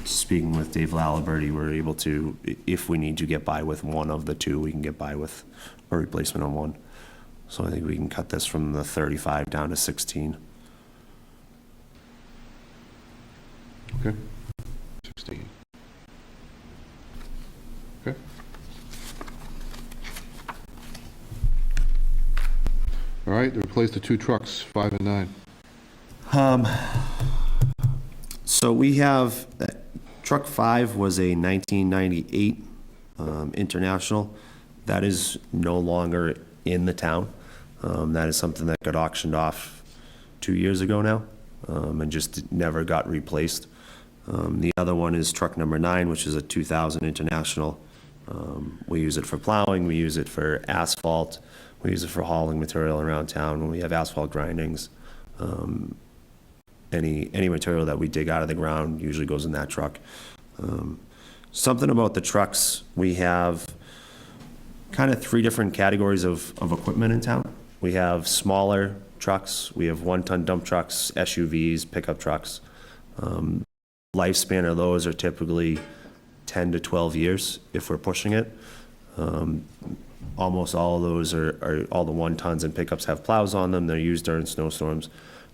Speaking with Dave Laliberty, we're able to, if we need to get by with one of the 2, we can get by with a replacement on one. So I think we can cut this from the 35 down to 16. Okay. 16. Okay. All right, replace the 2 trucks, 5 and 9. So we have, truck 5 was a 1998 International. That is no longer in the town. That is something that got auctioned off 2 years ago now, and just never got replaced. The other one is truck number 9, which is a 2000 International. We use it for plowing, we use it for asphalt, we use it for hauling material around town when we have asphalt grindings. Any material that we dig out of the ground usually goes in that truck. Something about the trucks, we have kind of 3 different categories of equipment in town. We have smaller trucks, we have 1-ton dump trucks, SUVs, pickup trucks. Lifespan of those are typically 10 to 12 years if we're pushing it. Almost all of those are all the 1-tons and pickups have plows on them. They're used during snowstorms.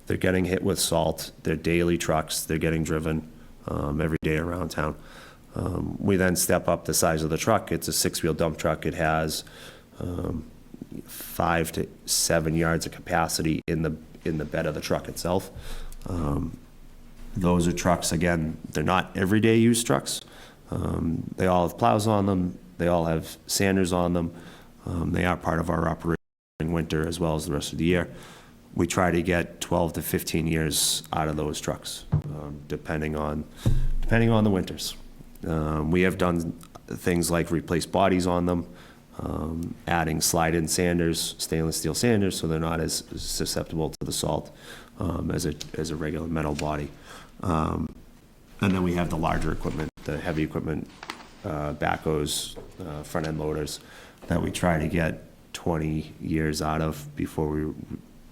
They're getting hit with salt. They're daily trucks. They're getting driven every day around town. We then step up the size of the truck. It's a 6-wheel dump truck. It has 5 to 7 yards of capacity in the bed of the truck itself. Those are trucks, again, they're not everyday use trucks. They all have plows on them. They all have sanders on them. They are part of our operation in winter as well as the rest of the year. We try to get 12 to 15 years out of those trucks, depending on the winters. We have done things like replace bodies on them, adding slide-in sanders, stainless steel sanders, so they're not as susceptible to the salt as a regular metal body. And then we have the larger equipment, the heavy equipment, backhoes, front-end loaders, that we try to get 20 years out of before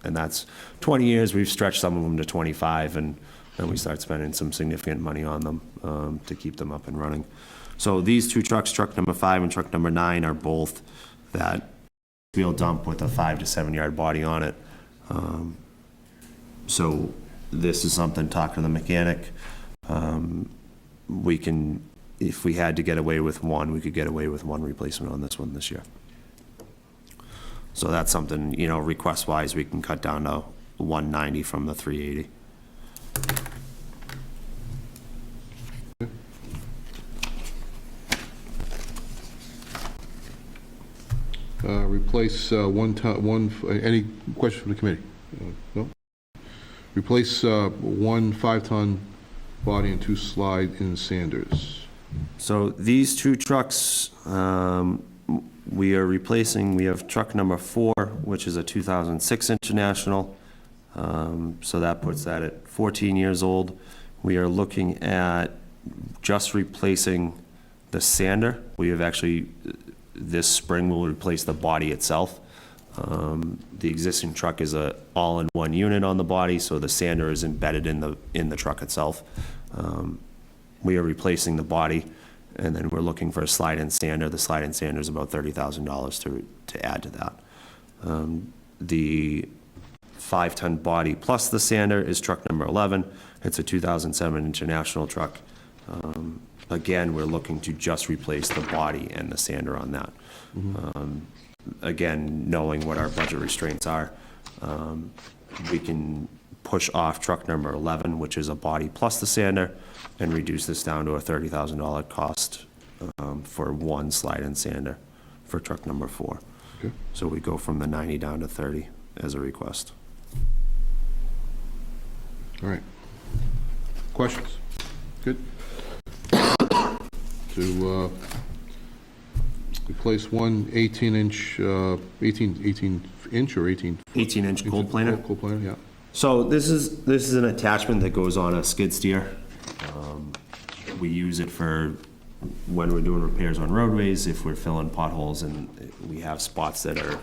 and that's 20 years. We've stretched some of them to 25, and then we start spending some significant money on them to keep them up and running. So these 2 trucks, truck number 5 and truck number 9, are both that wheel dump with a 5 to 7 yard body on it. So this is something, talk to the mechanic. We can, if we had to get away with one, we could get away with one replacement on this one this year. So that's something, request-wise, we can cut down to 190 from the 380. Replace any questions from the committee? No? Replace 1 5-ton body and 2 slide-in sanders. So these 2 trucks, we are replacing, we have truck number 4, which is a 2006 International. So that puts that at 14 years old. We are looking at just replacing the sander. We have actually, this spring, will replace the body itself. The existing truck is a all-in-one unit on the body, so the sander is embedded in the truck itself. We are replacing the body, and then we're looking for a slide-in sander. The slide-in sander is about $30,000 to add to that. The 5-ton body plus the sander is truck number 11. It's a 2007 International truck. Again, we're looking to just replace the body and the sander on that. Again, knowing what our budget restraints are, we can push off truck number 11, which is a body plus the sander, and reduce this down to a $30,000 cost for one slide-in sander for truck number 4. Okay. So we go from the 90 down to 30 as a request. All right. Questions? Good. To replace one 18-inch, 18-inch or 18? 18-inch cold planer? Cold planer, yeah. So this is an attachment that goes on a skid steer. We use it for when we're doing repairs on roadways, if we're filling potholes and we have spots that are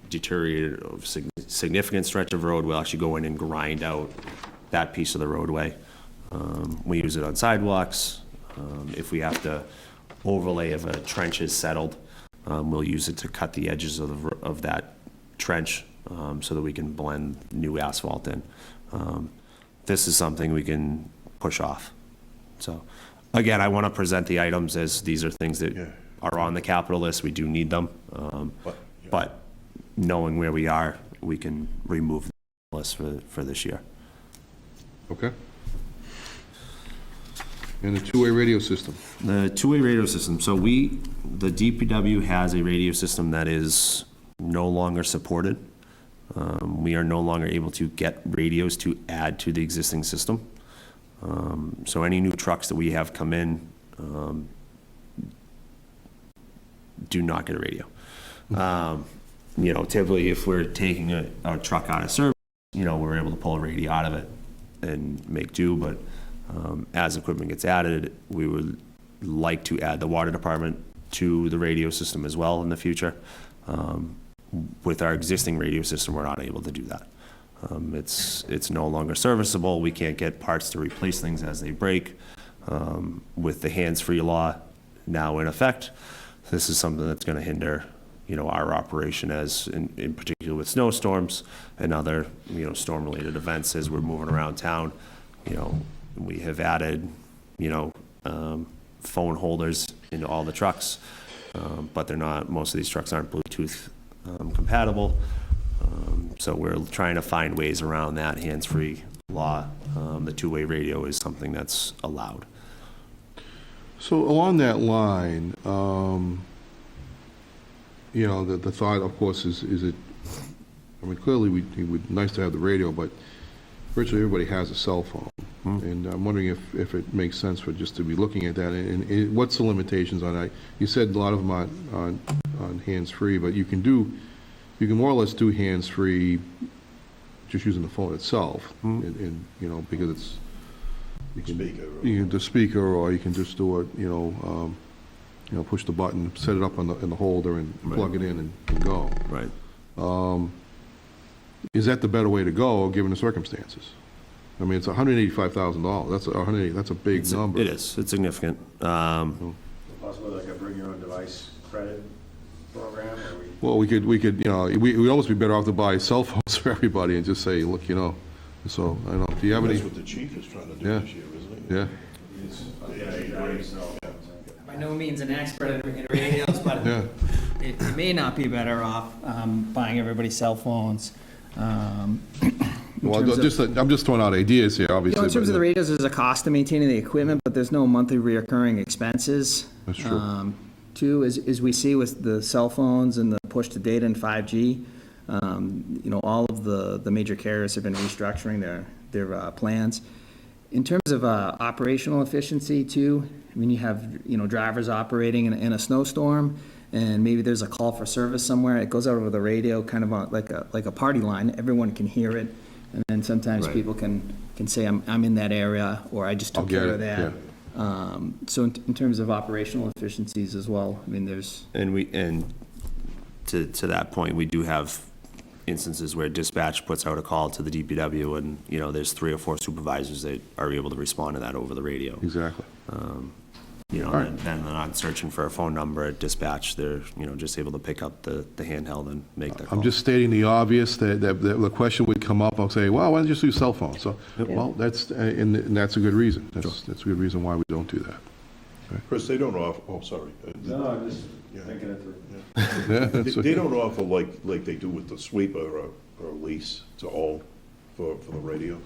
deteriorated of significant stretch of road, we'll actually go in and grind out that piece of the roadway. We use it on sidewalks. If we have to overlay if a trench is settled, we'll use it to cut the edges of that trench so that we can blend new asphalt in. This is something we can push off. So, again, I want to present the items as these are things that are on the capital list. We do need them. But knowing where we are, we can remove the list for this year. Okay. And the two-way radio system. The two-way radio system. So the DPW has a radio system that is no longer supported. We are no longer able to get radios to add to the existing system. So any new trucks that we have come in do not get a radio. Typically if we're taking a truck out of service, we're able to pull a radio out of it and make do, but as equipment gets added, we would like to add the water department to the radio system as well in the future. With our existing radio system, we're not able to do that. It's no longer serviceable. We can't get parts to replace things as they break. With the hands-free law now in effect, this is something that's going to hinder, our operation as in particular with snowstorms and other, storm-related events as we're moving around town. We have added, phone holders into all the trucks, but they're not. Most of these trucks aren't Bluetooth compatible. So we're trying to find ways around that hands-free law. The two-way radio is something that's allowed. So along that line, the thought, of course, is it, clearly it would nice to have the radio, but virtually everybody has a cell phone. And I'm wondering if it makes sense for just to be looking at that, and what's the limitations on that? You said a lot of them on hands-free, but you can more or less do hands-free just using the phone itself, and because it's, you can do the speaker, or you can just do it, push the button, set it up in the holder, and plug it in and go. Right. Is that the better way to go, given the circumstances? It's $185,000. That's a big number. It is. It's significant. Possibly like a bring your own device credit program, or Well, we could, we'd almost be better off to buy cell phones for everybody and just say, look, so, I don't know, do you have any? That's what the chief is trying to do this year, isn't it? Yeah. By no means an expert in radios, but Yeah. it may not be better off buying everybody cell phones. Well, I'm just throwing out ideas here, obviously. In terms of the radios, there's a cost to maintaining the equipment, but there's no monthly reoccurring expenses. That's true. Two, as we see with the cell phones and the push to data and 5G, all of the major carriers have been restructuring their plans. In terms of operational efficiency too, you have drivers operating in a snowstorm, and maybe there's a call for service somewhere. It goes out over the radio, kind of like a party line. Everyone can hear it, and then sometimes people can say, I'm in that area, or I just took care of that. Yeah. So in terms of operational efficiencies as well, there's... And to that point, we do have instances where dispatch puts out a call to the DPW and, you know, there's 3 or 4 supervisors that are able to respond to that over the radio. Exactly. You know, All right. then they're not searching for a phone number at dispatch, they're, you know, just able to pick up the handheld and make the call. I'm just stating the obvious, that the question would come up, I'll say, well, why don't you just do cell phone? So, well, that's, and that's a good reason. That's a good reason why we don't do that. Chris, they don't offer, oh, sorry. No, I'm just Yeah. thinking it through. They don't offer like they do with the sweeper or lease to own for the radios?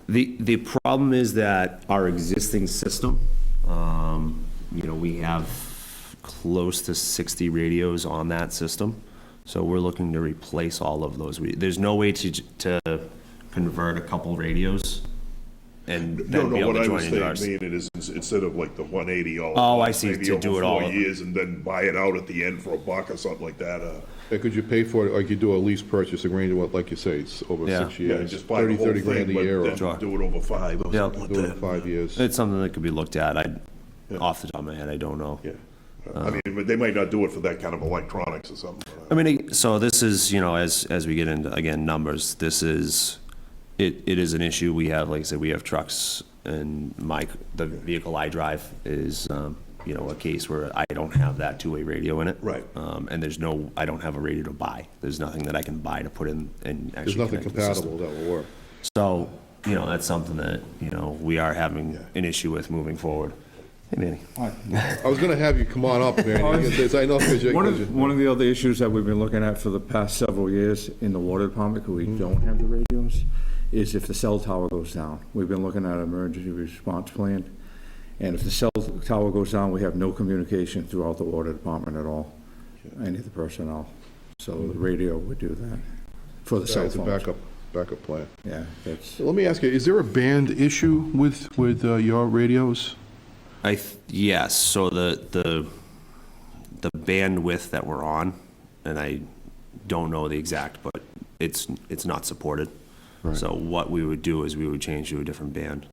The problem is that our existing system, you know, we have close to 60 radios on that system. So we're looking to replace all of those. There's no way to convert a couple radios and then be able to join into ours. What I was saying, is instead of like the 180 all. Oh, I see, maybe to do over it all. 4 years and then buy it out at the end for $1 or something like that. Yeah, could you pay for it, like you do a lease purchase agreement, like you say, it's over Yeah. 6 Yeah, years, just buy the 30 whole grand a thing, year, or but then do it over 5 or Yeah. something like do it that. in 5 years. It's something that could be looked at. Yeah. Off the top of my head, I don't know. Yeah. I mean, but they might not do it for that kind of electronics or something. I mean, so this is, you know, as we get into, again, numbers, this is, it is an issue. We have, like I said, we have trucks, and the vehicle I drive is, you know, a case where I don't have that two-way radio in it. Right. And I don't have a radio to buy. There's nothing that I can buy to put in and actually There's nothing connect to the system. compatible that will work. So, you know, that's something that, you know, we are having an issue with moving forward. Hey, Manny. I was gonna have you come on up, man. I know, because One of the other issues that we've been looking at for the past several years in the water department, because we don't have the radios, is if the cell tower goes down. We've been looking at an emergency response plan, and if the cell tower goes down, we have no communication throughout the water department at all, any of the personnel. So the radio would do that for the cell it's a phones. backup plan. Yeah, that's, So let me ask you, is there a band issue with your radios? Yes, so the bandwidth that we're on, and I don't know the exact, but it's not supported. Right. So what we would do is we would change to a different band.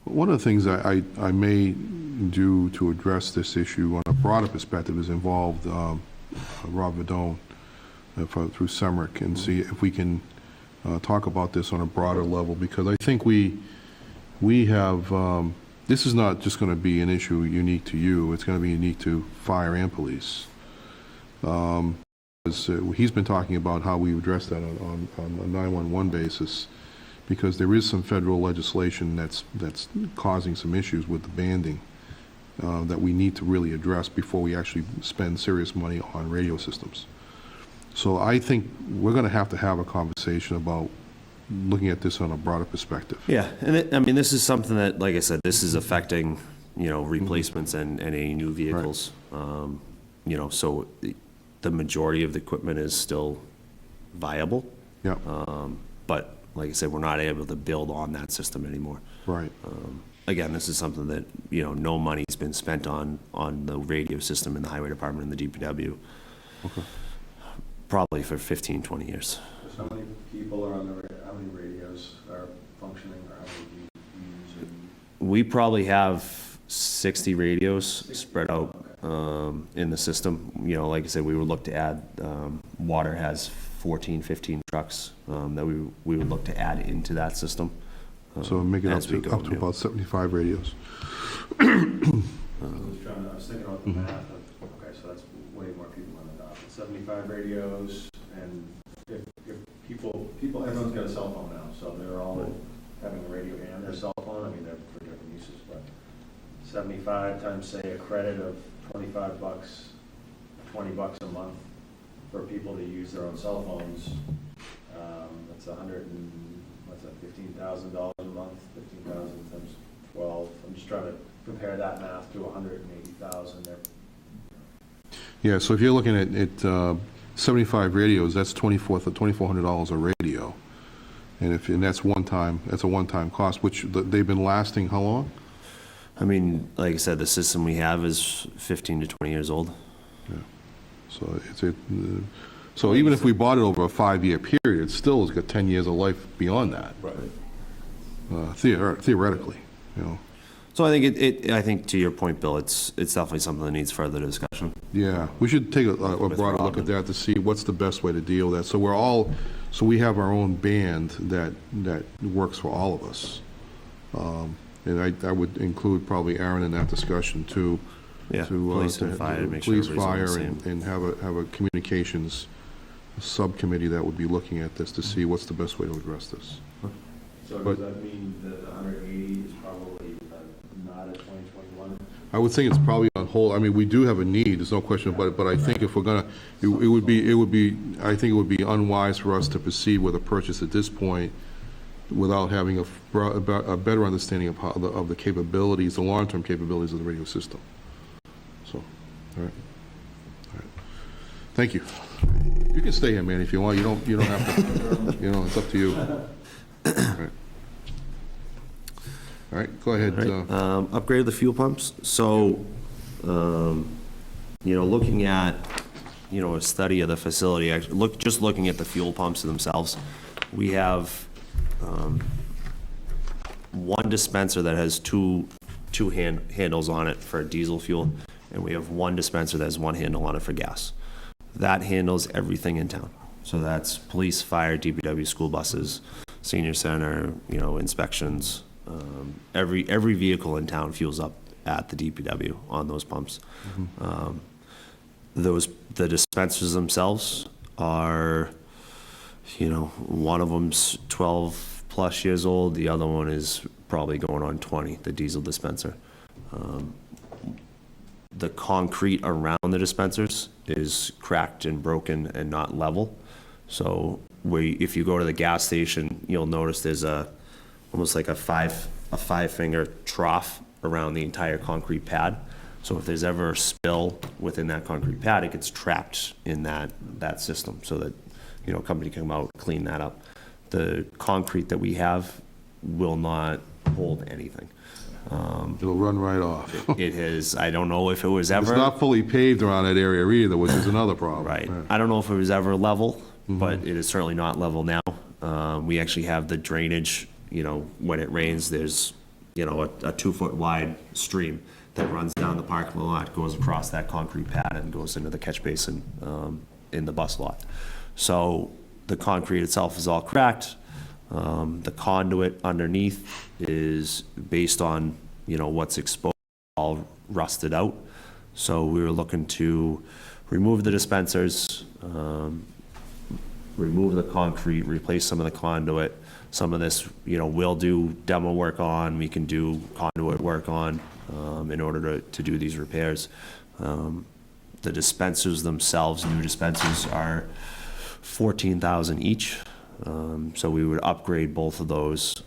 One of the things I may do to address this issue on a broader perspective is involve Rob Vadone through SEMRIC and see if we can talk about this on a broader level, because I think we have, this is not just going to be an issue unique to you, it's going to be unique to fire and police. He's been talking about how we address that on a 911 basis, because there is some federal legislation that's causing some issues with the banding that we need to really address before we actually spend serious money on radio systems. So I think we're going to have a conversation about looking at this on a broader perspective. Yeah, and I mean, this is something that, like I said, this is affecting, you know, replacements and any new vehicles. You know, so the majority of the equipment is still viable. Yeah, But like I said, we're not able to build on that system anymore. right. Again, this is something that, you know, no money's been spent on the radio system in the highway department and the DPW. Okay. Probably for 15, 20 years. So how many people are on how many radios are functioning, or how many do you use? We probably have 60 radios spread out in the system. You know, like I said, we would look to add, Water has 14, 15 trucks that we would look to add into that system. So make it up as we to go, up to yeah. about 75 radios. I was thinking about the math of, okay, so that's way more people than I thought. 75 radios, and if people, everyone's got a cell phone now, so they're all having a radio and their cell phone. I mean, they're for different uses, but 75 times, say, a credit of $25, $20 a month for people to use their own cell phones. That's $15,000 a month, 15,000 times 12. I'm just trying to compare that math to 180,000 there. Yeah, so if you're looking at 75 radios, that's $2,400 a radio. And that's a one-time cost, which they've been lasting how long? I mean, like I said, the system we have is 15 to 20 years old. So so even if we bought it over a 5-year period, it still has got 10 years of life beyond that. Right. Theoretically, you know. So I think I think to your point, Bill, it's definitely something that needs further discussion. Yeah, we should take a broader look at that to see what's the best way to deal with that. So we have our own band that works for all of us. And I would include probably Aaron in that discussion too. Yeah, police and fire, to make sure Police, everybody's fire, on the same. and have a communications subcommittee that would be looking at this to see what's the best way to address this. So But- does that mean that the 180 is probably not a 2021? I would think it's probably on hold. I mean, we do have a need, there's no question, but I think if we're gonna, it would be, I think it would be unwise for us to proceed with a purchase at this point without having a better understanding of of the capabilities, the long-term capabilities of the radio system. So, all right. Thank you. You can stay here, man, if you want. You don't have to, it's up to you. All right. All right, go ahead. Upgrade the fuel pumps. So, looking at, a study of the facility, just looking at the fuel pumps themselves, we have one dispenser that has two handles on it for diesel fuel, and we have one dispenser that has one handle on it for gas. That handles everything in town. So that's police, fire, DPW, school buses, senior center, inspections. Every vehicle in town fuels up at the DPW on those pumps. The dispensers themselves are, one of them's 12 plus years old. The other one is probably going on 20, the diesel dispenser. The concrete around the dispensers is cracked and broken and not level. So if you go to the gas station, you'll notice there's almost like a five-finger trough around the entire concrete pad. So if there's ever a spill within that concrete pad, it gets trapped in that system so that, a company can come out, clean that up. The concrete that we have will not hold anything. It'll run right off. It has, I don't know if it was It's ever. not fully paved around that area either, which is another problem. Right. Yeah. I don't know if it was ever level, but it is certainly not level now. We actually have the drainage, when it rains, there's, a 2-foot wide stream that runs down the parking lot, goes across that concrete pad and goes into the catch basin in the bus lot. So the concrete itself is all cracked. The conduit underneath is based on, what's exposed, all rusted out. So we were looking to remove the dispensers, remove the concrete, replace some of the conduit. Some of this, we'll do demo work on, we can do conduit work on in order to do these repairs. The dispensers themselves, new dispensers, are $14,000 each. So we would upgrade both of those.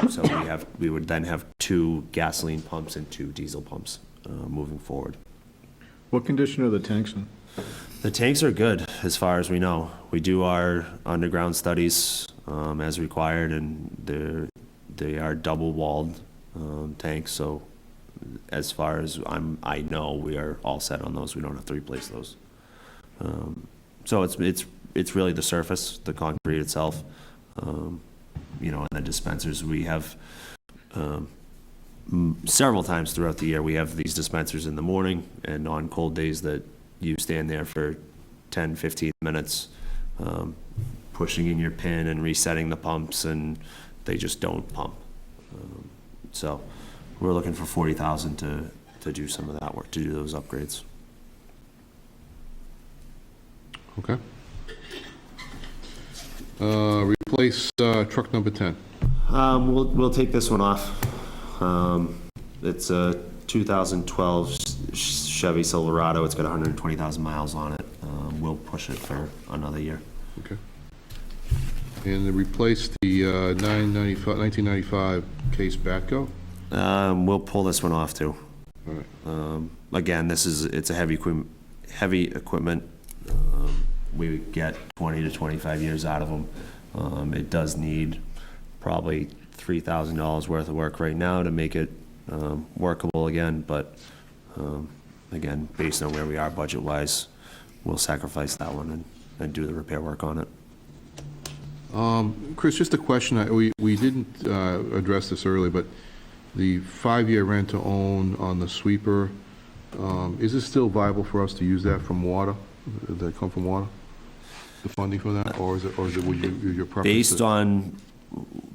So we would then have 2 gasoline pumps and 2 diesel pumps moving forward. What condition are the tanks in? The tanks are good, as far as we know. We do our underground studies as required, and they are double-walled tanks. So as far as I know, we are all set on those. We don't have to replace those. So it's really the surface, the concrete itself, and the dispensers. We have several times throughout the year, we have these dispensers in the morning, and on cold days that you stand there for 10, 15 minutes, pushing in your pin and resetting the pumps, and they just don't pump. So we're looking for $40,000 to do some of that work, to do those upgrades. Okay. Replace truck number 10. We'll take this one off. It's a 2012 Chevy Silverado. It's got 120,000 miles on it. We'll push it for another year. Okay. And replace the 1995 Case Batco. We'll pull this one off too. All right. Again, it's a heavy equipment. We get 20 to 25 years out of them. It does need probably $3,000 worth of work right now to make it workable again, but again, based on where we are budget-wise, we'll sacrifice that one and do the repair work on it. Chris, just a question. We didn't address this earlier, but the 5-year rent-to-own on the sweeper, is it still viable for us to use that from water, that come from water? The funding for that, or is it, would you, your preference?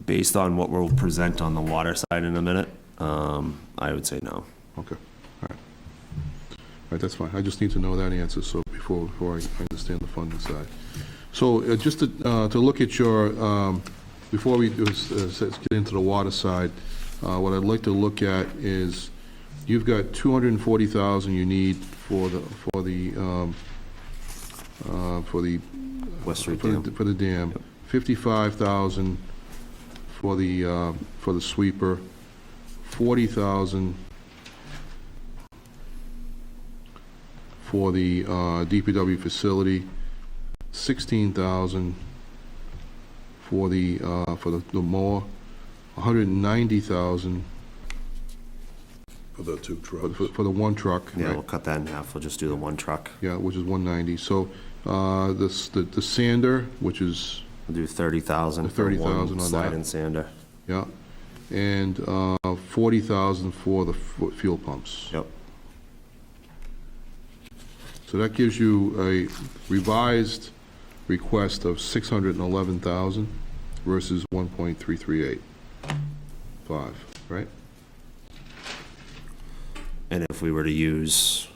Based on what we'll present on the water side in a minute, I would say no. Okay, all right. All right, that's fine. I just need to know that answer, so before I understand the funding side. So just to look at your, before we get into the water side, what I'd like to look at is, you've got 240,000 you need for the West Street Dam. for the dam, 55,000 for the sweeper, 40,000 for the DPW facility, 16,000 for the mower, 190,000 For the 2 trucks. for the one truck. Yeah, right? we'll cut that in half. We'll just do the 1 truck. Yeah, which is 190. So the sander, which is, We'll do 30,000 for 30,000 on one that. slide-in sander. yeah, and 40,000 for the fuel pumps. Yep. So that gives you a revised request of 611,000 versus 1.338.5, right? And if we were to use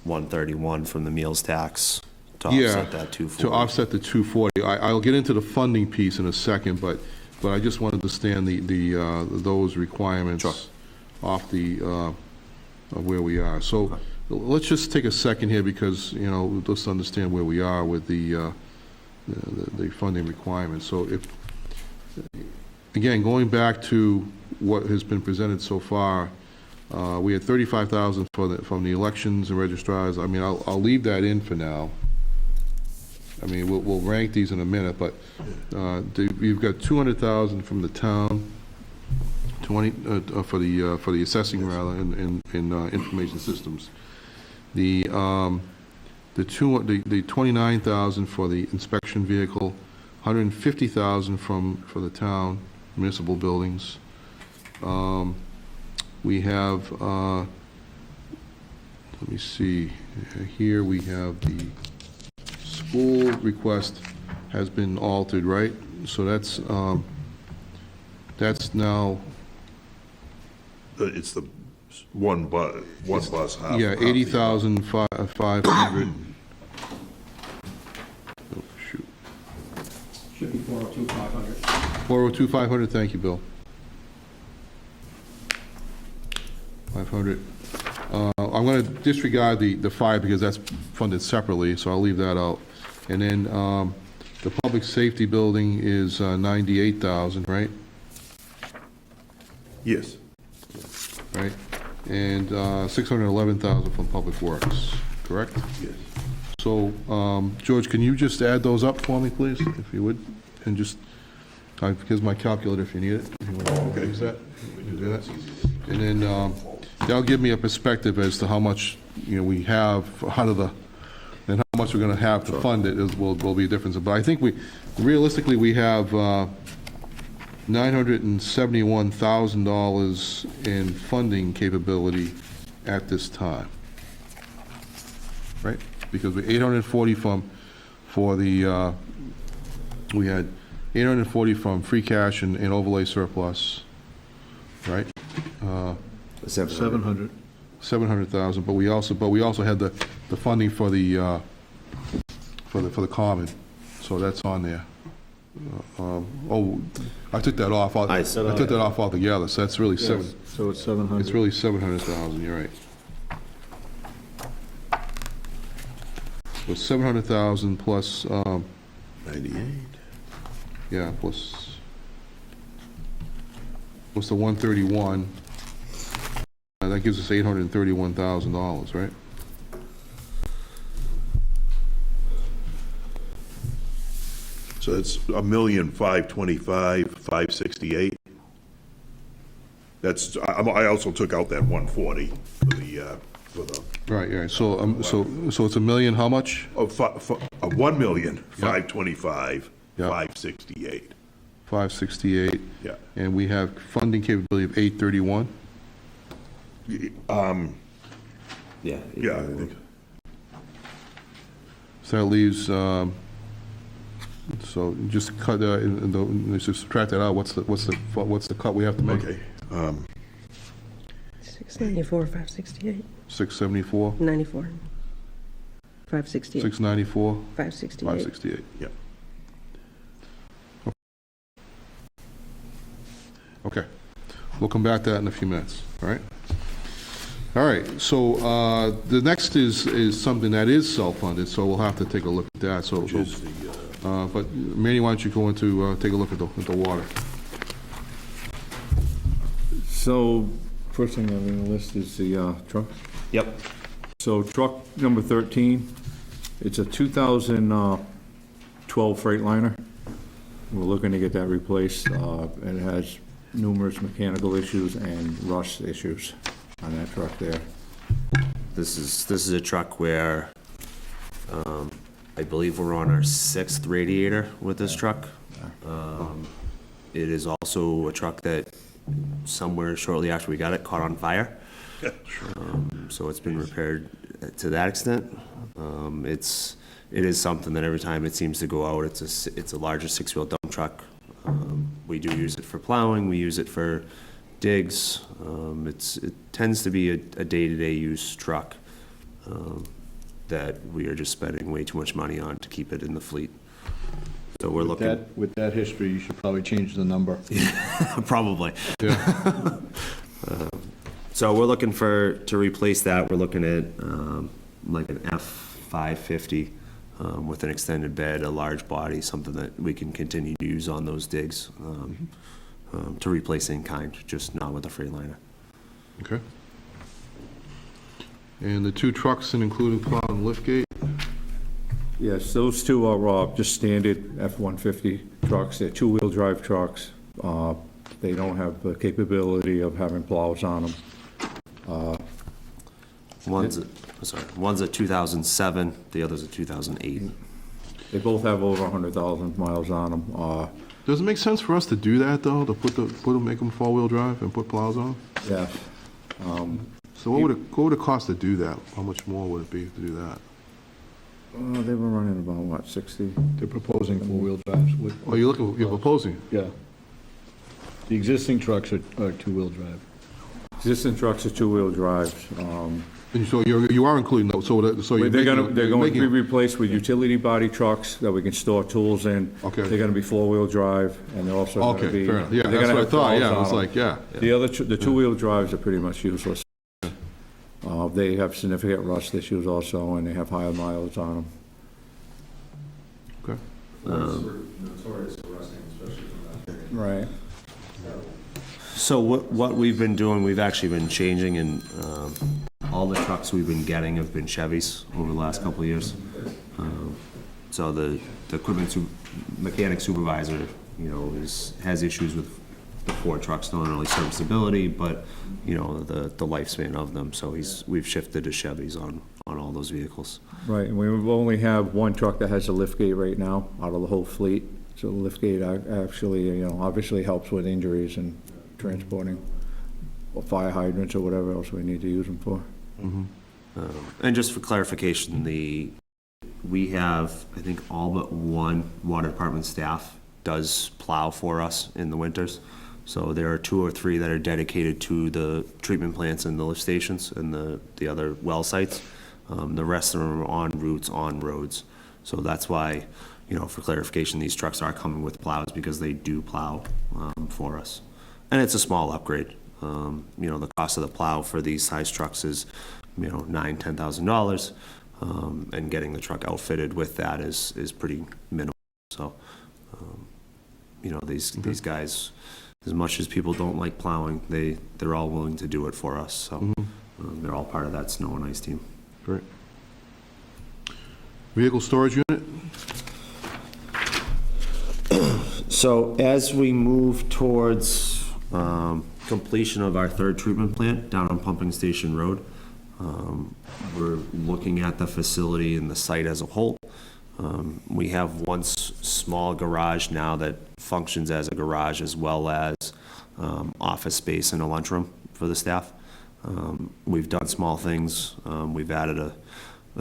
131 from the meals tax to Yeah, offset that 240. to offset the 240. I'll get into the funding piece in a second, but I just want to understand those requirements off of where we are. So let's just take a second here, because, let's understand where we are with the funding requirements. So again, going back to what has been presented so far, we had 35,000 from the elections and registrars. I mean, I'll leave that in for now. I mean, we'll rank these in a minute, but you've got 200,000 from the town, 20 for the assessing, rather, in information systems. The 29,000 for the inspection vehicle, 150,000 for the town municipal buildings. We have, let me see, here we have the school request has been altered, right? So that's now, It's the one bus, half. yeah, 80,500. Oh, shoot. Should be 402,500. 402,500, thank you, Bill. 500. I'm going to disregard the fire because that's funded separately, so I'll leave that out. And then the public safety building is 98,000, right? Yes. Right? And 611,000 from public works, correct? Yes. So, George, can you just add those up for me, please, if you would? And just, here's my calculator if you need it. If you want to use that. You can do that. And then that'll give me a perspective as to how much, we have out of and how much we're going to have to fund it will be a difference. But I think realistically, we have $971,000 in funding capability at this time, right? Because we 840 we had 840 from free cash and overlay surplus, right? 700. 700,000, but we also had the funding for the common, so that's on there. I took that off. I took that off altogether, so that's really So it's 700. It's really 700,000. You're right. So 700,000 plus 98. yeah, plus the 131. That gives us $831,000, right? So it's 1,525,568. That's, I also took out that 140 for the. Right. So it's a million. How much? 1,525,568. 568. Yeah. And we have funding capability of 831. Yeah. Yeah, So that leaves, so just cut, just subtract that out, what's the cut we have to make? okay. 694, 568, 674, 94, 568, 694, 568. 568. Yeah. Okay, we'll come back to that in a few minutes, all right? All right, so the next is something that is self-funded, so we'll have to take a look at that, so, but Manny, why don't you go into, take a look at the water? So, first thing on the list is the truck. Yep. So truck number 13, it's a 2012 Freightliner. We're looking to get that replaced. It has numerous mechanical issues and rust issues on that truck there. This is a truck where I believe we're on our 6th radiator with this truck. It is also a truck that somewhere shortly after we got it caught on fire. So it's been repaired to that extent. It is something that every time it seems to go out, it's a larger 6-wheel dump truck. We do use it for plowing. We use it for digs. It tends to be a day-to-day use truck that we are just spending way too much money on to keep it in the fleet. So we're looking. With that history, you should probably change the number. Probably. Yeah. So we're looking to replace that. We're looking at like an F550 with an extended bed, a large body, something that we can continue to use on those digs to replace in kind, just not with a Freightliner. Okay. And the two trucks, including plow and liftgate? Yes, those two are just standard F-150 trucks. They're two-wheel drive trucks. They don't have the capability of having plows on them. One's a 2007, the other's a 2008. They both have over 100,000 miles on them. Does it make sense for us to do that, though, to make them four-wheel drive and put plows on? Yeah. So what would it cost to do that? How much more would it be to do that? They were running about, what, 60? They're proposing four-wheel drives. Oh, you're proposing? Yeah. The existing trucks are two-wheel drive. Existing trucks are two-wheel drives. And so you are including those, so you're They're going to be making, replaced with utility body trucks that we can store tools in. Okay. They're going to be four-wheel drive, and they're also going to okay, be. fair enough. Yeah, they're that's gonna what I have thought, plows yeah, on I was them. like, yeah. The two-wheel drives are pretty much useless. They have significant rust issues also, and they have higher mileage on them. Okay. Notorious for rusting, especially from that area. Right. So what we've been doing, we've actually been changing, and all the trucks we've been getting have been Chevys over the last couple of years. So the equipment mechanic supervisor, has issues with the Ford trucks, not only serviceability, but, the lifespan of them. So we've shifted to Chevys on all those vehicles. Right, and we only have one truck that has a liftgate right now out of the whole fleet. So the liftgate actually, obviously helps with injuries and transporting fire hydrants or whatever else we need to use them for. And just for clarification, we have, I think, all but one water department staff does plow for us in the winters. So there are 2 or 3 that are dedicated to the treatment plants and the lift stations and the other well sites. The rest of them are on routes, on roads. So that's why, for clarification, these trucks are coming with plows, because they do plow for us. And it's a small upgrade. The cost of the plow for these size trucks is, $9,000, $10,000. And getting the truck outfitted with that is pretty minimal. So, these guys, as much as people don't like plowing, they're all willing to do it for us. So they're all part of that snow and ice team. Great. Vehicle storage unit? So as we move towards completion of our 3rd treatment plant down on Pumping Station Road, we're looking at the facility and the site as a whole. We have one small garage now that functions as a garage, as well as office space and a lunchroom for the staff. We've done small things. We've added a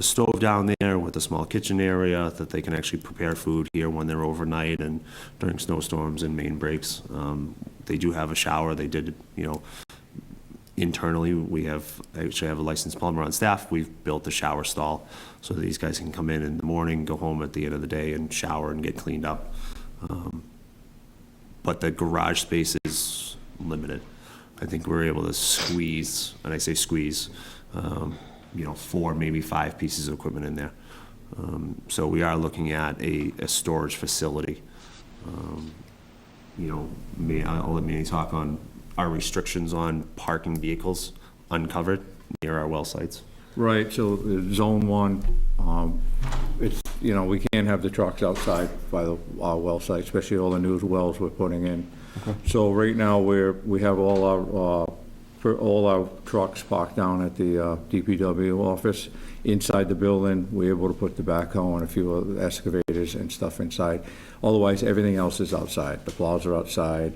stove down there with a small kitchen area that they can actually prepare food here when they're overnight and during snowstorms and main breaks. They do have a shower. They did, internally, actually have a licensed plumber on staff. We've built a shower stall so that these guys can come in the morning, go home at the end of the day and shower and get cleaned up. But the garage space is limited. I think we're able to squeeze, and I say squeeze, 4, maybe 5 pieces of equipment in there. So we are looking at a storage facility. I'll let Manny talk on our restrictions on parking vehicles uncovered near our well sites. Right, so zone 1, it's, we can't have the trucks outside by our well site, especially all the new wells we're putting in. So right now, we have all our trucks parked down at the DPW office. Inside the building, we're able to put the backhoe and a few of the excavators and stuff inside. Otherwise, everything else is outside. The plows are outside.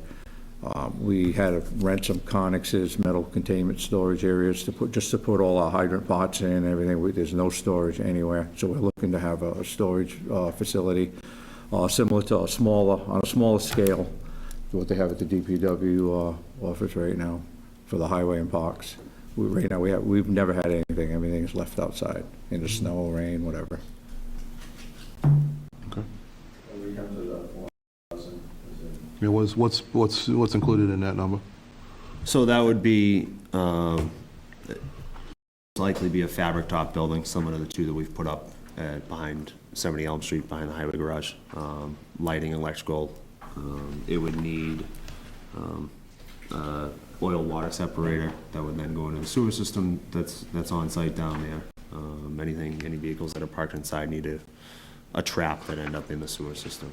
We had to rent some connexes, metal containment storage areas to put all our hydrant pots in and everything. There's no storage anywhere. So we're looking to have a storage facility similar to on a smaller scale to what they have at the DPW office right now for the highway and parks. Right now, we've never had anything. Everything's left outside in the snow, rain, whatever. Okay. Yeah, what's included in that number? So that would be, likely be a fabric top building, similar to the 2 that we've put up behind 70 Elm Street, behind the highway garage. Lighting, electrical. It would need oil water separator that would then go into the sewer system that's on site down there. Any vehicles that are parked inside need a trap that end up in the sewer system.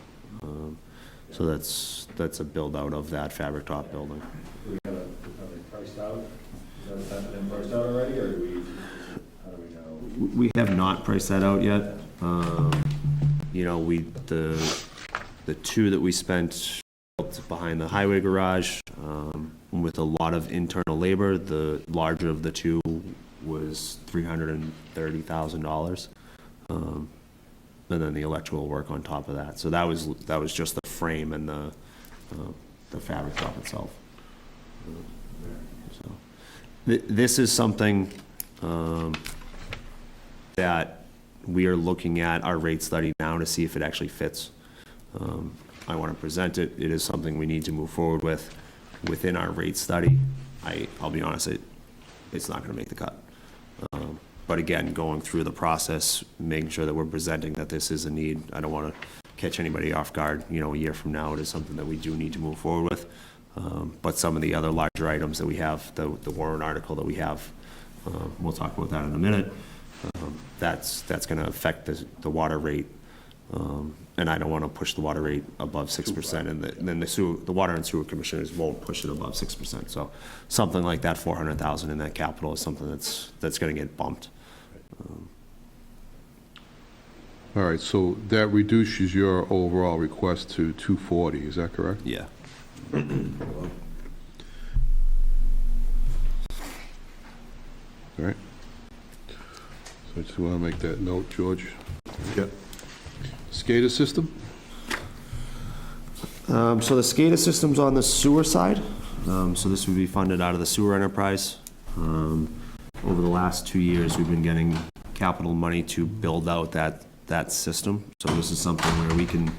So that's a build out of that fabric top building. Have they priced out? Has that been priced out already, or how do we know? We have not priced that out yet. The 2 that we spent behind the highway garage, with a lot of internal labor, the larger of the 2 was $330,000. And then the electrical work on top of that. So that was just the frame and the fabric top itself. So this is something that we are looking at our rate study now to see if it actually fits. I want to present it. It is something we need to move forward with within our rate study. I'll be honest, it's not going to make the cut. But again, going through the process, making sure that we're presenting that this is a need. I don't want to catch anybody off guard. A year from now, it is something that we do need to move forward with. But some of the other larger items that we have, the warrant article that we have, we'll talk about that in a minute. That's going to affect the water rate. And I don't want to push the water rate above 6%, and then the Water and Sewer Commissioners won't push it above 6%. So something like that, 400,000 in that capital is something that's going to get bumped. All right, so that reduces your overall request to 240, is that correct? Yeah. All right. So I just want to make that note, George. Yep. SCADA system? So the SCADA system's on the sewer side. So this would be funded out of the sewer enterprise. Over the last 2 years, we've been getting capital money to build out that system. So this is something where we can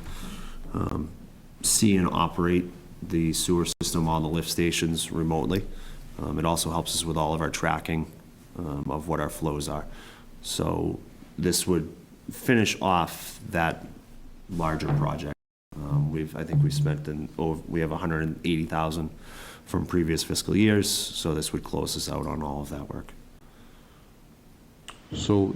see and operate the sewer system, all the lift stations remotely. It also helps us with all of our tracking of what our flows are. So this would finish off that larger project. I think we spent we have 180,000 from previous fiscal years, so this would close us out on all of that work. So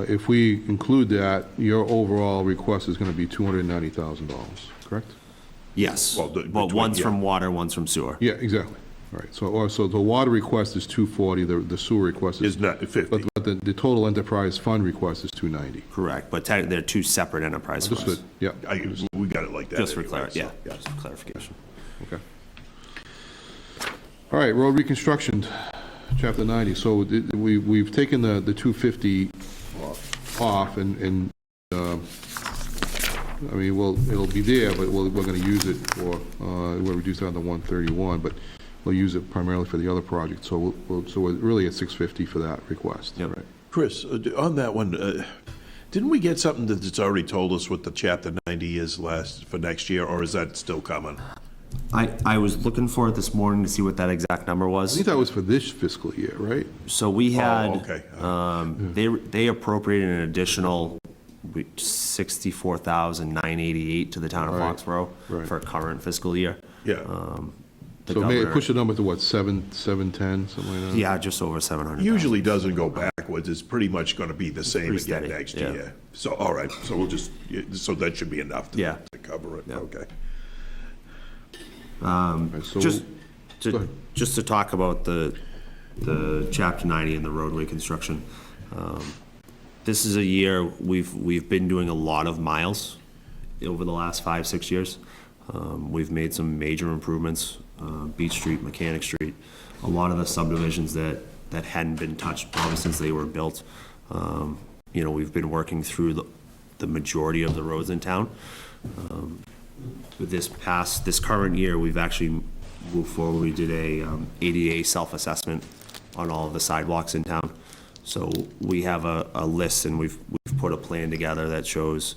if we include that, your overall request is going to be $290,000, correct? Yes, Well, but one's from water, one's from sewer. Yeah, exactly. All right, so the water request is 240, the sewer request Is not 50. But the total enterprise fund request is 290. Correct, but they're 2 separate enterprise funds. Understood, yeah. We got it like that. Just for anyway, clarity, so, just for clarification. Okay. All right, road reconstruction. Chapter 90, so we've taken the 250 off, and I mean, it'll be there, but we're going to use it for, we'll reduce it on the 131, but we'll use it primarily for the other project, so we're really at 650 for that request. Yep. Right. Chris, on that one, didn't we get something that's already told us what the Chapter 90 is for next year, or is that still coming? I was looking for it this morning to see what that exact number I was. think that was for this fiscal year, right? So we had, okay. they appropriated an additional $64,988 to the town of Right. Foxborough Right. for current fiscal year. Yeah. The So may governor- push the number to what, 710, something like that? Yeah, just over 700. Usually doesn't go backwards, it's pretty much gonna be the same Pretty again steady, next yeah. year. So, all right, so we'll just, so that should be enough Yeah. to cover it, Yeah. okay. So Just go ahead. to talk about the Chapter 90 and the roadway construction. This is a year we've been doing a lot of miles over the last 5-6 years. We've made some major improvements, Beach Street, Mechanic Street, a lot of the subdivisions that hadn't been touched probably since they were built. We've been working through the majority of the roads in town. This current year, we've actually moved forward. We did a ADA self-assessment on all of the sidewalks in town. So we have a list, and we've put a plan together that shows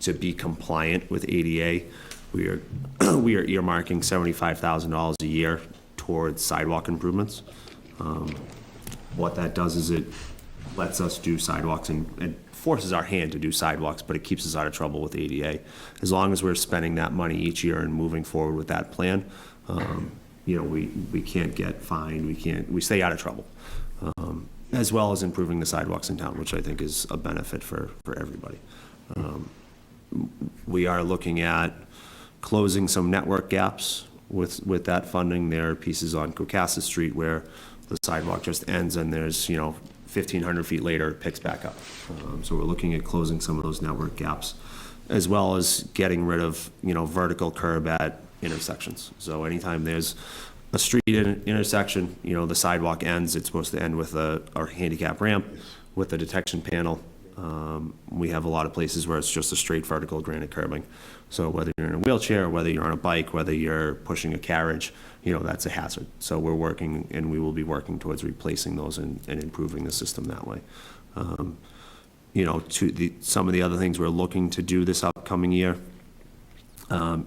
to be compliant with ADA, we are earmarking $75,000 a year towards sidewalk improvements. What that does is it lets us do sidewalks and forces our hand to do sidewalks, but it keeps us out of trouble with ADA. As long as we're spending that money each year and moving forward with that plan, we can't get fined, we stay out of trouble. As well as improving the sidewalks in town, which I think is a benefit for everybody. We are looking at closing some network gaps with that funding. There are pieces on Cocasset Street where the sidewalk just ends and there's, 1,500 feet later, it picks back up. So we're looking at closing some of those network gaps, as well as getting rid of, vertical curb at intersections. So anytime there's a street intersection, the sidewalk ends, it's supposed to end with our handicap ramp with a detection panel. We have a lot of places where it's just a straight vertical granite curbing. So whether you're in a wheelchair, whether you're on a bike, whether you're pushing a carriage, that's a hazard. So we're working, and we will be working towards replacing those and improving the system that way. Some of the other things we're looking to do this upcoming year,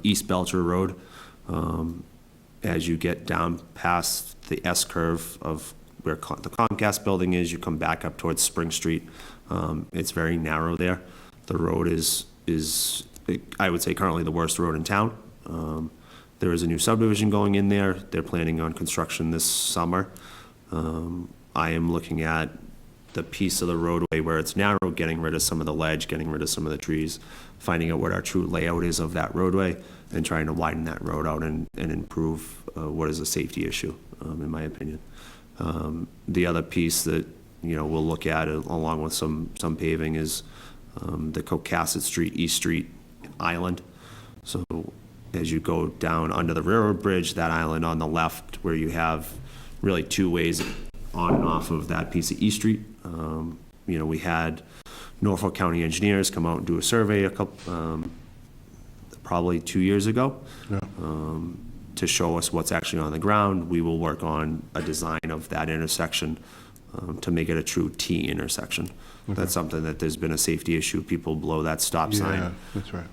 East Belcher Road, as you get down past the S-curve of where the Comcast building is, you come back up towards Spring Street. It's very narrow there. The road is I would say currently the worst road in town. There is a new subdivision going in there. They're planning on construction this summer. I am looking at the piece of the roadway where it's narrow, getting rid of some of the ledge, getting rid of some of the trees, finding out what our true layout is of that roadway, and trying to widen that road out and improve what is a safety issue, in my opinion. The other piece that we'll look at along with some paving is the Cocasset Street, East Street Island. So as you go down under the railroad bridge, that island on the left where you have really two ways on and off of that piece of East Street. We had Norfolk County engineers come out and do a survey probably 2 years ago. Yeah. To show us what's actually on the ground. We will work on a design of that intersection to make it a true T intersection. Okay. That's something that there's been a safety issue. People blow that stop Yeah, sign. that's right.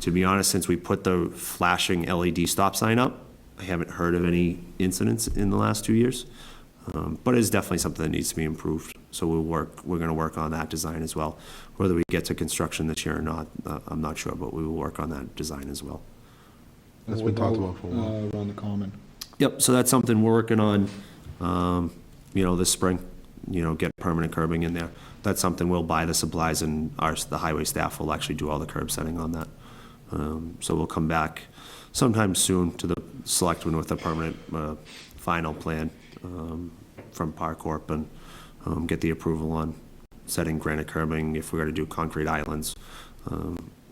To be honest, since we put the flashing LED stop sign up, I haven't heard of any incidents in the last 2 years. But it is definitely something that needs to be improved. So we're going to work on that design as well. Whether we get to construction this year or not, I'm not sure, but we will work on that design as well. That's been talked about for a while. Around the common. Yep, so that's something we're working on, this spring, get permanent curbing in there. That's something we'll buy the supplies, and the highway staff will actually do all the curb setting on that. So we'll come back sometime soon to the selectmen with a permanent final plan from Par Corp and get the approval on setting granite curbing. If we're going to do concrete islands,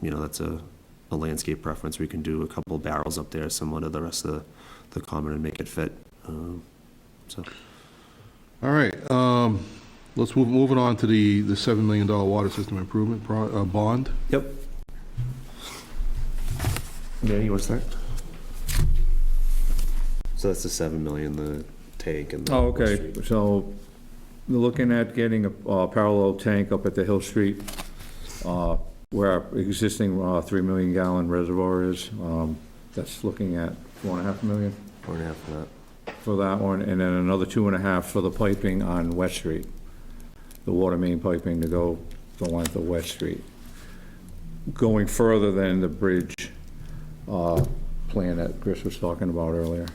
that's a landscape preference. We can do a couple barrels up there similar to the rest of the common and make it fit. So, All right, let's moving on to the $7 million water system improvement bond. yep. Danny, what's that? So that's the 7 million, the tank and the. Oh, okay, so we're looking at getting a parallel tank up at the Hill Street, where our existing 3 million gallon reservoir is. That's looking at 4.5 million 4.5 for that. for that one, and then another 2.5 for the piping on West Street. The water main piping to go the length of West Street. Going further than the bridge plan that Chris was talking about earlier.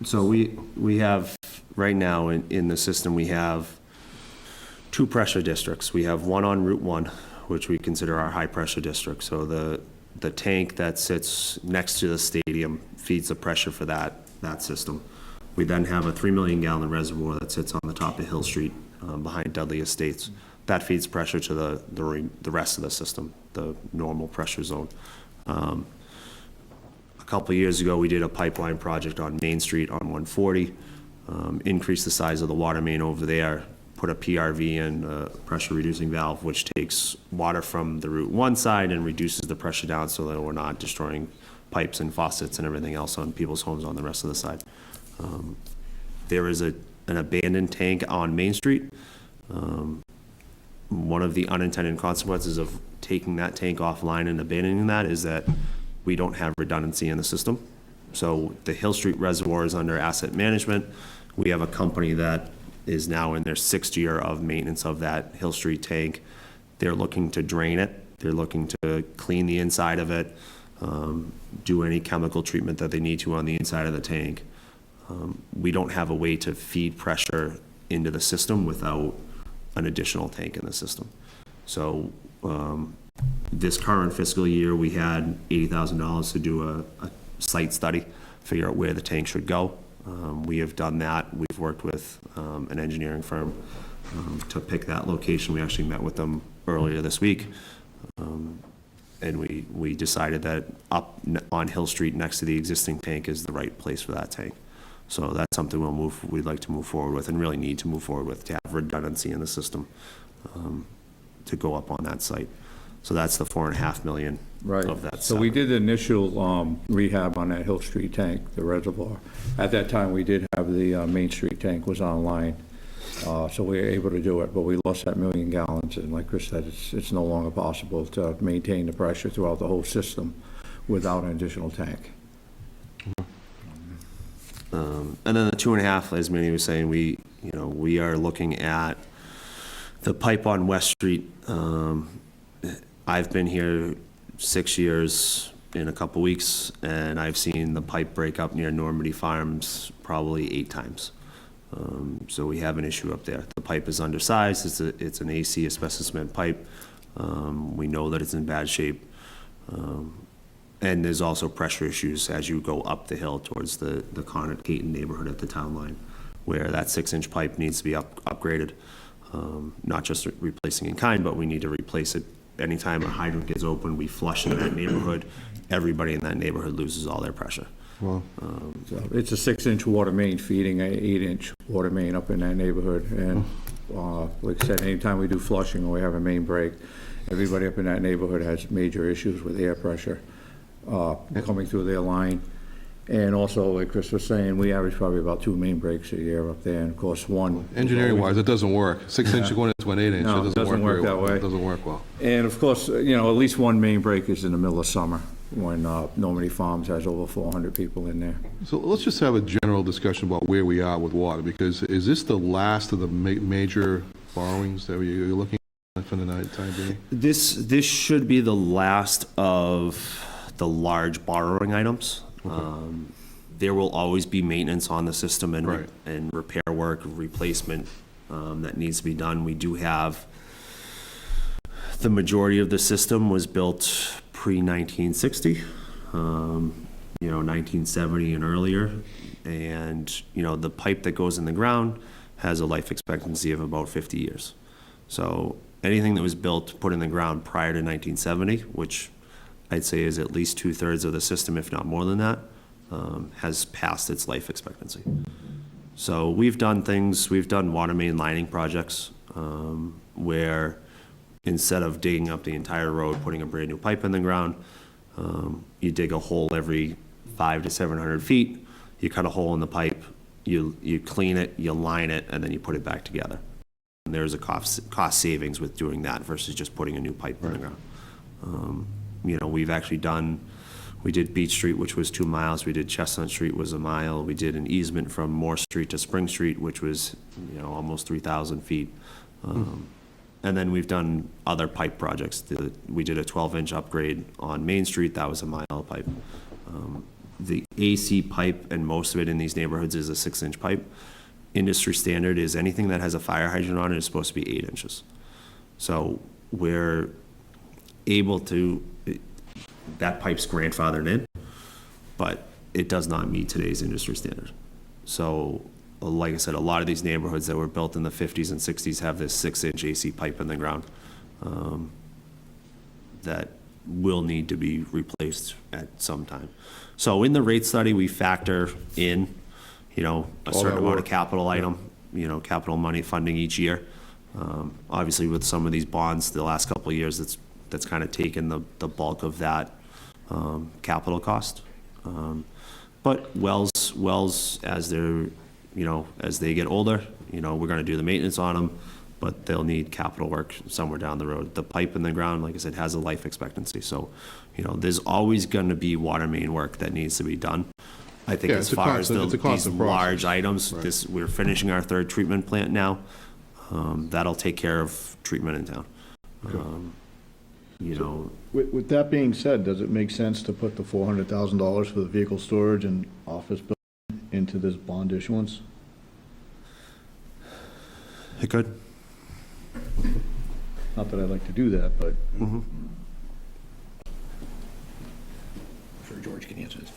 So we have, right now in the system, we have 2 pressure districts. We have one on Route 1, which we consider our high pressure district. So the tank that sits next to the stadium feeds the pressure for that system. We then have a 3 million gallon reservoir that sits on the top of Hill Street behind Dudley Estates. That feeds pressure to the rest of the system, the normal pressure zone. A couple of years ago, we did a pipeline project on Main Street on 140, increased the size of the water main over there, put a PRV in, a pressure reducing valve, which takes water from the Route 1 side and reduces the pressure down so that we're not destroying pipes and faucets and everything else on people's homes on the rest of the side. There is an abandoned tank on Main Street. One of the unintended consequences of taking that tank offline and abandoning that is that we don't have redundancy in the system. So the Hill Street Reservoir is under asset management. We have a company that is now in their 6th year of maintenance of that Hill Street tank. They're looking to drain it. They're looking to clean the inside of it, do any chemical treatment that they need to on the inside of the tank. We don't have a way to feed pressure into the system without an additional tank in the system. So this current fiscal year, we had $80,000 to do a site study, figure out where the tank should go. We have done that. We've worked with an engineering firm to pick that location. We actually met with them earlier this week. And we decided that up on Hill Street next to the existing tank is the right place for that tank. So that's something we'd like to move forward with and really need to move forward with to have redundancy in the system to go up on that site. So that's the 4.5 million of that. So we did the initial rehab on that Hill Street tank, the reservoir. At that time, we did have the Main Street tank was online. So we were able to do it, but we lost that 1 million gallons. And like Chris said, it's no longer possible to maintain the pressure throughout the whole system without an additional tank. And then the 2.5, as Manny was saying, we are looking at the pipe on West Street. I've been here 6 years in a couple weeks, and I've seen the pipe break up near Normandy Farms probably 8 times. So we have an issue up there. The pipe is undersized. It's an AC asbestos cement pipe. We know that it's in bad shape. And there's also pressure issues as you go up the hill towards the Connet Caton neighborhood at the town line, where that 6-inch pipe needs to be upgraded. Not just replacing in kind, but we need to replace it. Anytime a hydrant gets open, we flush in that neighborhood. Everybody in that neighborhood loses all their pressure. Wow. So it's a 6-inch water main feeding an 8-inch water main up in that neighborhood. And like I said, anytime we do flushing or we have a main break, everybody up in that neighborhood has major issues with air pressure coming through their line. And also, like Chris was saying, we average probably about 2 main breaks a year up there, and of course, one. Engineering-wise, it doesn't work. 6-inch going into an 8-inch, No, it doesn't work that way. It doesn't work well. And of course, at least one main break is in the middle of summer, when Normandy Farms has over 400 people in there. So let's just have a general discussion about where we are with water, because is this the last of the major borrowings that you're looking at for the time being? This should be the last of the large borrowing items. Okay. There will always be maintenance on the system and repair work, replacement that needs to be done. We do have the majority of the system was built pre-1960, 1970 and earlier. And, the pipe that goes in the ground has a life expectancy of about 50 years. So anything that was built, put in the ground prior to 1970, which I'd say is at least 2/3 of the system, if not more than that, has passed its life expectancy. So we've done things, we've done water main lining projects, where instead of digging up the entire road, putting a brand new pipe in the ground, you dig a hole every 500 to 700 feet, you cut a hole in the pipe, you clean it, you line it, and then you put it back together. And there's a cost savings with doing that versus just putting a new pipe in the ground. You know, we've actually done, we did Beach Street, which was 2 miles, we did Chestnut Street was 1 mile, we did an easement from Moore Street to Spring Street, which was, you know, almost 3,000 feet. And then we've done other pipe projects. We did a 12-inch upgrade on Main Street, that was 1 mile of pipe. The AC pipe, and most of it in these neighborhoods, is a 6-inch pipe. Industry standard is anything that has a fire hydrant on it is supposed to be 8 inches. So we're able to, that pipe's grandfathered in, but it does not meet today's industry standard. So, like I said, a lot of these neighborhoods that were built in the 50s and 60s have this 6-inch AC pipe in the ground that will need to be replaced at some time. So in the rate study, we factor in, you know, a certain amount of capital item, you know, capital money funding each year. Obviously, with some of these bonds, the last couple of years, that's kind of taken the bulk of that capital cost. But wells, as they're, you know, as they get older, you know, we're going to do the maintenance on them, but they'll need capital work somewhere down the road. The pipe in the ground, like I said, has a life expectancy. So, you know, there's always going to be water main work that needs to be done. I think as far as these large items, we're finishing our 3rd treatment plant now. That'll take care of treatment in town. You know. With that being said, does it make sense to put the $400,000 for the vehicle storage and office building into this bond issuance? It could. Not that I'd like to do that, but. I'm sure George can answer this.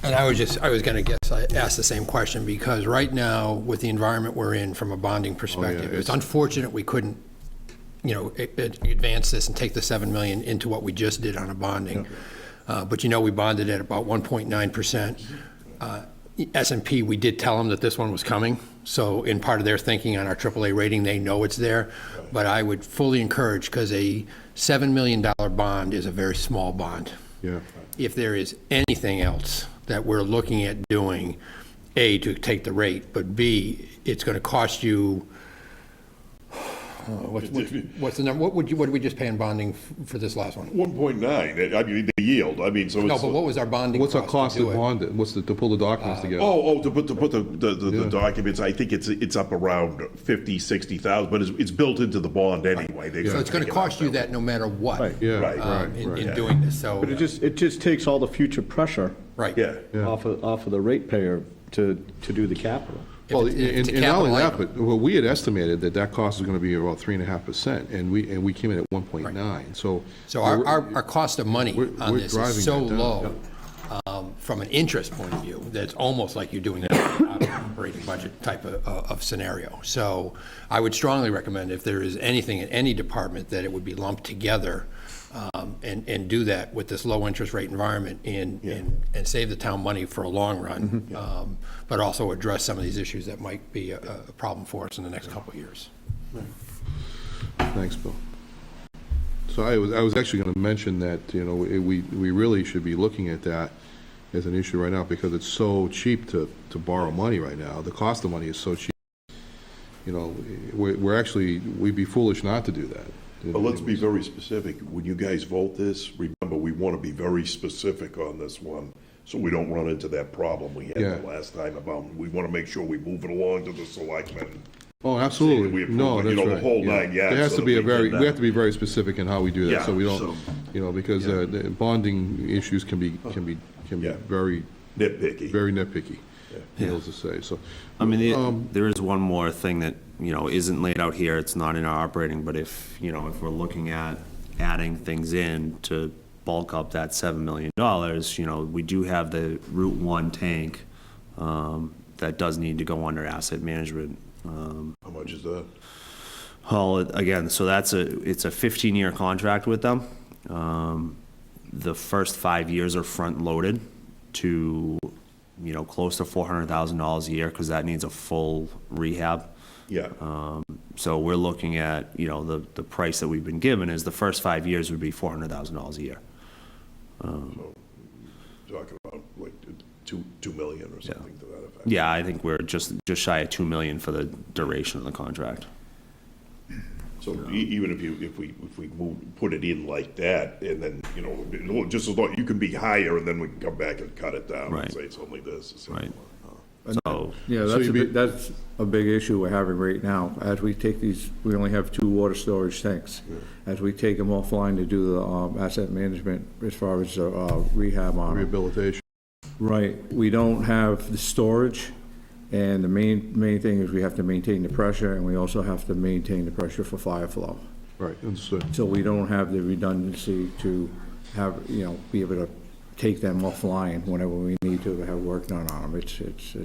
And I was going to guess, I asked the same question, because right now, with the environment we're in from a bonding perspective, it's unfortunate we couldn't, you know, advance this and take the 7 million into what we just did on a bonding. But you know, we bonded at about 1.9%. S&P, we did tell them that this one was coming. So in part of their thinking on our AAA rating, they know it's there. But I would fully encourage, because a $7 million bond is a very small bond. Yeah. If there is anything else that we're looking at doing, A, to take the rate, but B, it's going to cost you, what's the number? What did we just pay in bonding for this last one? 1.9, I mean, the yield, I mean, so it's. No, but what was our bonding? What's our cost to bond it? What's to pull the documents together? To put the documents, I think it's up around 50, 60,000, but it's built into the bond anyway. So it's going to cost you that no matter what. Right. Yeah, in doing this, so. But it just takes all the future pressure. Right. Yeah. Off of the ratepayer to do the capital. Well, It's a and not only capital that, but well, we had estimated that cost was going to be about 3.5%, and we came in at 1.9. So our cost of money on we're this driving is so that down. low, from an interest point of view, that it's almost like you're doing an operating budget type of scenario. So I would strongly recommend, if there is anything in any department, that it would be lumped together, and do that with this low interest rate environment and save the town money for a long run, but also address some of these issues that might be a problem for us in the next couple of years. Thanks, Bill. So I was actually going to mention that, you know, we really should be looking at that as an issue right now, because it's so cheap to borrow money right now. The cost of money is so cheap. You know, we'd be foolish not to do that. But let's be very specific. When you guys vote this, remember, we want to be very specific on this one, so we don't run into that problem we had the last time about, we want to make sure we move it along to the selectmen. Oh, absolutely. We approve No, it, that's you know, right. the whole 9 yards. There has so to be that we we have to be very specific in how we do that, Yeah, so we don't, so- you know, because the bonding issues can be very Nitpicky. very nitpicky, needless to say. So, I mean, there is one more thing that, you know, isn't laid out here, it's not in our operating, but if, you know, if we're looking at adding things in to bulk up that $7 million, you know, we do have the Route 1 tank that does need to go under asset management. How much is that? Well, again, so it's a 15-year contract with them. The first 5 years are front-loaded to close to $400,000 a year, because that needs a full rehab. Yeah. So we're looking at, the price that we've been given is the first 5 years would be $400,000 a year. Talking about like 2 million or something to that effect. Yeah, I think we're just shy of $2 million for the duration of the contract. So even if we put it in like that, and then, just as long, you can be higher, and then we can come back and cut it down and Right. say it's only this. It's Right. So, Yeah, that's a big issue we're having right now. As we take these, we only have 2 water storage tanks. As we take them offline to do the asset management as far as rehab on them. Rehabilitation. Right, we don't have the storage, and the main thing is we have to maintain the pressure, and we also have to maintain the pressure for fire flow. Right, understood. So we don't have the redundancy to have, be able to take them offline whenever we need to have work done on them. It's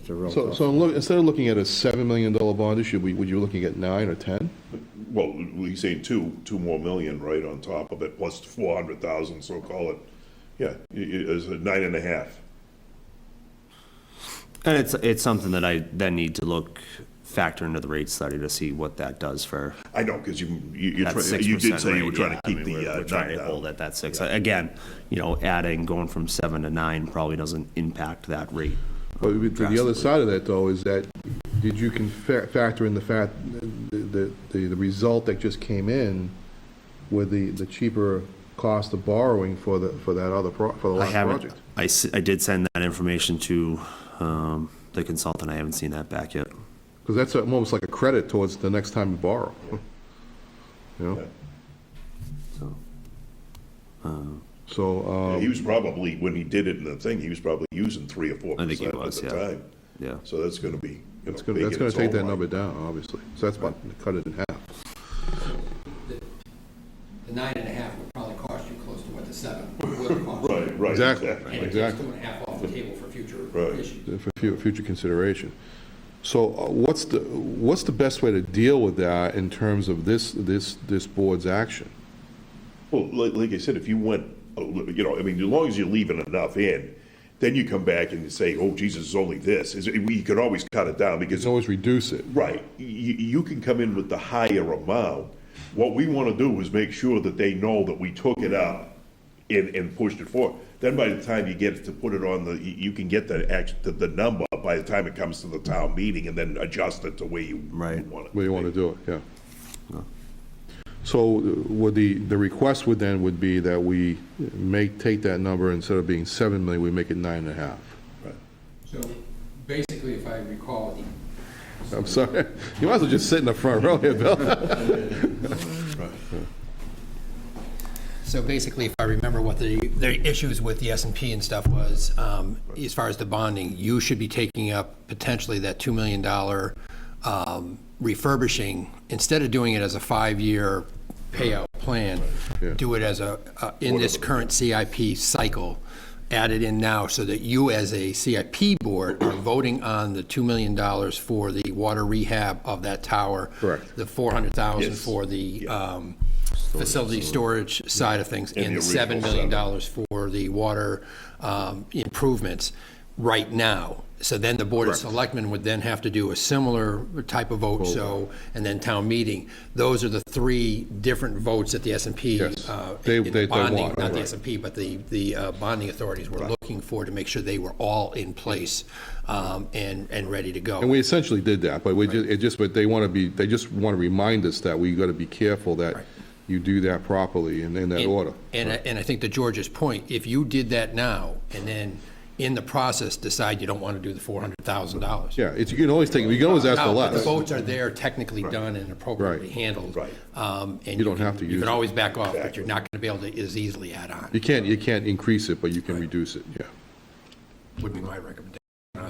a real tough. So instead of looking at a $7 million bond issue, would you be looking at 9 or 10? well, he's saying 2 more million, right, on top of it, plus 400,000, so call it, it's a 9.5. And it's something that I then need to factor into the rate study to see what that does for. I know, because you that did say you were 6% trying to rate. keep I mean, the we're trying 9 to hold down. at that 6. Again, going from 7 to 9 probably doesn't impact that rate. But the other drastically. side of that, though, is that, did you factor in the fact, the result that just came in with the cheaper cost of borrowing for the last project? I did send that information to the consultant. I haven't seen that back yet. Because that's almost like a credit towards the next time you borrow. So, He was probably, when he did it in the thing, he was probably using 3 or 4% I think he at was, the yeah. time. Yeah. So that's gonna be, that's big going in to its take own that right. number down, obviously. So that's about, cut it in half. The 9.5 would probably cost you close to what the 7 would cost. Right, Exactly. And it takes 2.5 off the table for future Right. issues. For future consideration. So what's the best way to deal with that in terms of this board's action? Well, like I said, if you went, I mean, as long as you're leaving enough in, then you come back and you say, oh, Jesus, it's only this. You can always cut it down, You because, can always reduce it. right, you can come in with the higher amount. What we want to do is make sure that they know that we took it up and pushed it forward. Then by the time you get to put it on you can get the number by the time it comes to the town meeting, and then adjust it to where you want it. Where you want to do it, yeah. So would the request would be that we take that number, instead of being 7 million, we make it 9.5. Right. So basically, if I recall, I'm sorry, you might as well just sit in the front row here, Bill. So basically, if I remember what the issues with the S&P and stuff was, as far as the bonding, you should be taking up potentially that $2 million refurbishing, instead of doing it as a 5-year payout plan, do it as in this current CIP cycle, add it in now, so that you as a CIP board are voting on the $2 million for the water rehab of that tower. Correct. The 400,000 Yes. for the facility storage side of things, And and the the $7 million original for the water improvements right now. So then the Board of Selectmen would then have to do a similar type of vote, and then town meeting. Those are the 3 different votes that the S&P, Yes. in the They bonding, want, not the right. S&P, but the bonding authorities were looking for, to make sure they were all in place and ready to go. And we essentially did that, but but they just want to remind us that we got to be careful that you do that properly and in that order. And I think to George's point, if you did that now, and then in the process decide you don't want to do the $400,000. Yeah, you can always ask for Now, less. the votes are there, technically done and appropriately handled. Right. And You don't have to You use can it. always back off, but you're not going to be able to as easily add on, You can't increase it, but you can reduce it, yeah. would be my recommendation.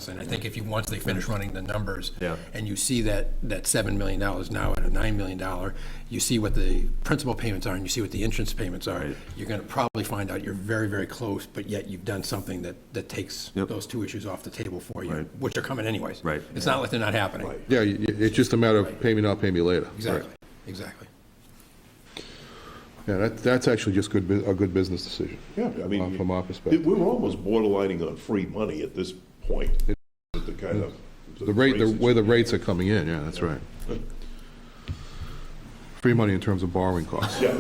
And I think once they finish running the numbers, Yeah. and you see that $7 million now at a $9 million, you see what the principal payments are, and you see what the interest payments are, you're going to probably find out you're very, very close, but yet you've done something that takes those 2 issues off the table for you, which are coming anyways. Right. It's not like they're not happening. Yeah, it's just a matter of pay me now, pay me later. Exactly, exactly. Yeah, that's actually just a good business decision. Yeah, I mean, From our perspective. we're almost borderlining on free money at this point. The kind of. The rate, where the rates are coming in, yeah, that's right. Free money in terms of borrowing costs. Yeah,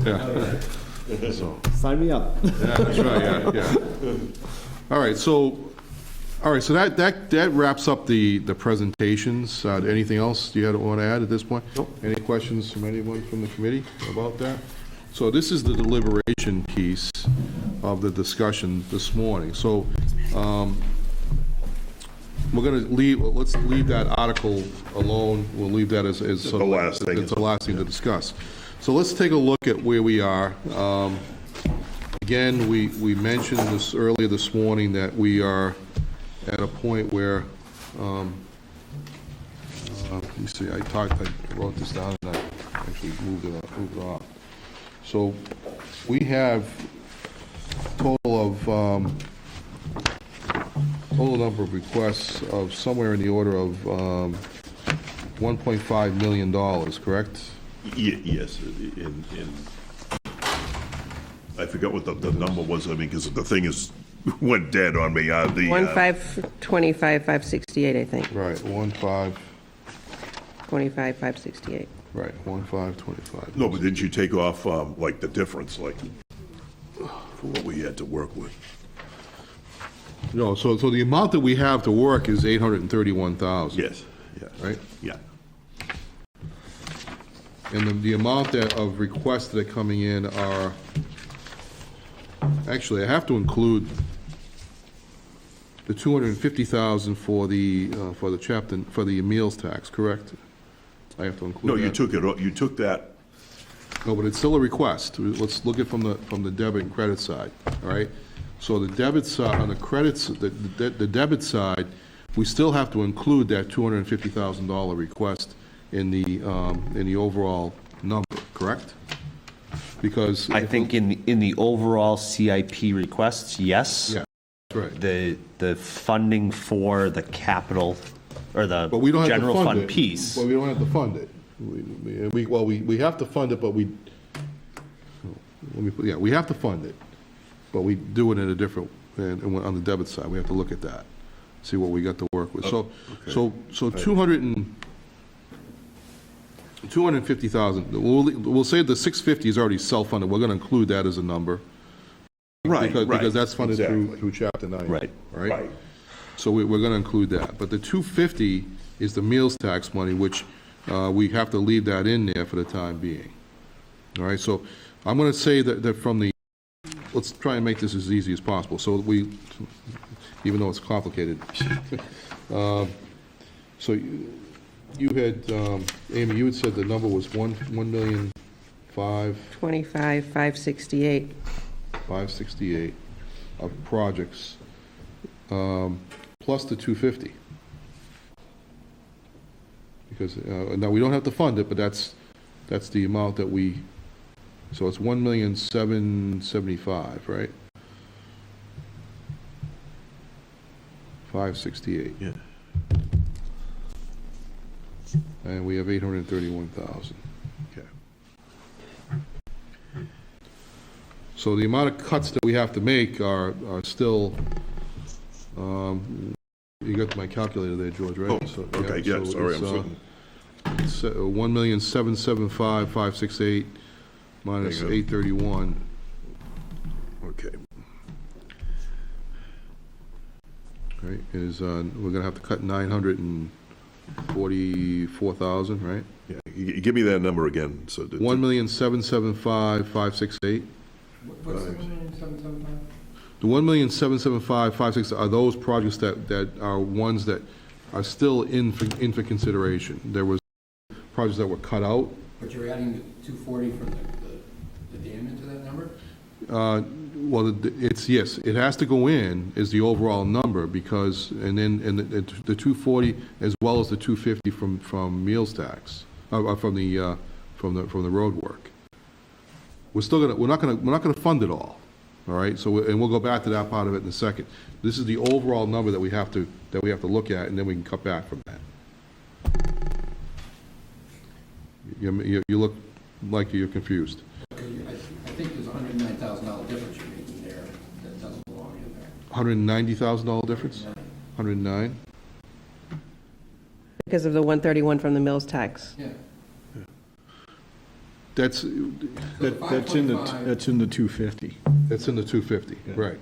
yeah. Yeah. So, Sign me up. yeah, that's right, yeah. All right, so that wraps up the presentations. Anything else you want to add at this point? Nope. Any questions from anyone from the committee about that? So this is the deliberation piece of the discussion this morning. So, we're going to let's leave that article alone. We'll leave that as sort of the last thing. It's the last thing to discuss. So let's take a look at where we are. Again, we mentioned this earlier this morning that we are at a point where, let me see, I wrote this down and I actually moved it off. So we have total number of requests of somewhere in the order of $1.5 million, correct? Yes, I forgot what the number was, I mean, because the thing went dead on me. 1,525,568, I think. Right, 25,568. right, 1,525. No, but didn't you take off, like, the difference, like, for what we had to work with? No, so the amount that we have to work is 831,000. Yes, yes. Right? Yeah. And the amount of requests that are coming in are, actually, I have to include the 250,000 for the meals tax, correct? I have to include No, that. you took that, No, but it's still a request. Let's look at from the debit and credit side, all right? So the debit side, on the credits, the debit side, we still have to include that $250,000 request in the overall number, correct? Because I think in the overall CIP requests, yes. Yeah, that's right. The funding for the capital, or the But we don't have to general fund fund it. piece. Well, we don't have to fund it. We have to fund it, but we have to fund it, but we do it in a different, and on the debit side, we have to look at that, see what we got to work with. So 250,000, we'll say the 650 is already self-funded, we're gonna include that as a number. Right, Because that's funded exactly. through Chapter 90. Right. right. So we're gonna include that. But the 250 is the meals tax money, which we have to leave that in there for the time being. All right, so I'm gonna say that from the, let's try and make this as easy as possible. So even though it's complicated. So you had, Amy, you had said the number was 1,000,005. 25,568. 568 of projects, plus the 250. Because, now, we don't have to fund it, but that's the amount that we, so it's 1,775,000, right? 568. Yeah. And we have 831,000. Okay. So the amount of cuts that we have to make are still, you got my calculator there, George, right? Oh, So, okay, yeah, so sorry, it's, 1,775,568 minus There you go. 831. Okay. Right, is, we're gonna have to cut 944,000, right? Yeah, give me that number again, so. 1,775,568. What's the 1,775,000? The 1,775,568 are those projects that are ones that are still in for consideration. There was projects that were cut out. But you're adding the 240 from the dam into that number? Well, it's, yes, it has to go in as the overall number because, and the 240 as well as the 250 from meals tax, from the road work. We're not gonna fund it all right? So, and we'll go back to that part of it in a second. This is the overall number that we have to look at, and then we can cut back from that. You look like you're confused. I think there's a $109,000 difference you're making there that doesn't belong in there. $190,000 difference? 109? Because of the 131 from the mills tax. Yeah. That's That's in the 250. That's in the 250, right.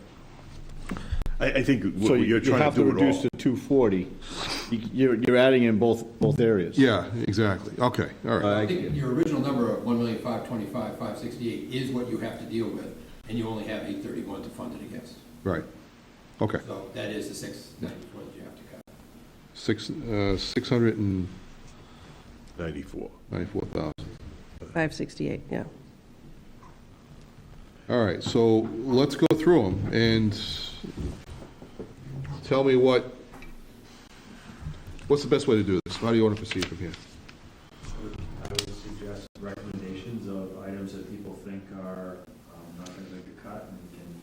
I think So what you you're trying have to to do it reduce all. to 240. You're adding in both areas. Yeah, exactly. Okay, all right. I think your original number of 1,525,568 is what you have to deal with, and you only have 831 to fund it against. Right. Okay. So that is the 694 that you have to cut. 94. 694,000. 568, yeah. All right, so let's go through them and tell me what's the best way to do this? How do you want to proceed from here? I would suggest recommendations of items that people think are not going to make a cut, and we can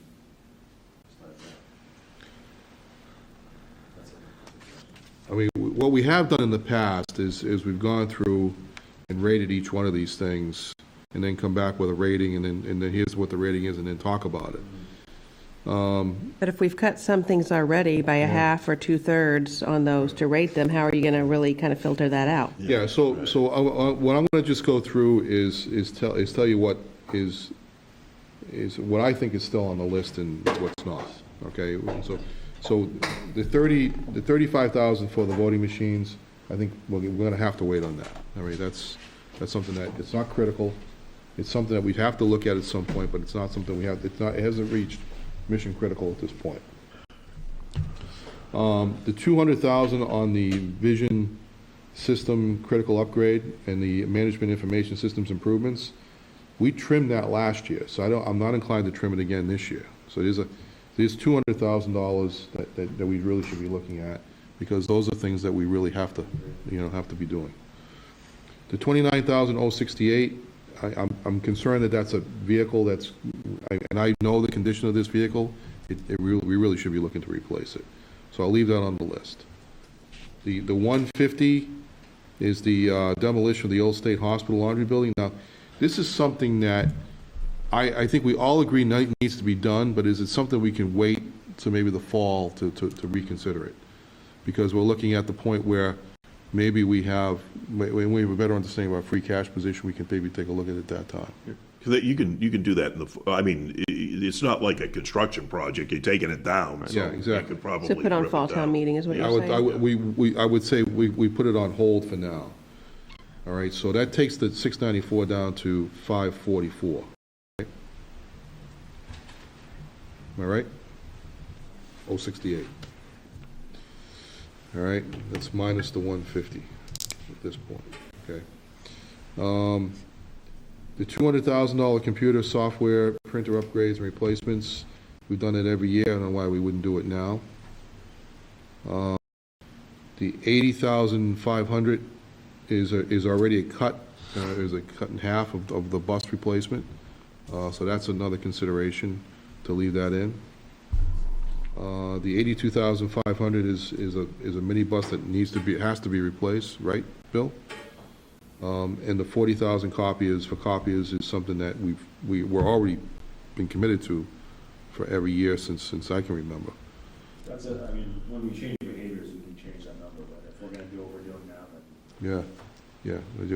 start that. That's it. I mean, what we have done in the past is we've gone through and rated each one of these things, and then come back with a rating, and then here's what the rating is, and then talk about it. But if we've cut some things already by a half or 2/3 on those to rate them, how are you going to really kind of filter that out? Yeah, so what I'm going to just go through is tell you what is what I think is still on the list and what's not, okay? So the 35,000 for the voting machines, I think we're going to have to wait on that. I mean, that's something that, it's not critical. It's something that we'd have to look at some point, but it's not something it hasn't reached mission critical at this point. The 200,000 on the vision system critical upgrade and the management information systems improvements, we trimmed that last year, so I'm not inclined to trim it again this year. So there's $200,000 that we really should be looking at, because those are things that we really have to be doing. The 29,068, I'm concerned that that's a vehicle and I know the condition of this vehicle, we really should be looking to replace it. So I'll leave that on the list. The 150 is the demolition of the old state hospital laundry building. Now, this is something that I think we all agree needs to be done, but is it something we can wait to maybe the fall to reconsider it? Because we're looking at the point where maybe when we have a better understanding of our free cash position, we can maybe take a look at it at that time. Because you can do that it's not like a construction project, you're taking it down. So Yeah, exactly. you could probably So put on rip it fall down. town meeting is what I you're would, saying? I would say we put it on hold for now. All right, so that takes the 694 down to 544. Am I right? 068. All right, that's minus the 150 at this point, okay? The $200,000 computer software printer upgrades and replacements, we've done it every year, I don't know why we wouldn't do it now. The 80,500 is already a cut, is a cut in half of the bus replacement, so that's another consideration to leave that in. The 82,500 is a minibus that has to be replaced, right, Bill? And the 40,000 copiers is something that we're already been committed to for every year since I can remember. That's it. I mean, when we change behaviors, we can change that number, but if we're going to do what we're doing now, then. Yeah, it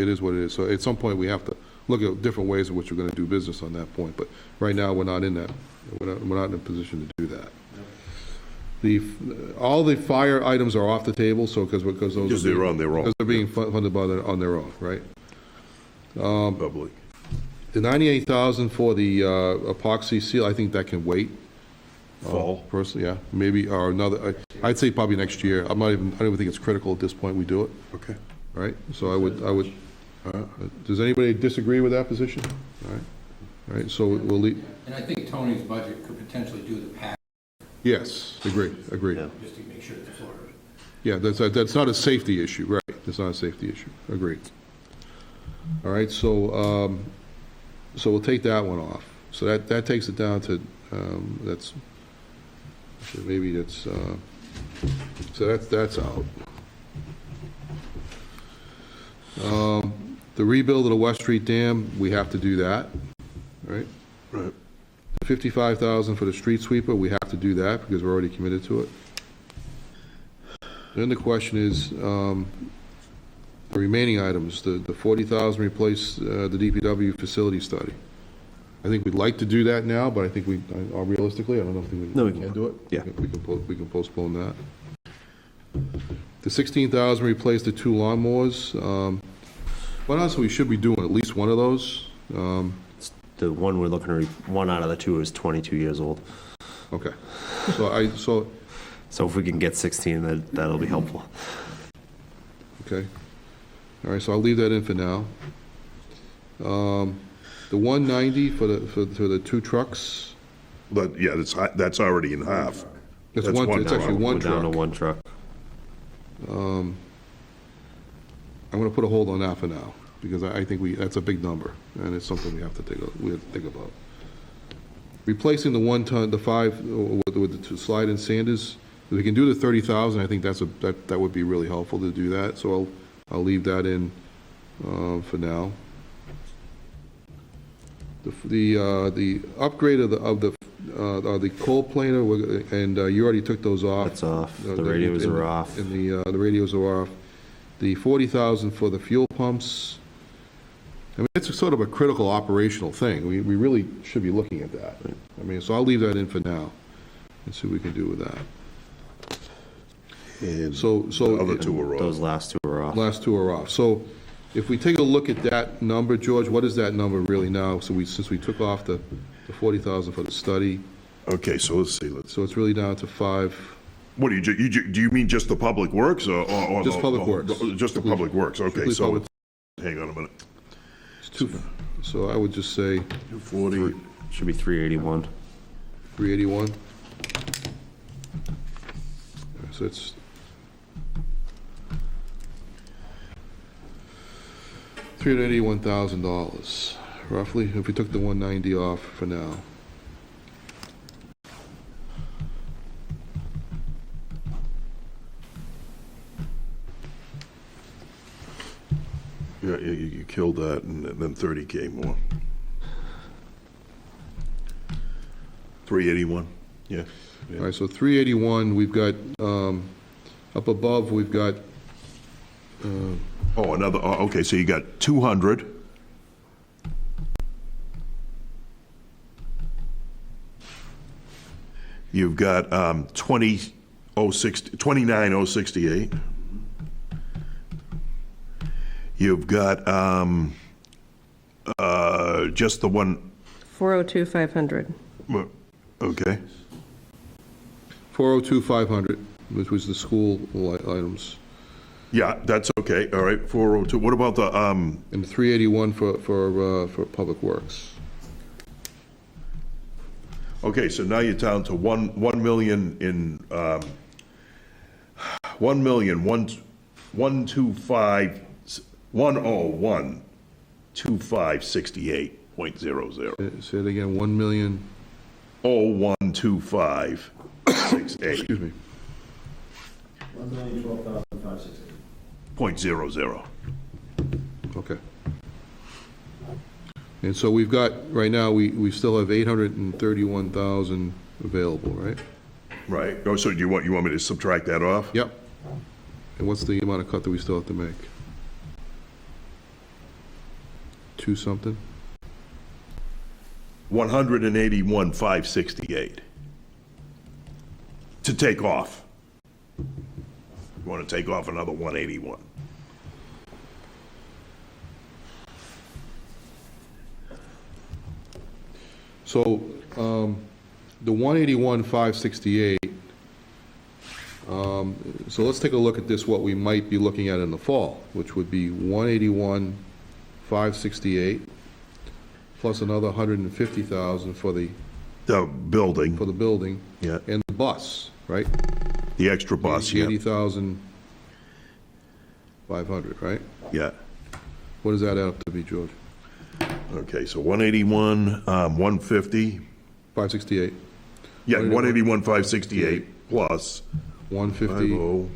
is what it is. So at some point, we have to look at different ways in which we're going to do business on that point, but right now, we're not in a position to do that. All the fire items are off the table, so because those Because they're on their own. because they're being funded on their own, right? Public. The 98,000 for the epoxy seal, I think that can wait. Fall. Personally, yeah, maybe, or another, I'd say probably next year. I don't even think it's critical at this point we do it, Okay. right? So I would, does anybody disagree with that position? All right, so we'll leave, And I think Tony's budget could potentially do the pack, yes, agreed. just to make sure it's affordable. Yeah, that's not a safety issue, right, that's not a safety issue, agreed. All right, so we'll take that one off. So that takes it down to, so that's out. The rebuild of the West Street Dam, we have to do that, right? Right. The 55,000 for the street sweeper, we have to do that because we're already committed to it. Then the question is, the remaining items, the 40,000 replace the DPW facility study. I think we'd like to do that now, but I think realistically, I don't know if we can do it. Yeah. We can postpone that. The 16,000 replace the 2 lawnmowers. But honestly, we should be doing at least one of those. The one we're looking to, one out of the 2 is 22 years old. Okay. So if we can get 16, that'll be helpful. Okay. All right, so I'll leave that in for now. The 190 for the 2 trucks, But, yeah, that's already in half. it's That's one it's actually truck. one We're down to truck. 1 truck. I'm gonna put a hold on that for now, because I think that's a big number, and it's something we have to think about. Replacing the 1 ton, the 5, with the 2 slide-in sanders, if we can do the 30,000, I think that would be really helpful to do that, so I'll leave that in for now. The upgrade of the coal planer, and you already took those off. That's off. The radios are off. And the radios are off. The 40,000 for the fuel pumps. I mean, it's sort of a critical operational thing. We really should be looking at that. I mean, so I'll leave that in for now and see what we can do with that. And So the other 2 are off. Those last 2 are off. last 2 are off. So if we take a look at that number, George, what is that number really now? So since we took off the 40,000 for the study, Okay, so let's see, so it's really down to 5. what do you mean just the public works or? Just public works. Just the public works, okay, Strictly so, public. hang on a minute. It's 2, so I would just say 240, Should be 381. 381. So it's $381,000, roughly, if we took the 190 off for now. yeah, you killed that, and then 30K more. 381, yeah. All right, so 381, we've got, up above, we've got, Oh, okay, so you got 200. You've got 29,068. You've got just the one, 402,500. okay. 402,500, which was the school items, Yeah, that's okay, all right, 402. What about the, and 381 for public works. okay, so now you're down to 1 million in, 1,125,68.00. Say it again, 1 million, 0,125,68. excuse me, 1,012,568. okay. And so we've got, right now, we still have 831,000 available, right? Right, oh, so you want me to subtract that off? Yep. And what's the amount of cut that we still have to make? 2 something? 181,568. To take off. You want to take off another 181. So, the 181,568, so let's take a look at this, what we might be looking at in the fall, which would be 181,568, plus another 150,000 for the building, building. Yeah. And the bus, right? The extra bus, yeah. 80,500, right? Yeah. What does that add up to be, George? Okay, so 181, 150. 568. Yeah, 181, 568 plus 150. 50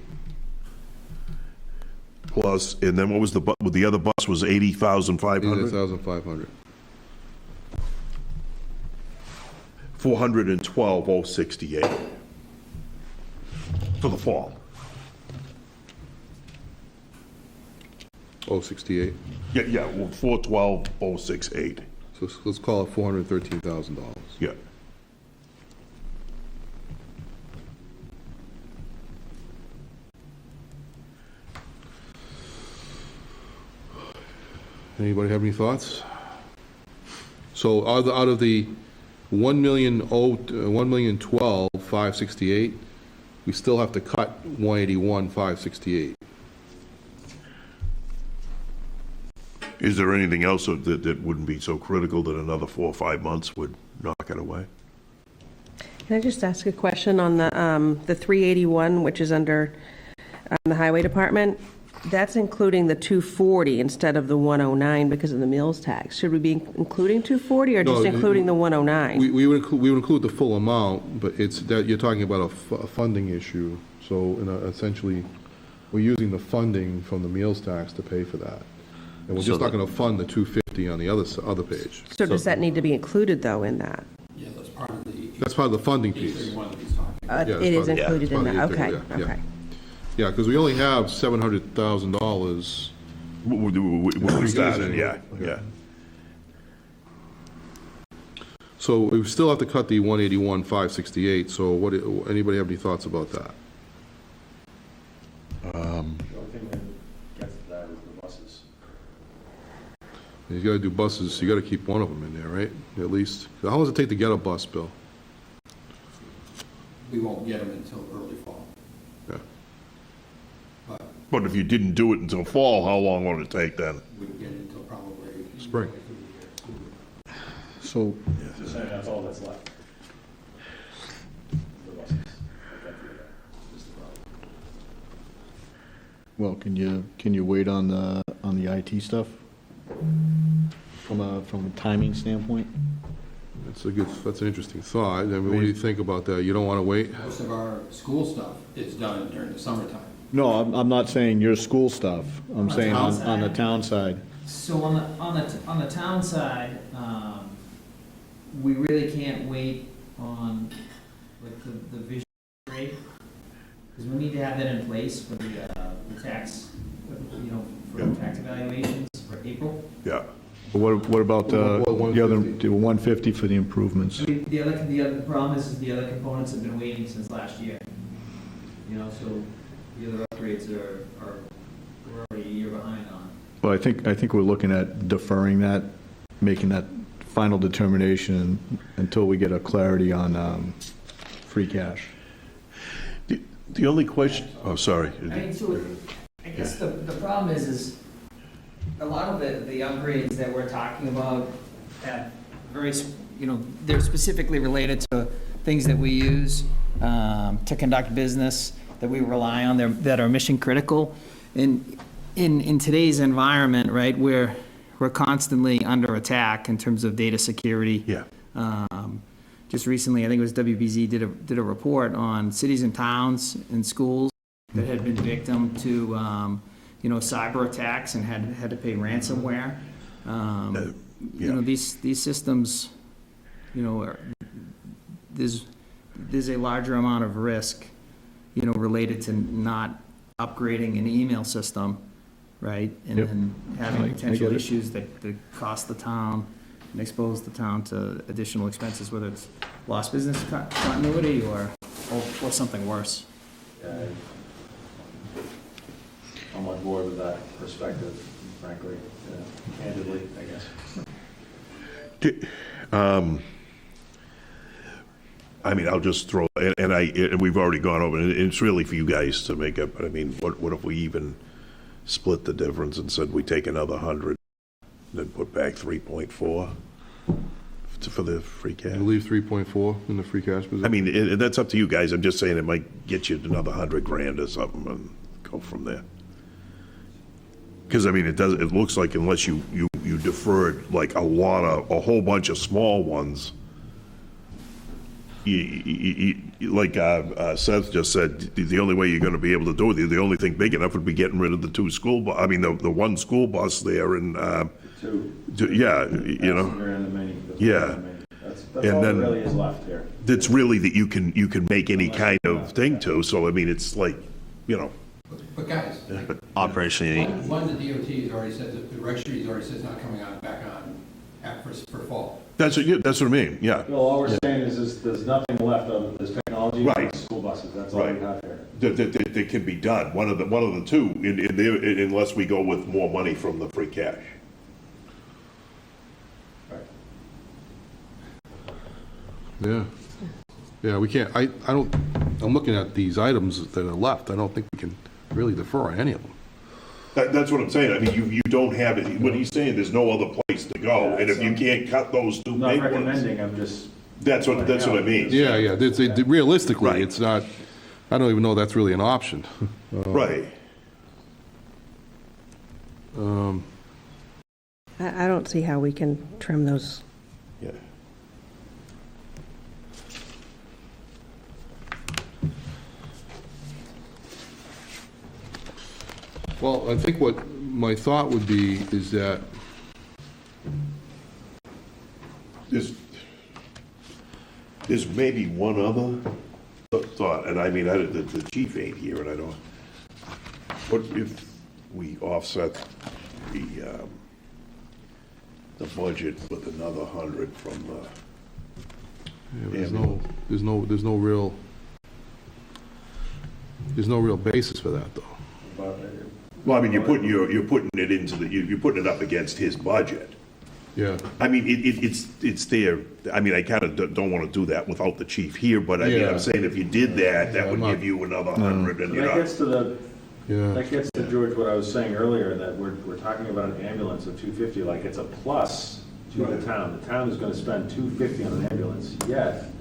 plus, and then what was the other bus was 80,500? 80,500. $412,068 for the fall. 068. Yeah, well, 412,068. So let's call it $413,000. Yeah. Anybody have any thoughts? So out of the 1,012,568, we still have to cut 181,568. Is there anything else that wouldn't be so critical that another 4 or 5 months would knock it away? Can I just ask a question on the 381, which is under the Highway Department? That's including the 240 instead of the 109 because of the meals tax. Should we be including 240 or just No, including the 109? We would include the full amount, but it's that you're talking about a funding issue. So essentially, we're using the funding from the meals tax to pay for that. And we're just not going to fund the 250 on the other page. So does that need to be included, though, in that? Yeah, that's part of the. That's part of the funding piece. 831 that he's talking about. Yeah, It is that's included in part of that, the okay, 830, yeah. okay. Yeah, because we only have $700,000. When we started, yeah. So we still have to cut the 181,568, so anybody have any thoughts about that? The only thing that gets to that is the buses. You gotta do buses, you gotta keep one of them in there, right? At least. How long does it take to get a bus, Bill? We won't get them until early fall. Yeah. But if you didn't do it until fall, how long would it take then? We wouldn't get it until probably. Spring. So, Just saying, that's all that's left. The buses. Just the problem. well, can you wait on the IT stuff? From a timing standpoint? That's an interesting thought. I mean, what do you think about that? You don't wanna wait? Most of our school stuff is done during the summertime. No, I'm not saying your school stuff. I'm saying town on the town side. So on the town side, we really can't wait on like the vision rate, because we need to have that in place for the tax, for tax evaluations for April. Yeah. What about the What, other, 150? the 150 for the improvements? I mean, the other problem is the other components have been waiting since last year. So the other upgrades are we're already a year behind on. Well, I think we're looking at deferring that, making that final determination until we get a clarity on free cash. The only question, oh, sorry. I mean, so I guess the problem is a lot of the upgrades that we're talking about have very, they're specifically related to things that we use to conduct business, that we rely on, that are mission critical. And in today's environment, right, we're constantly under attack in terms of data security. Yeah. Just recently, I think it was WBZ did a report on cities and towns and schools that had been victim to cyber attacks and had to pay ransomware. These systems, there's a larger amount of risk, related to not upgrading an email system, right? And Yep. then having I potential get it. issues that cost the town and expose the town to additional expenses, whether it's lost business continuity or something worse. Yeah, I'm on board with that perspective, frankly, candidly, I guess. I mean, I'll just throw, and we've already gone over, and it's really for you guys to make up, but I mean, what if we even split the difference and said we take another 100, then put back 3.4 for the free cash? You leave 3.4 in the free cash position? I mean, that's up to you guys. I'm just saying it might get you another 100 grand or something and go from there. Because, I mean, it looks like unless you deferred like a whole bunch of small ones, like Seth just said, the only way you're going to be able to do it, the only thing big enough would be getting rid of the the one school bus there and, Two. yeah, Passenger and the mini. Yeah. And all that then- really is left here. That's really that you can make any kind of thing to, so I mean, it's like, you know, But guys, Operationally, one, the DOT has already said, that the registry has already said it's not coming on, back on for fall. that's what I mean, yeah. Bill, all we're saying is there's nothing left other than this technology Right. and school buses, that's all we Right. have here. That can be done, one of the two, unless we go with more money from the free cash. Yeah. Yeah, we can't, I don't, I'm looking at these items that are left, I don't think we can really defer on any of them. That's what I'm saying, I mean, you don't have it, what he's saying, there's no other place to go, and if you can't cut those two I'm not big ones, recommending, I'm just. that's what I mean. Yeah, yeah, realistically, Right. it's not, I don't even know that's really an option. Right. I don't see how we can trim those. Yeah. Well, I think what my thought would be is that, There's maybe one other thought, and I mean, the chief ain't here, and I don't, what if we offset the budget with another 100 from the, there's no real basis for that, though. well, I mean, you're putting it into you're putting it up against his budget. Yeah. I mean, it's there, I mean, I kind of don't want to do that without the chief here, but I mean, Yeah. I'm saying if you did that, that would I'm not- give you another 100, and you're That gets not, to Yeah. that gets to, George, what I was saying earlier, that we're talking about an ambulance of 250, like it's a plus to the town. The town is gonna spend 250 on an ambulance, yet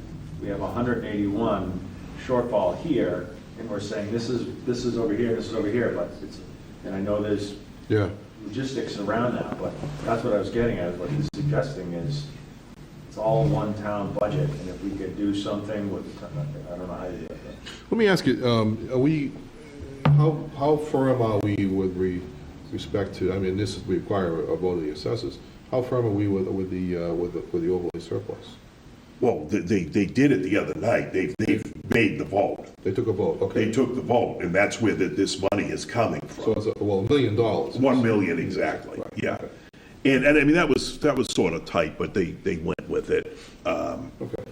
we have 181 shortfall here, and we're saying this is over here, this is over here, but it's, and I know there's Yeah. logistics around that, but that's what I was getting at, is what he's suggesting is, it's all one town budget, and if we could do something with, I don't know how you do it. Let me ask you, are we, how firm are we with respect to, I mean, this, we require a vote of the assessors. How firm are we with the overlay surplus? well, they did it the other night, they've made the vote. They took a vote, okay. They took the vote, and that's where this money is coming from. So it's, $1 million. 1 million exactly, Right, yeah. okay. And I mean, that was sort of tight, but they went with it. Okay.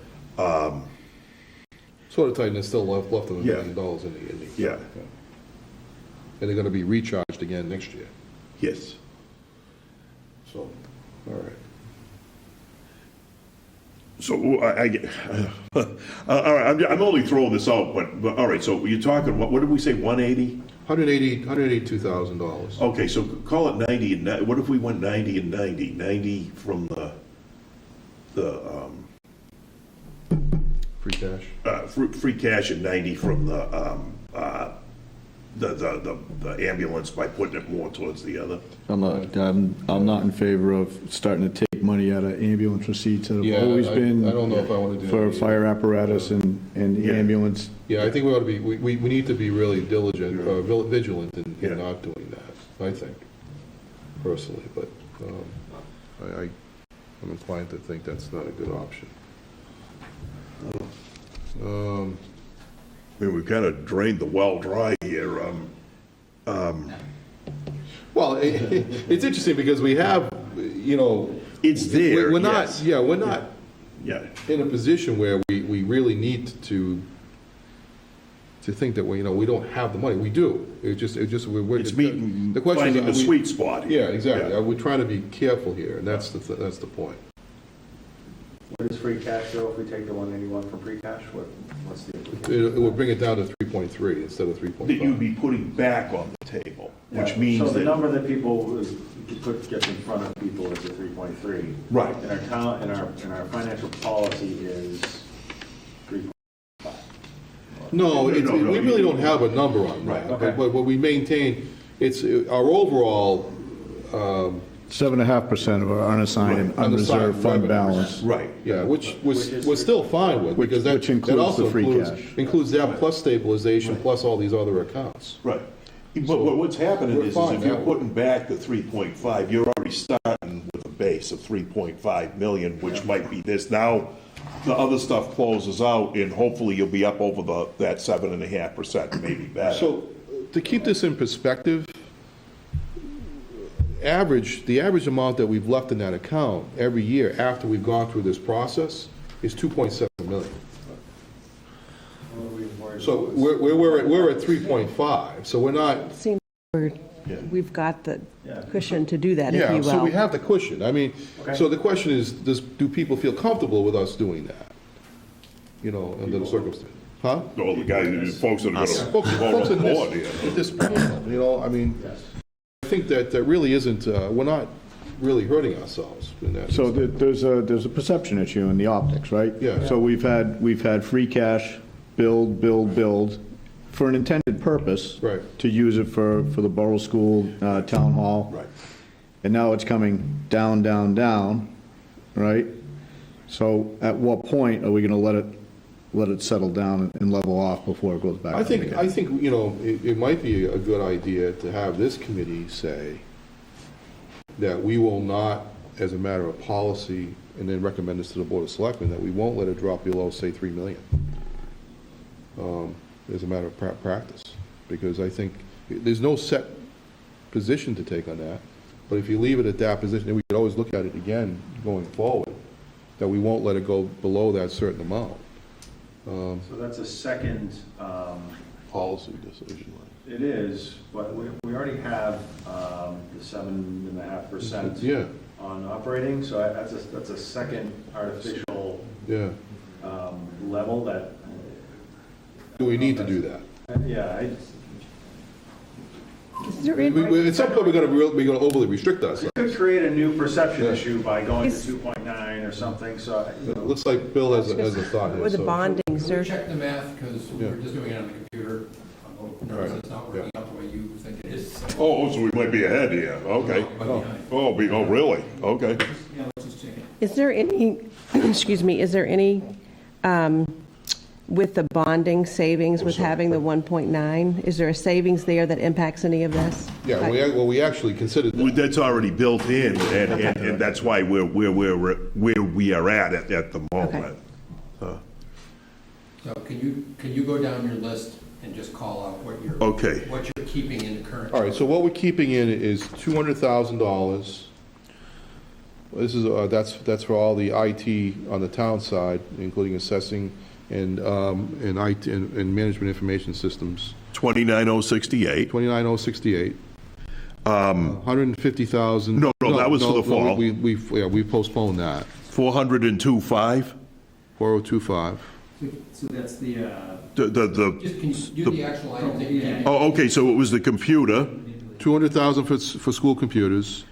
Sort of tight, and there's still left of $1 Yeah. million in the. Yeah. And they're gonna be recharged again next year, Yes. so, all right. So all right, I'm only throwing this out, but all right, so you're talking, what did we say, 180? $182,000. Okay, so call it 90 and, what if we went 90 and 90? 90 from the Free cash? free cash and 90 from the ambulance by putting it more towards the other. I'm not in favor of starting to take money out of ambulance receipts that Yeah, have always I been. don't know if I wanna do that For either. fire apparatus and Yeah. ambulance. Yeah, I think we ought to be, we need to be really diligent, vigilant Yeah. in not doing that, I think, personally, but I'm inclined to think that's not a good option. I mean, we've kind of drained the well dry here. Well, it's interesting because we have, you know. It's there, We're not, yes. yeah, we're not Yeah, in a position where we really need to think that we don't have the money. We do. We're. it's meeting, The question is, finding the are we- sweet spot here. Yeah, exactly. We're trying to be careful here, and that's the point. What is free cash, though, if we take the 181 from free cash, what's the implication? It would bring it down to 3.3 instead of 3.5. That you'd be putting back on the table, which means So the that, number that people gets in front of people is the 3.3. right, In our town, in our financial policy is 3.5. No, No, we really don't have a number on Right, that. okay. But what we maintain, it's our overall, 7.5% of our unassigned and Right. unreserved fund Unassigned balance. right. yeah, which is- we're still fine with, because that which includes that also the free includes- cash. includes that plus stabilization, plus all these other accounts. Right. But what's happening we're is fine if you're now. putting back the 3.5, you're already starting with a base of 3.5 million, which might be this. Now, the other stuff closes out, and hopefully you'll be up over that 7.5%, maybe better. So, to keep this in perspective, the average amount that we've left in that account every year after we've gone through this process is 2.7 million. So we're at 3.5, so we're not, Seems we've got the cushion to do that, if yeah, you so we will. have the cushion. I mean, so the question is, do people feel comfortable with us doing that? You know, under the circumstance. Huh? All the guys, the folks that are Folks gonna vote in on board here. this panel, you know, I mean, I think that really isn't, we're not really hurting ourselves in that. So there's a perception issue in the optics, right? Yeah. So we've had free cash, build for an intended purpose. Right. To use it for the borough school, town hall. Right. And now it's coming down, right? So at what point are we gonna let it settle down and level off before it goes back I up think, again? you know, it might be a good idea to have this committee say that we will not, as a matter of policy, and then recommend this to the Board of Selectmen, that we won't let it drop below, say, 3 million. As a matter of practice, because I think there's no set position to take on that, but if you leave it at that position, and we could always look at it again going forward, that we won't let it go below that certain amount. So that's a second, Policy decision. it is, but we already have the 7.5% Yeah, on operating, so that's a second artificial yeah. level that, Do we need to do that? yeah, Is there any- At some point, we're gonna overly restrict us. it could create a new perception Yeah. issue by going to Is- 2.9 or something, so, It looks like Bill has a thought here. With the so- bonding, Can sir, we check the math, because Yeah. we're just doing it on the computer. I'm a little nervous Right. it's not working out the way you think it is. Oh, so we might be ahead here, okay. But behind. Oh, really? Okay. Yeah, let's just check it. is there any, excuse me, is there any, with the bonding savings, with having the 1.9, is there a savings there that impacts any of this? Yeah, we actually considered that. That's already built in, and that's why we're where we are at the moment. So can you go down your list and just call out what you're, Okay. what you're keeping in the current? All right, so what we're keeping in is $200,000. This is, that's for all the IT on the town side, including assessing and IT, and management information systems. 29,068. 29,068. 150,000. No, that was for the fall. We postponed that. 402.5. 4025. So that's the, The Just, can you do the actual item that you keep? oh, okay, so it was the computer. 200,000 for school computers.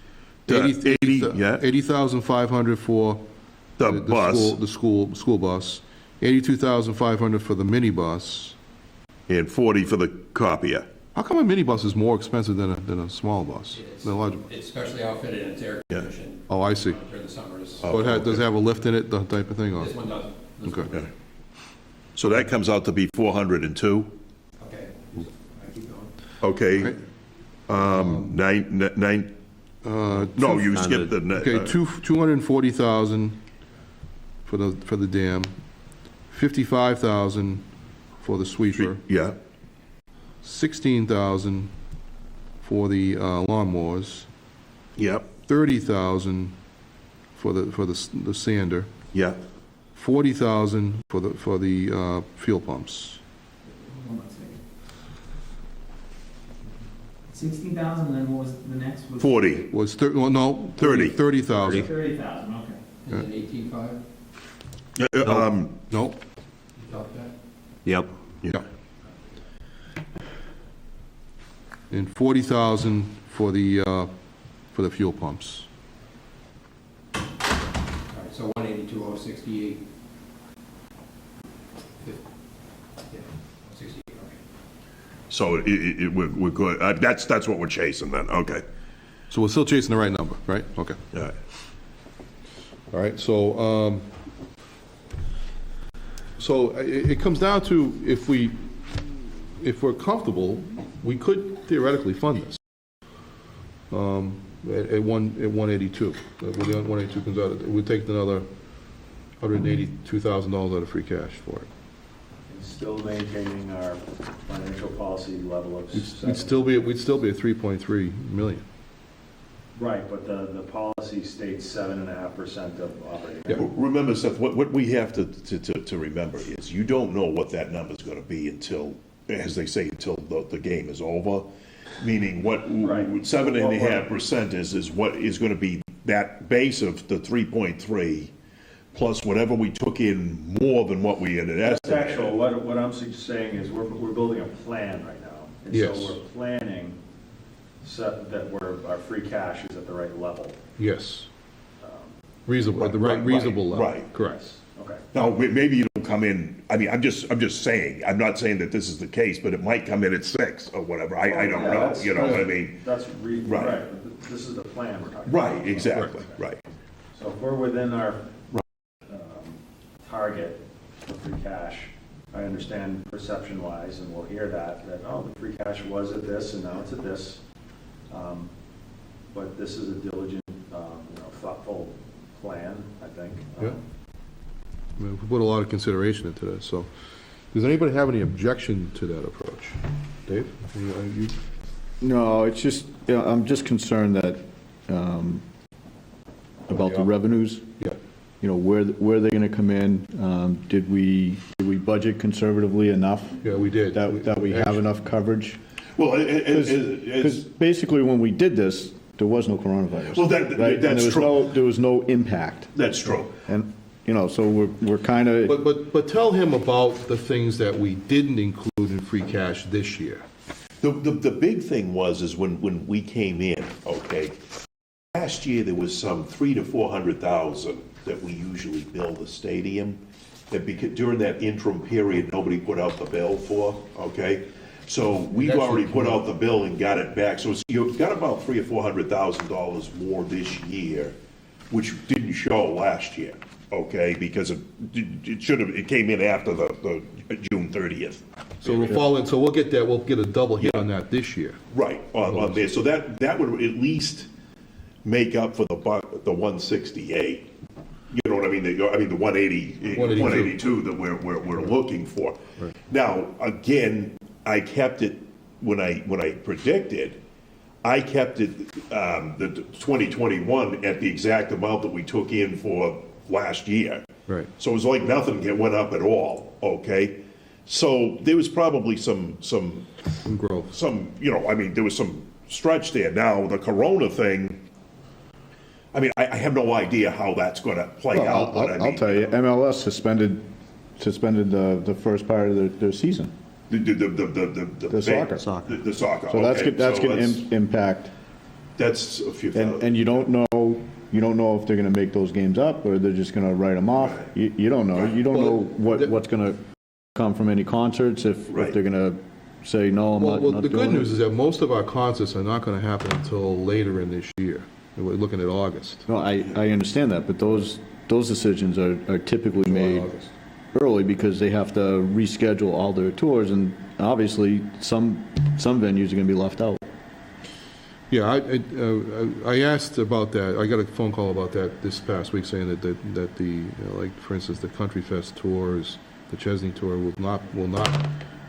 The 80, yeah. 80,500 for The bus. The school bus. 82,500 for the minibus. And 40 for the copier. How come a minibus is more expensive than a small bus? It's- Than a larger bus? It's specially outfitted and it's air Yeah. conditioned. Oh, I see. During the summers. Oh. Does it have a lift in it, the type of thing? Or? This one doesn't. This Okay. one doesn't. So that comes out to be 402. Okay. I keep going. Okay. No, you skipped the. Okay, 240,000 for the dam, 55,000 for the sweeper, Yeah, 16,000 for the lawnmowers, yep, 30,000 for the sander, yeah. 40,000 for the fuel pumps. hold on a second. 16,000, and then what was the next? Was 40. Was, no. 30. 30,000. 30,000, okay. And then 18.5, No, you got that? Yep. yeah. And 40,000 for the fuel pumps. All right, so 182,068. Yeah, 168, okay. So we're good. That's what we're chasing then, okay. So we're still chasing the right number, right? Okay. All right. All right, so, it comes down to, if we're comfortable, we could theoretically fund this. At 182. When the 182 comes out, it would take another, $182,000 out of free cash for it. Still maintaining our financial policy level of We'd still be at 3.3 million. Right, but the policy states 7.5% of operating. Yeah, remember, Seth, what we have to remember is you don't know what that number's gonna be until, as they say, until the game is over. Meaning what, Right. 7.5% is what is gonna be that base of the 3.3 plus whatever we took in more than what we had That's estimated. actual, what I'm saying is we're building a plan right now. And Yes. so we're planning that our free cash is at the right level. Yes. Reasonable, at the right, Right, reasonable level. right. Correct. Okay. Now, maybe you don't come in, I mean, I'm just saying, I'm not saying that this is the case, but it might come in at 6 or whatever, I don't Yeah, know, that's- you know what I mean? That's Right. right, but this is the plan we're talking about. Right, exactly, right. So if we're within our target for free cash, I understand perception-wise, and we'll hear that, oh, the free cash was at this, and now it's at this. But this is a diligent, thoughtful plan, I think. Yeah. I mean, we put a lot of consideration into this, so. Does anybody have any objection to that approach? Dave? You- No, it's just, I'm just concerned that, about the revenues. Yeah. Where they're gonna come in. Did we budget conservatively enough? Yeah, we did. That we have enough coverage? Well, Because basically, when we did this, there was no coronavirus. Well, right? And that's true. There was no impact. That's true. And, so we're kind of, But tell him about the things that we didn't include in free cash this year. The big thing is when we came in, okay, last year there was some 300,000 to 400,000 that we usually bill the stadium, that because during that interim period, nobody put out the bill for, okay? So we've already put out the bill and got it back, so you've got about $300,000 or $400,000 more this year, which didn't show last year, okay? Because it came in after the June 30th. So it'll fall in, so we'll get a double hit on that this year. Right, on there, so that would at least make up for the 168. You know what I mean? The 182 that we're looking for. Right. Now, again, I kept it, when I predicted, I kept it, the 2021 at the exact amount that we took in for last year. Right. So it was like nothing went up at all, okay? So there was probably some growth. There was some stretch there. Now, the Corona thing, I have no idea how that's gonna play out. But I'll tell you, MLS suspended the first part of their season. The soccer. The soccer. So that's okay. gonna impact. That's a few thousand. And you don't know if they're gonna make those games up, or they're just gonna write them off. You don't know. You don't know what's gonna come from any concerts, if they're gonna say, no, I'm not Well, not the doing good news it. is that most of our concerts are not gonna happen until later in this year. We're looking at August. No, I understand that, but those decisions are typically made August. early because they have to reschedule all their tours, and obviously, some venues are gonna be left out. Yeah, I asked about that. I got a phone call about that this past week, saying that the, like, for instance, the Country Fest tours, the Chesney tour will not,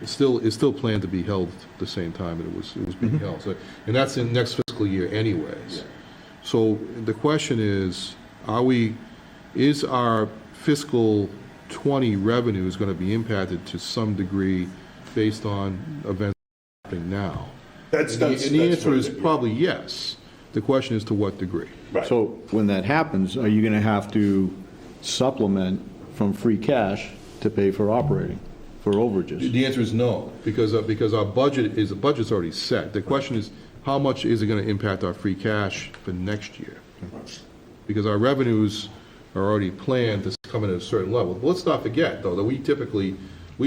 it's still planned to be held at the same time that it was being held. So, and that's in next fiscal year anyways. So the question is our fiscal 20 revenues going to be impacted to some degree based on events happening now? And the answer is probably yes. The question is to what degree. Right. So when that happens, are you gonna have to supplement from free cash to pay for operating, for overages? The answer is no, because our budget's already set. The question is, how much is it going to impact our free cash for next year? Because our revenues are already planned to come in at a certain level. But let's not forget, though, that we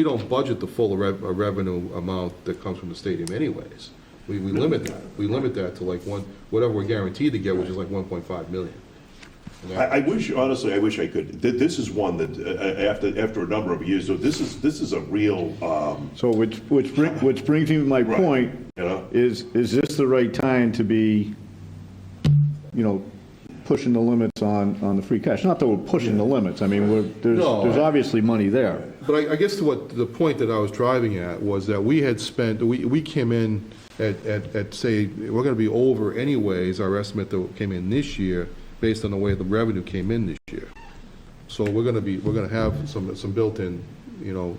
don't budget the full revenue amount that comes from the stadium anyways. We limit that. We limit that to like whatever we're guaranteed to get, which is like 1.5 million. Honestly, I wish I could. This is one that, after a number of years, so this is a real, So which brings me to my point, you know? is this the right time to be, pushing the limits on the free cash. Not that we're pushing the limits, I mean, there's obviously money there. But I guess the point that I was driving at was that we had spent, we came in at, say, we're gonna be over anyways, our estimate that came in this year, based on the way the revenue came in this year. So we're gonna have some built-in,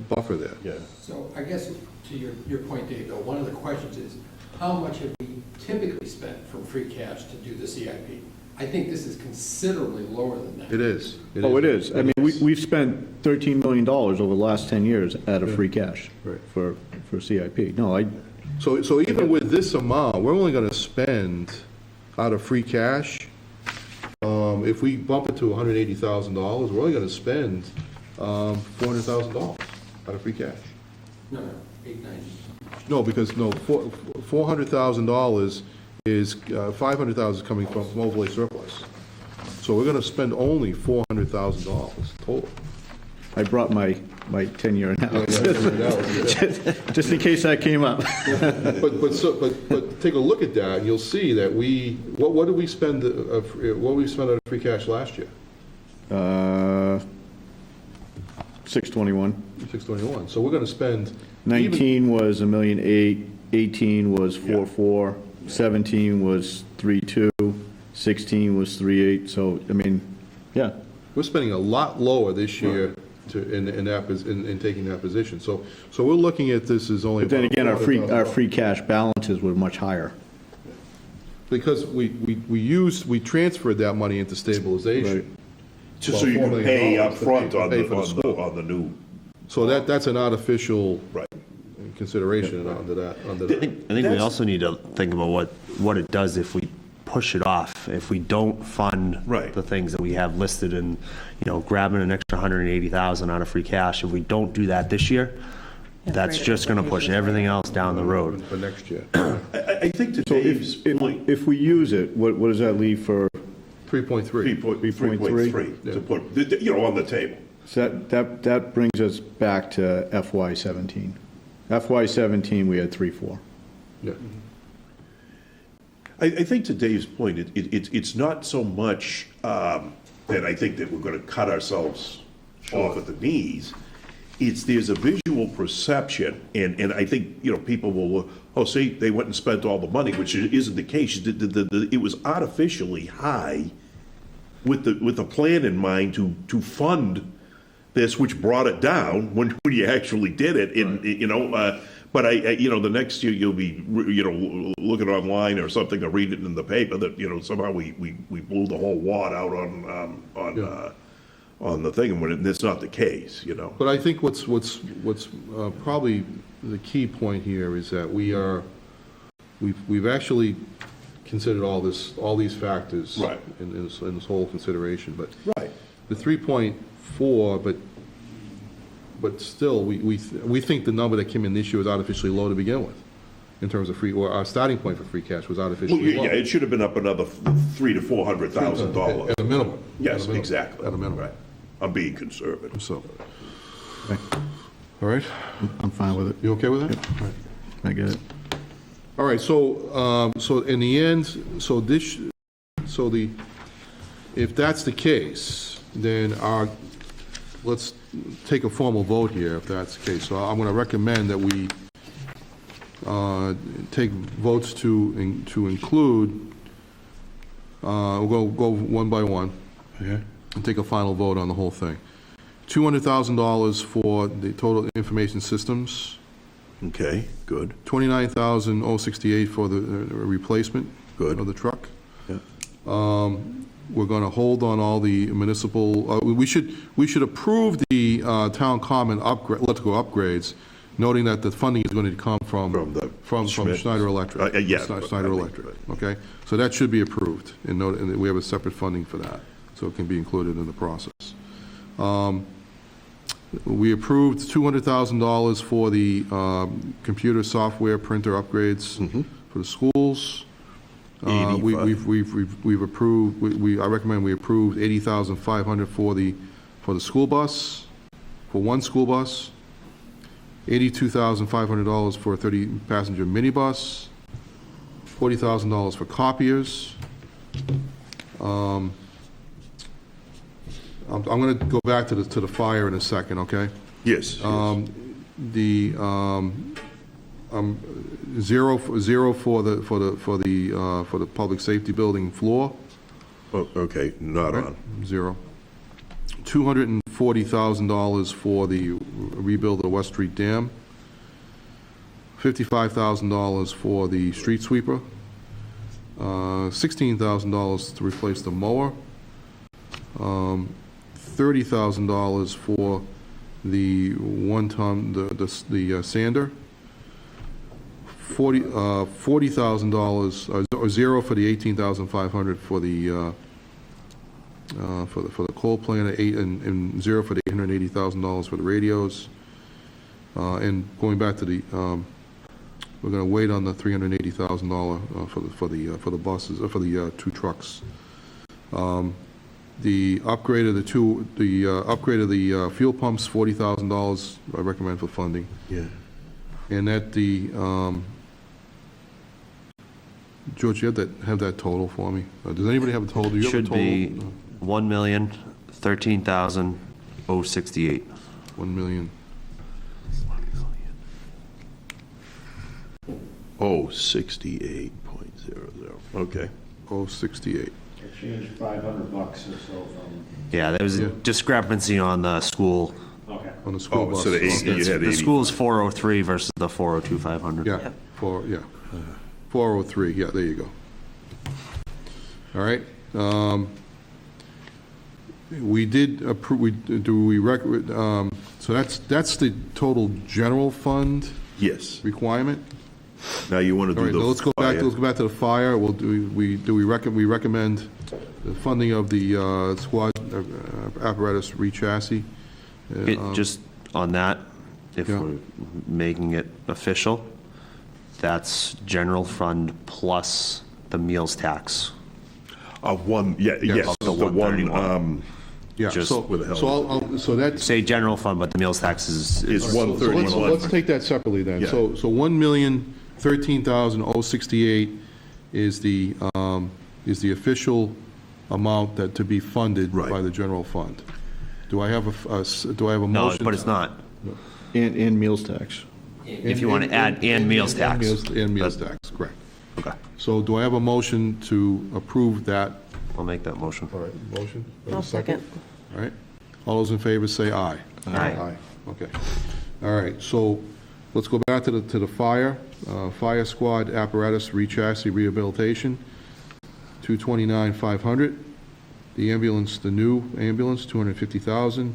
buffer there. Yeah. So I guess to your point, Dave, though, one of the questions is, how much have we typically spent from free cash to do the CIP? I think this is considerably lower than that. It is. Oh, it is. I mean, we've spent $13 million over the last 10 years out of free cash Right. for CIP. No, So even with this amount, we're only gonna spend out of free cash, if we bump it to $180,000, we're only gonna spend, $400,000 out of free cash. No, 890. No, because, $400,000 is, $500,000 is coming from overlay surplus. So we're gonna spend only $400,000 total. I brought my 10-year analysis, just in case that came up. But take a look at that, and you'll see that what did we spend, what we spent on free cash last year? 621. 621. So we're gonna spend. 19 was $1,000,008, 18 was 4.4, 17 was 3.2, 16 was 3.8, so, I mean, yeah. We're spending a lot lower this year in taking that position. So we're looking at this as only. But then about again, our $400,000. free cash balances were much higher. Because we transferred that money into stabilization. Just so you About $4 can million pay to up front pay on for the school. the new. So that's an artificial Right. consideration under that. I think we also need to think about what it does if we push it off, if we don't fund Right. the things that we have listed and, grabbing an extra 180,000 out of free cash. If we don't do that this year, that's just going to push everything else down the road. For next year. I think to So Dave's point, if we use it, what does that leave for? 3.3. 3.3 to put, on the table. So that brings us back to FY '17. FY '17, we had 3.4. Yeah. I think to Dave's point, it's not so much that I think that we're going to cut ourselves off at the knees. There's a visual perception, and I think, people will, see, they went and spent all the money, which isn't the case. It was artificially high with the plan in mind to fund this, which brought it down when you actually did it. But the next year you'll be, looking online or something or reading it in the paper that, somehow we blew the whole wad out on the thing, and that's not the case, But I think what's probably the key point here is that we've actually considered all these factors. Right. in this whole consideration, but. Right. The 3.4, but still, we think the number that came in this year was artificially low to begin with, in terms of or our starting point for free cash was artificially low. Yeah, it should have been up another $300,000 to $400,000. At a minimum. Yes, exactly. At a minimum. Right. I'm being conservative. So, all right, I'm fine with it. you okay with that? All right. I get it. All right, so in the end, if that's the case, then let's take a formal vote here, if that's the case. So I'm going to recommend that we take votes to include, we'll go one by one, and take a final vote on the whole thing. $200,000 for the total information systems, Okay, good. $29,068 for the replacement Good. of the truck. Yeah. We're going to hold on all the municipal, we should approve the town common electrical upgrades, noting that the funding is going to come from Schmidt. Schneider Electric. Yeah. Schneider Electric, okay? So that should be approved, and note, and we have a separate funding for that, so it can be included in the process. We approved $200,000 for the computer software printer upgrades for the schools. We've approved, I recommend we approve $80,500 for the school bus, for one school bus, $82,500 for a 30-passenger minibus, $40,000 for copiers, I'm going to go back to the fire in a second, okay? Yes. The, zero for the public safety building floor. Oh, okay, not on. Zero. $240,000 for the rebuild of the West Street Dam. $55,000 for the street sweeper. $16,000 to replace the mower. $30,000 for the one-ton, the sander. $40,000, or zero for the $18,500 for the coal plant, and zero for the $880,000 for the radios. And going back to the, we're going to wait on the $380,000 for the buses, for the two trucks. The upgrade of the fuel pumps, $40,000. I recommend for funding. Yeah. And at the, George, you have that total for me? Does anybody have a total? Do you have a Should total? be $1,013,068. 1 million. Oh, 68.00, okay. 068. Change $500 or so from. Yeah, there was a discrepancy on the school. Okay. On the school bus. So the 80, you had The 80. school's 403 versus the 402, 500. Yeah, 403, yeah, there you go. All right. We did approve, so that's the total general fund Yes. requirement? Now you want to All do right, the let's go back fire. to the fire. We recommend the funding of the squad apparatus re-chassis. Just on that, if Yeah. we're making it official, that's general fund plus the meals tax. One, yes, Of the the one, 131. Yeah, just so, with the hell so so that's. Say general fund, but the meals tax is. Is So 131. let's take that separately then. Yeah. So 1,013,068 is the official amount that to be funded Right. by the general fund. Do I have a No, motion? but it's not. And meals tax. If you want to add and meals tax. And meals tax, correct. Okay, So do I have a motion to approve that? I'll make that motion. All right, motion? Do I have a I'll second. All right. All those in favor say aye. Aye. Okay. All right, so let's go back to the fire. Fire squad apparatus re-chassis rehabilitation, $229,500. The ambulance, the new ambulance, $250,000.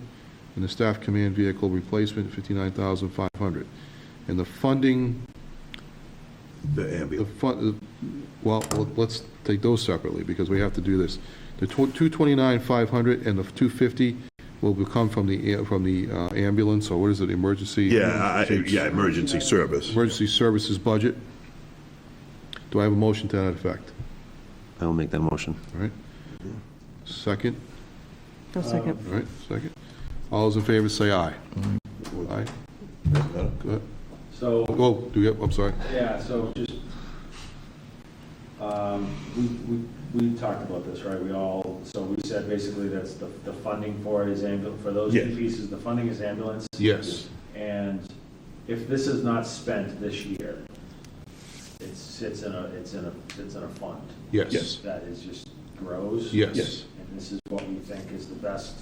And the staff command vehicle replacement, $59,500. And the funding, The ambulance. well, let's take those separately, because we have to do this. The $229,500 and the $250 will come from the ambulance, or what is it, emergency? Yeah, emergency service. Emergency services budget. Do I have a motion to that effect? I will make that motion. All right. Second? I'll second. All right, second. All those in favor say aye. Aye. Good. So, Oh, do you, I'm sorry. yeah, so just, we talked about this, right? So we said basically that's the funding for it is for those two Yes. pieces, the funding is ambulance. Yes. And if this is not spent this year, it sits in a fund. Yes. That is just grows. Yes. And this is what we think is the best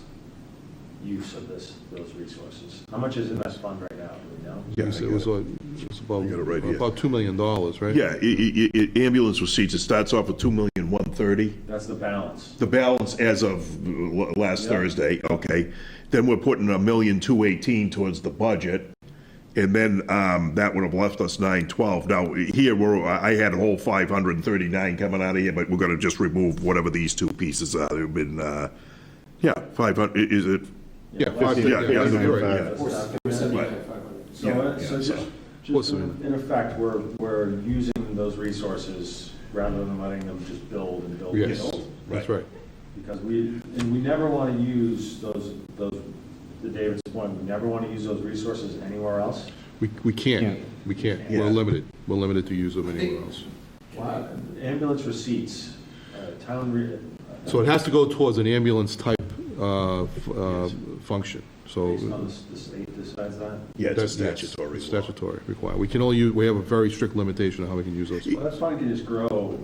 use of those resources. How much is in this fund right now, do we know? Yes, it was about I got it right here. about $2 million, right? Yeah, ambulance receipts, it starts off with $2,130,000. That's the balance. The balance as of last Yeah. Thursday, okay. Then we're putting $1,218,000 towards the budget, and then that would have left us $912,000. Now, here, I had a whole $539,000 coming out of here, but we're gonna just remove whatever these two pieces are. They've been, 500, is it? Yeah, Yeah, yeah, you're right. So in effect, we're using those resources rather than letting them just build and build and Yes, build. that's right. Because we never want to use those, to David's point, we never want to use those resources anywhere else. We can't. Yeah. We're limited to use them anywhere else. Ambulance receipts, So it has to go towards an ambulance-type function, so. Based on the state decides that? Yeah, it's a That's statutory law. statutory requirement. We can only use, we have a very strict limitation on how we can use those Well, funds. that's fine, you can just grow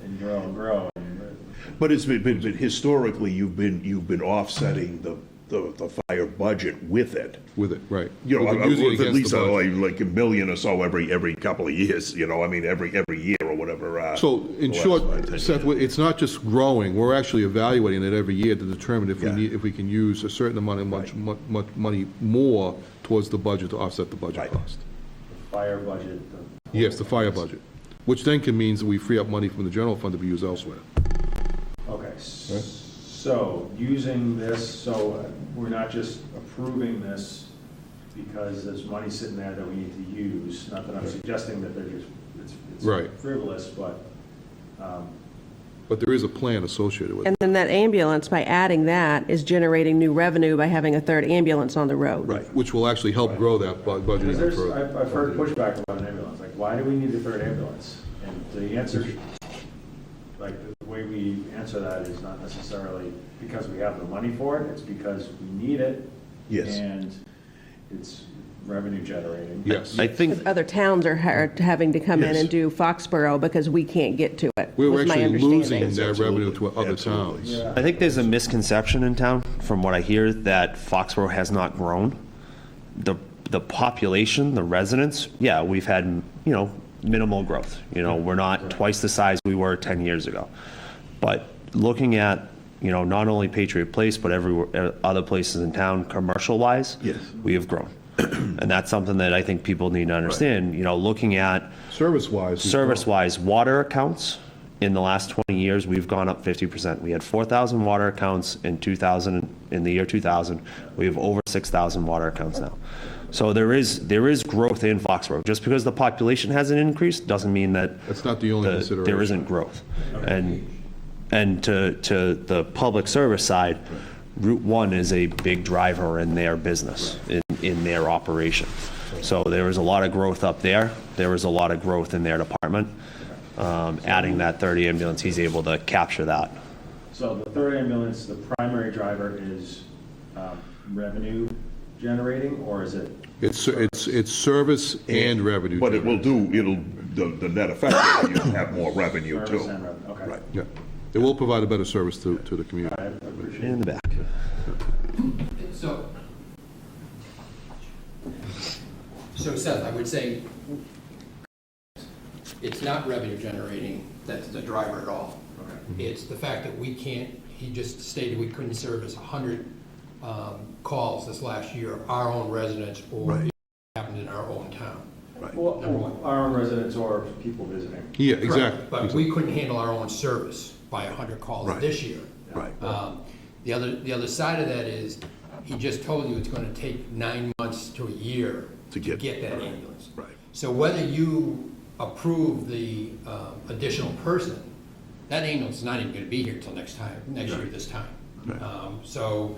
and grow and grow. But it's been historically, you've been offsetting the fire budget with it. With it, right. You know, We've been using it at against least the budget. like $1 million or so every couple of years, you know, I mean, every year or whatever. So, in the short, last 10 Seth, years. it's not just growing, we're actually evaluating it every year to determine if we Yeah. need, if we can use a certain amount of much money more towards the budget to offset the budget Right. cost. Fire budget. Yes, the fire budget, which then can means that we free up money from the general fund to be used elsewhere. Okay, so using this, so we're not just approving this because there's money sitting there that we need to use, not that I'm suggesting that they're just, it's Right. frivolous, but, But there is a plan associated with it. And then that ambulance, by adding that, is generating new revenue by having a third ambulance on the road. Right. Which will actually help grow that budget because even there's, further. I've heard pushback about an ambulance, like, why do we need a third ambulance? And the answer, like, the way we answer that is not necessarily because we have the money for it, it's because we need it. Yes. And it's revenue generating. Yes. I think, Other towns are having to come in Yes. and do Foxborough because we can't get to it, We're was my actually losing understanding. that revenue to Absolutely. other Absolutely. towns. Yeah. I think there's a misconception in town, from what I hear, that Foxborough has not grown. The population, the residents, yeah, we've had, minimal growth. We're not twice the size we were 10 years ago. But looking at, not only Patriot Place, but everywhere, other places in town, commercial-wise, Yes. we have grown. And that's something that I think people need to understand, looking at Service-wise. service-wise, water accounts, in the last 20 years, we've gone up 50%. We had 4,000 water accounts in the year 2000. We have over 6,000 water accounts now. So there is growth in Foxborough. Just because the population hasn't increased doesn't mean that That's not the only consideration. there isn't growth. And to the public service side, Route 1 is a big driver in their business, in their operation. So there is a lot of growth up there. There is a lot of growth in their department. Adding that 30 ambulance, he's able to capture that. So the third ambulance, the primary driver is revenue generating, or is it? It's service and revenue. But the net effect is you have more revenue too. Service and revenue, okay. Right. Yeah. It will provide a better service to the community. I appreciate In it. the back. So Seth, I would say it's not revenue generating that's the driver at all. It's the fact that we can't, he just stated we couldn't service 100 calls this last year of our own residents or Right. it happened in our own town. Well, Number one. our own residents or people visiting. Yeah, Correct. exactly. But we couldn't handle our own service by 100 calls Right. this year. Right. The other side of that is, he just told you it's going to take 9 months to a year To get- that ambulance. Right. So whether you approve the additional person, that ambulance is not even going to be here till next year this time. So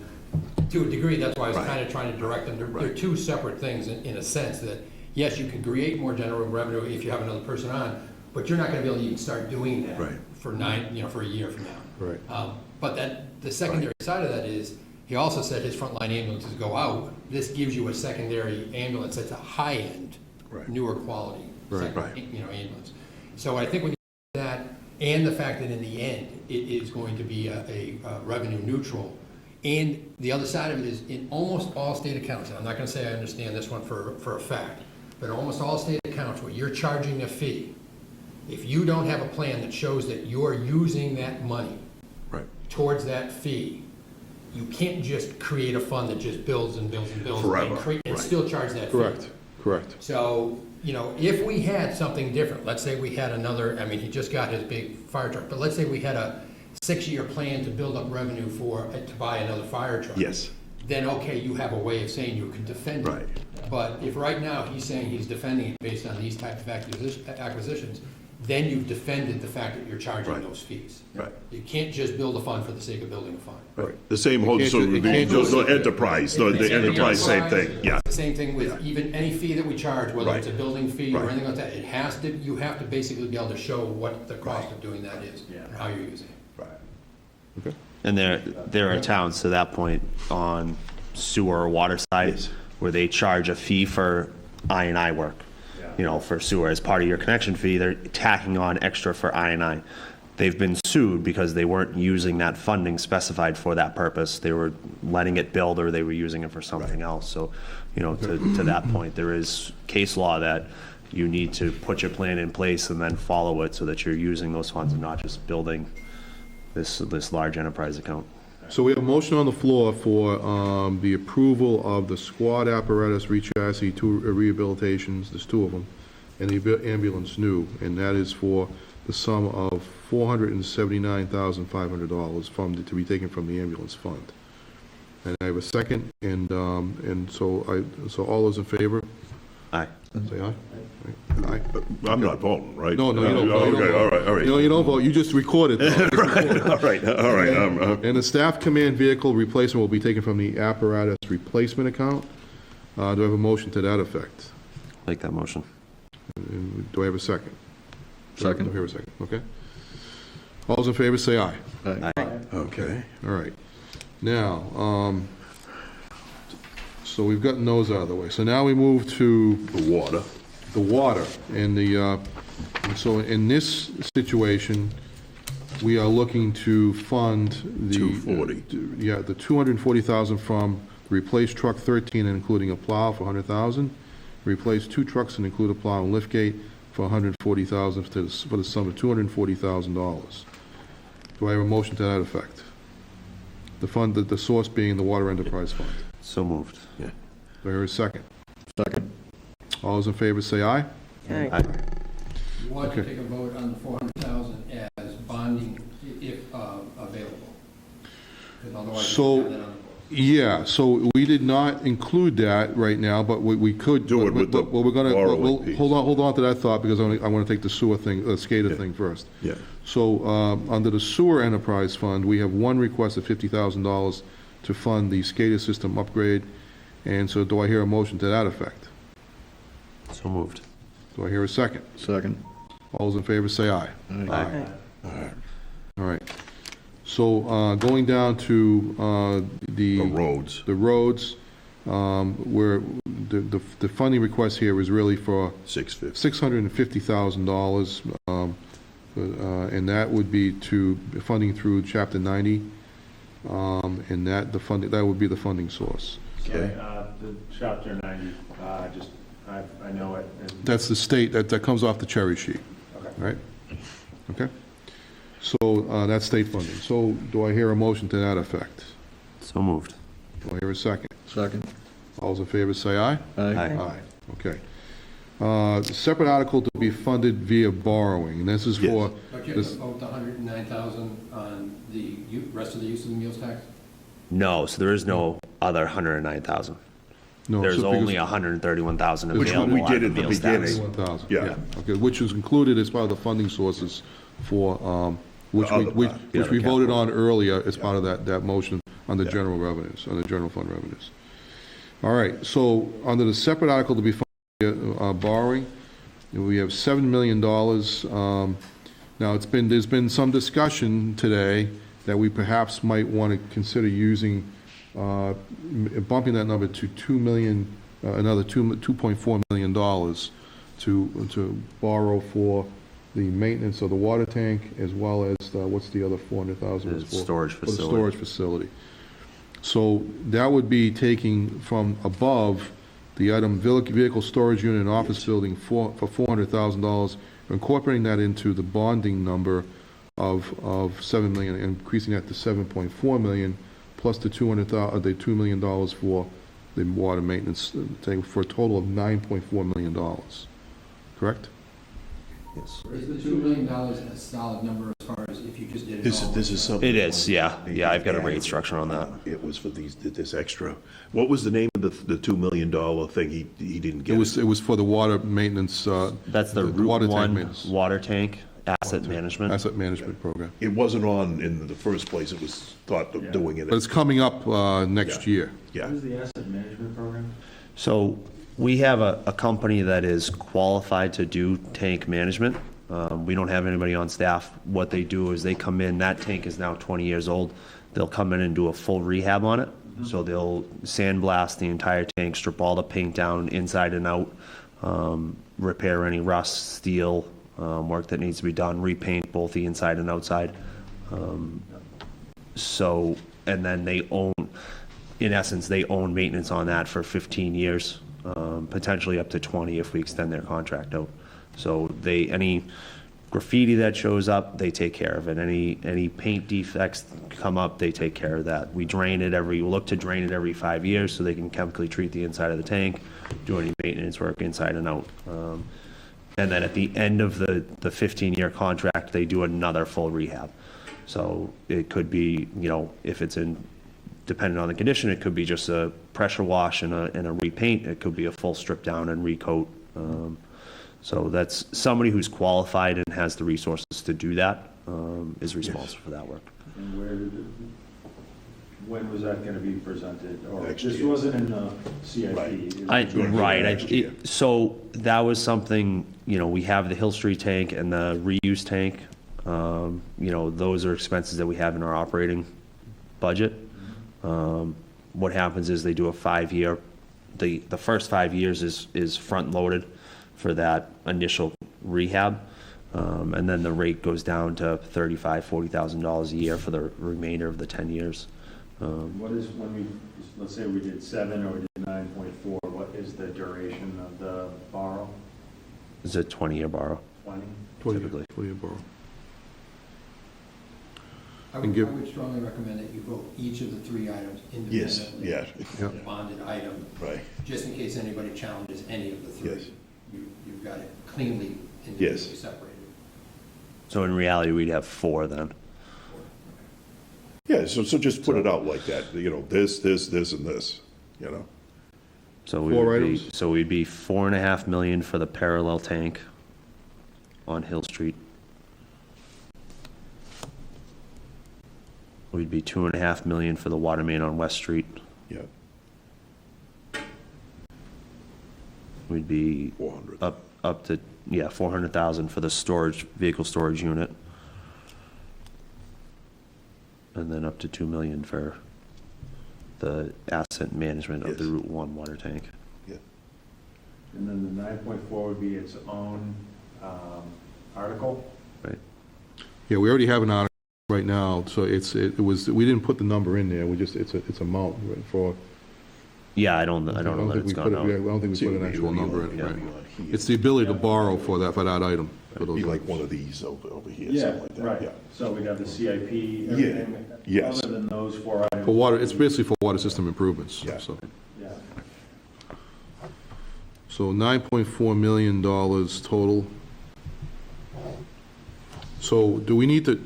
to a degree, that's why I was Right. kind of trying to direct them. They're two separate things in a sense that, yes, you can create more general revenue if you have another person on, but you're not going to be able to even start doing that Right. for for a year from now. Right. But the secondary side of that is, he also said his frontline ambulances go out. This gives you a secondary ambulance that's a high-end, Right. newer quality, Right. Right. ambulance. So I think when you do that, and the fact that in the end, it is going to be a revenue neutral, and the other side of it is, in almost all state accounts, and I'm not gonna say I understand this one for a fact, but almost all state accounts where you're charging a fee, if you don't have a plan that shows that you're using that money Right. towards that fee, you can't just create a fund that just builds and builds and builds. Forever, And right. still charge that fee. Correct. So, if we had something different, let's say we had another, he just got his big fire truck, but let's say we had a 6-year plan to build up revenue to buy another fire truck. Yes. Then, okay, you have a way of saying you can defend it. Right. But if right now he's saying he's defending it based on these types of acquisitions, then you've defended the fact that you're charging Right. those fees. Right. You can't just build a fund for the sake of building a fund. Right. The same holds, so it can't just- the enterprise, the enterprise, same thing, yeah. Same thing with even any fee that we charge, whether it's a Right. building fee or Right. anything like that, you have to basically be able to show what the cost of doing that is, Yeah. and how you're using it. Right. Okay. And there are towns to that point on sewer or water side where they charge a fee for I&I work. You know, for sewer, as part of your connection fee, they're tacking on extra for I&I. They've been sued because they weren't using that funding specified for that purpose. They were letting it build or they were using it for something else. So, you know, to that point, there is case law that you need to put your plan in place and then follow it so that you're using those funds and not just building this large enterprise account. So we have a motion on the floor for the approval of the squad apparatus re-chassis, two rehabilitations, there's two of them, and the ambulance new, and that is for the sum of $479,500 to be taken from the ambulance fund. And I have a second, and so all those in favor? Aye. Say aye. Aye. I'm not voting, right? No, you don't vote. Okay, all right. You don't vote, you just recorded. All right. And the staff command vehicle replacement will be taken from the apparatus replacement account. Do I have a motion to that effect? Like that motion. And do I have a second? Second. Do I hear a second? Okay. All those in favor say aye. Aye. Okay, all right. Now, so we've gotten those out of the way. So now we move to The water. the water. And so in this situation, we are looking to fund the... 240. Yeah, the 240,000 from replace truck 13 and including a plow for 100,000. Replace two trucks and include a plow and liftgate for 140,000 for the sum of $240,000. Do I have a motion to that effect? The fund, the source being the Water Enterprise Fund. So moved. Yeah. Do I hear a second? Second. All those in favor say aye. Aye. You want to Okay. take a vote on the 400,000 as bonding if available? Because otherwise you So- don't have that on the books. Yeah, so we did not include that right now, but we could. Do it with the Well, we're gonna, borrowing piece. hold on to that thought, because I want to take the sewer thing, SCADA thing first. Yeah. So, under the sewer enterprise fund, we have one request of $50,000 to fund the SCADA system upgrade, and so do I hear a motion to that effect? So moved. Do I hear a second? Second. All those in favor say aye. Aye. All right. So, going down to The roads. the roads, where the funding request here is really for $650. $650,000, and that would be to funding through Chapter 90, and that would be the funding source. Okay. The chapter 90, I know it. That's the state, that comes off the cherry sheet, right? Okay? So, that's state funding. So, do I hear a motion to that effect? So moved. Do I hear a second? Second. All those in favor say aye. Aye. Aye, okay. Separate article to be funded via borrowing, and this is for, But you have this, to vote the 109,000 on the rest of the use of the meals tax? No, so there is no other 109,000. no. There's so only because- 131,000 Which available. we did out of at the meals tax. beginning. 1,000, Yeah. okay, which is included as part of the funding sources for, which The other we part. The which we other voted capital. on earlier as part of that motion on the Yeah. general revenues, on the general fund revenues. All right, so under the separate article to be funded via borrowing, we have $7 million. Now, there's been some discussion today that we perhaps might want to consider using, bumping that number to $2 million, another $2.4 million to borrow for the maintenance of the water tank, as well as, what's the other 400,000 was The for? storage For the facility. storage facility. So that would be taking from above the item vehicle storage unit and office building for $400,000, incorporating that into the bonding number of $7 million, and increasing that to $7.4 million, plus the $2 million for the water maintenance tank, for a total of $9.4 million. Correct? Yes. Is the $2 million a solid number as far as if you just did it all? This is something. It is, yeah. Yeah, I've got a rate structure on that. It was for this extra, what was the name of the $2 million thing he didn't get? It was for the water maintenance. That's the water Route tank 1 maintenance. water tank asset management. Asset management program. It wasn't on in the first place, it was thought of doing it. But it's coming up next year. Yeah. the asset management program? So we have a company that is qualified to do tank management. We don't have anybody on staff. What they do is they come in, that tank is now 20 years old. They'll come in and do a full rehab on it. So they'll sandblast the entire tank, strip all the paint down inside and out, repair any rust, steel, work that needs to be done, repaint both the inside and outside. So, and then they own, in essence, they own maintenance on that for 15 years, potentially up to 20 if we extend their contract out. So any graffiti that shows up, they take care of it. Any paint defects come up, they take care of that. We look to drain it every 5 years so they can chemically treat the inside of the tank, do any maintenance work inside and out. And then at the end of the 15-year contract, they do another full rehab. So it could be, if it's depending on the condition, it could be just a pressure wash and a repaint. It could be a full strip down and recoat. So that's somebody who's qualified and has the resources to do that, is responsible for that work. And when was that gonna be presented? Or Next this year. wasn't in the CIP? So that was something, we have the Hill Street tank and the reuse tank. Those are expenses that we have in our operating budget. What happens is they do a 5-year, the first 5 years is front-loaded for that initial rehab. And then the rate goes down to $35,000, $40,000 a year for the remainder of the 10 years. What is, let's say we did 7 or we did 9.4, what is the duration of the borrow? It's a 20-year borrow. 20? Typically. 20-year borrow. I would strongly recommend that you vote each of the 3 items Yes, independently. yes. as a bonded item, Right. just in case anybody challenges any of the 3. Yes. You've got it cleanly individually Yes. separated. So in reality, we'd have 4 then. Yeah, so just put it out like that, this, and this, So 4 items? we'd be $4.5 million for the parallel tank on Hill Street. We'd be $2.5 million for the water main on West Street. Yeah, We'd be 400. up to, $400,000 for the vehicle storage unit. And then up to $2 million for the asset management of the Yes. Route 1 water tank. Yeah. And then the 9.4 would be its own article? Right. Yeah, we already have an article right now, so we didn't put the number in there, it's amount right, for. Yeah, I don't know that it's gone out. I don't think we put an actual number in, Yeah. right? It's the ability to borrow for that item. for It'd those be like items. one of these over here, Yeah, something like that. right. Yeah. So we'd have the CIP, everything, Yes. other than those 4 items. For water, it's basically for water system improvements, Yeah. so. Yeah. So $9.4 million total. So do we need to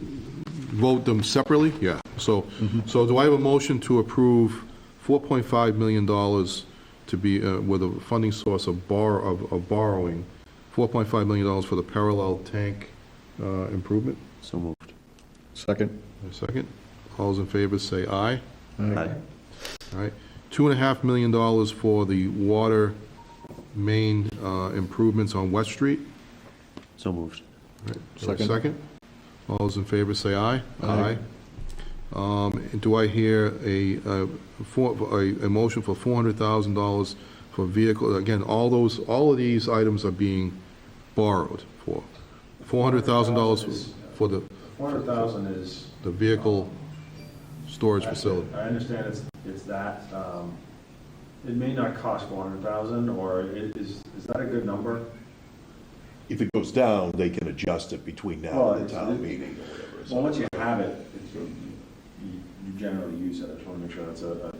vote them separately? Yeah. So do I have a motion to approve $4.5 million to be, with a funding source of borrowing, $4.5 million for the parallel tank improvement? So moved. Second? A second. All those in favor say aye. Aye. All right. $2.5 million for the water main improvements on West Street. So moved. All right. Second. Second. All those in favor say aye. Aye. And do I hear a motion for $400,000 for vehicle, again, all of these items are being borrowed for. $400,000 for the 400,000 is. the vehicle storage facility. I understand it's that, it may not cost 400,000, or is that a good number? If it goes down, they can adjust it between now Well, and the it's- town meeting or whatever. Well, once you have it, you generally use it. I just want to make sure that's a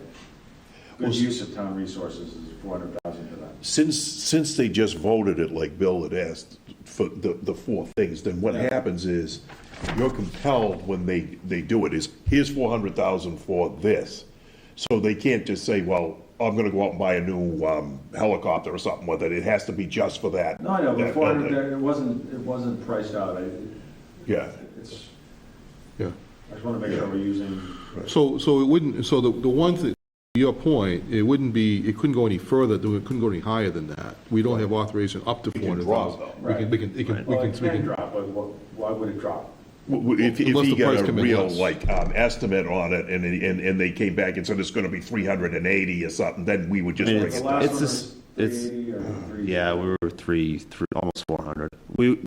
good use of town resources, is 400,000 for that. Since they just voted it, like Bill had asked, for the 4 things, then what happens is, you're compelled when they do it, is, here's 400,000 for this. So they can't just say, well, I'm gonna go out and buy a new helicopter or something with it, it has to be just for that. No, I know, but that 400, building. it wasn't priced out. Yeah, It's, Yeah. I just want to make sure we're using. So it wouldn't, so the one thing, your point, it wouldn't be, it couldn't go any further, it couldn't go any higher than that. We don't have authorization up to can 400,000. drop, though. We can drop, but why would it drop? If Unless he the price got a come in real, less. like, estimate on it, and they came back and said it's gonna be 380 or something, then we would just And bring it's- it The down. last it's one this- was it's- 380 or 3? Yeah, we were three, almost 400.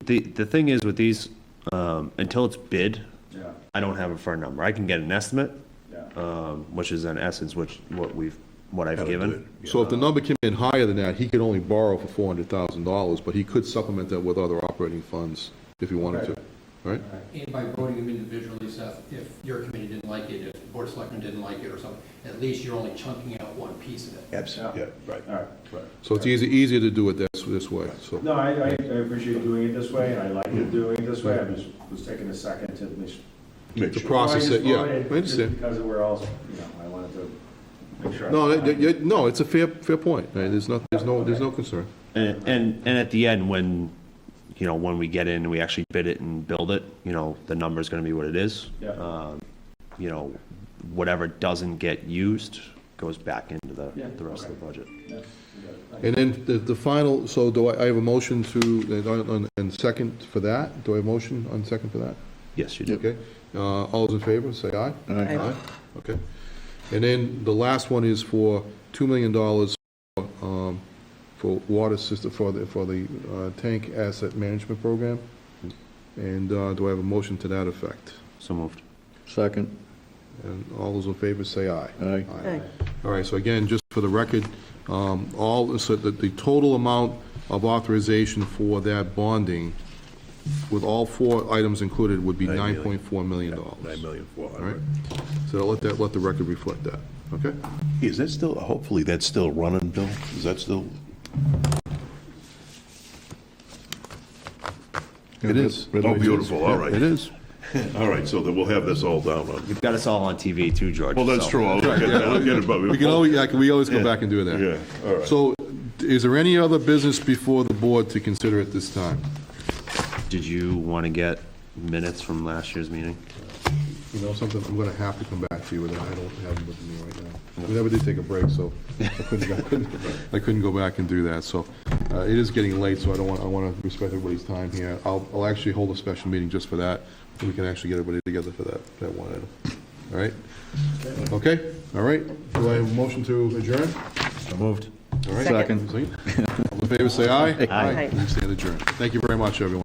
The thing is with these, until it's bid, Yeah, I don't have a firm number. I can get an estimate, yeah. which is in essence what I've given. So if the number came in higher than that, he could only borrow for $400,000, but he could supplement that with other operating funds if he wanted to, right? And by voting them individually, Seth, if your committee didn't like it, if the Board of Selectmen didn't like it or something, at least you're only chunking out one piece of it. Absolutely, yeah, right. All right. So it's easier to do it this way, so. No, I appreciate doing it this way, and I like it doing it this way. I just was taking a second to Make To sure. process it, yeah, I Just understand. because we're all, I wanted to make sure. No, it's a fair point. There's no concern. And at the end, when we get in and we actually bid it and build it, the number's gonna be what it is. Yeah. Whatever doesn't get used goes back into Yeah, the rest of okay. the budget. Yeah, And then the final, so do I have a motion and second for that? Do I have a motion on second for that? Yes, you do. Okay. All those in favor, say aye. Aye. Okay. And then the last one is for $2 million for water system, for the tank asset management program. And do I have a motion to that effect? So moved. Second. And all those in favor, say aye. Aye. Aye. All right, so again, just for the record, so the total amount of authorization for that bonding, with all four items included, would be $9.4 million. $9,400,000. All right, so let the record reflect that, okay? Is that still, hopefully that's still running, Bill? Is that still? It is. Oh, beautiful, all right. It is. All right, so then we'll have this all down on. You've got us all on TV too, George. Well, that's so- true, I'll get it, but We always go back and do that. Yeah, all right. So, is there any other business before the board to consider at this time? Did you want to get minutes from last year's meeting? You know something, I'm gonna have to come back to you with that, I don't have them with me right now. We never did take a break, so I couldn't go back and do that, so, it is getting late, so I wanna respect everybody's time here. I'll actually hold a special meeting just for that, and we can actually get everybody together for that one item. All right? Okay, all right, do I have a motion to adjourn? So moved. All right. Second. All in favor, say aye. Aye. We stand adjourned. Thank you very much, everyone.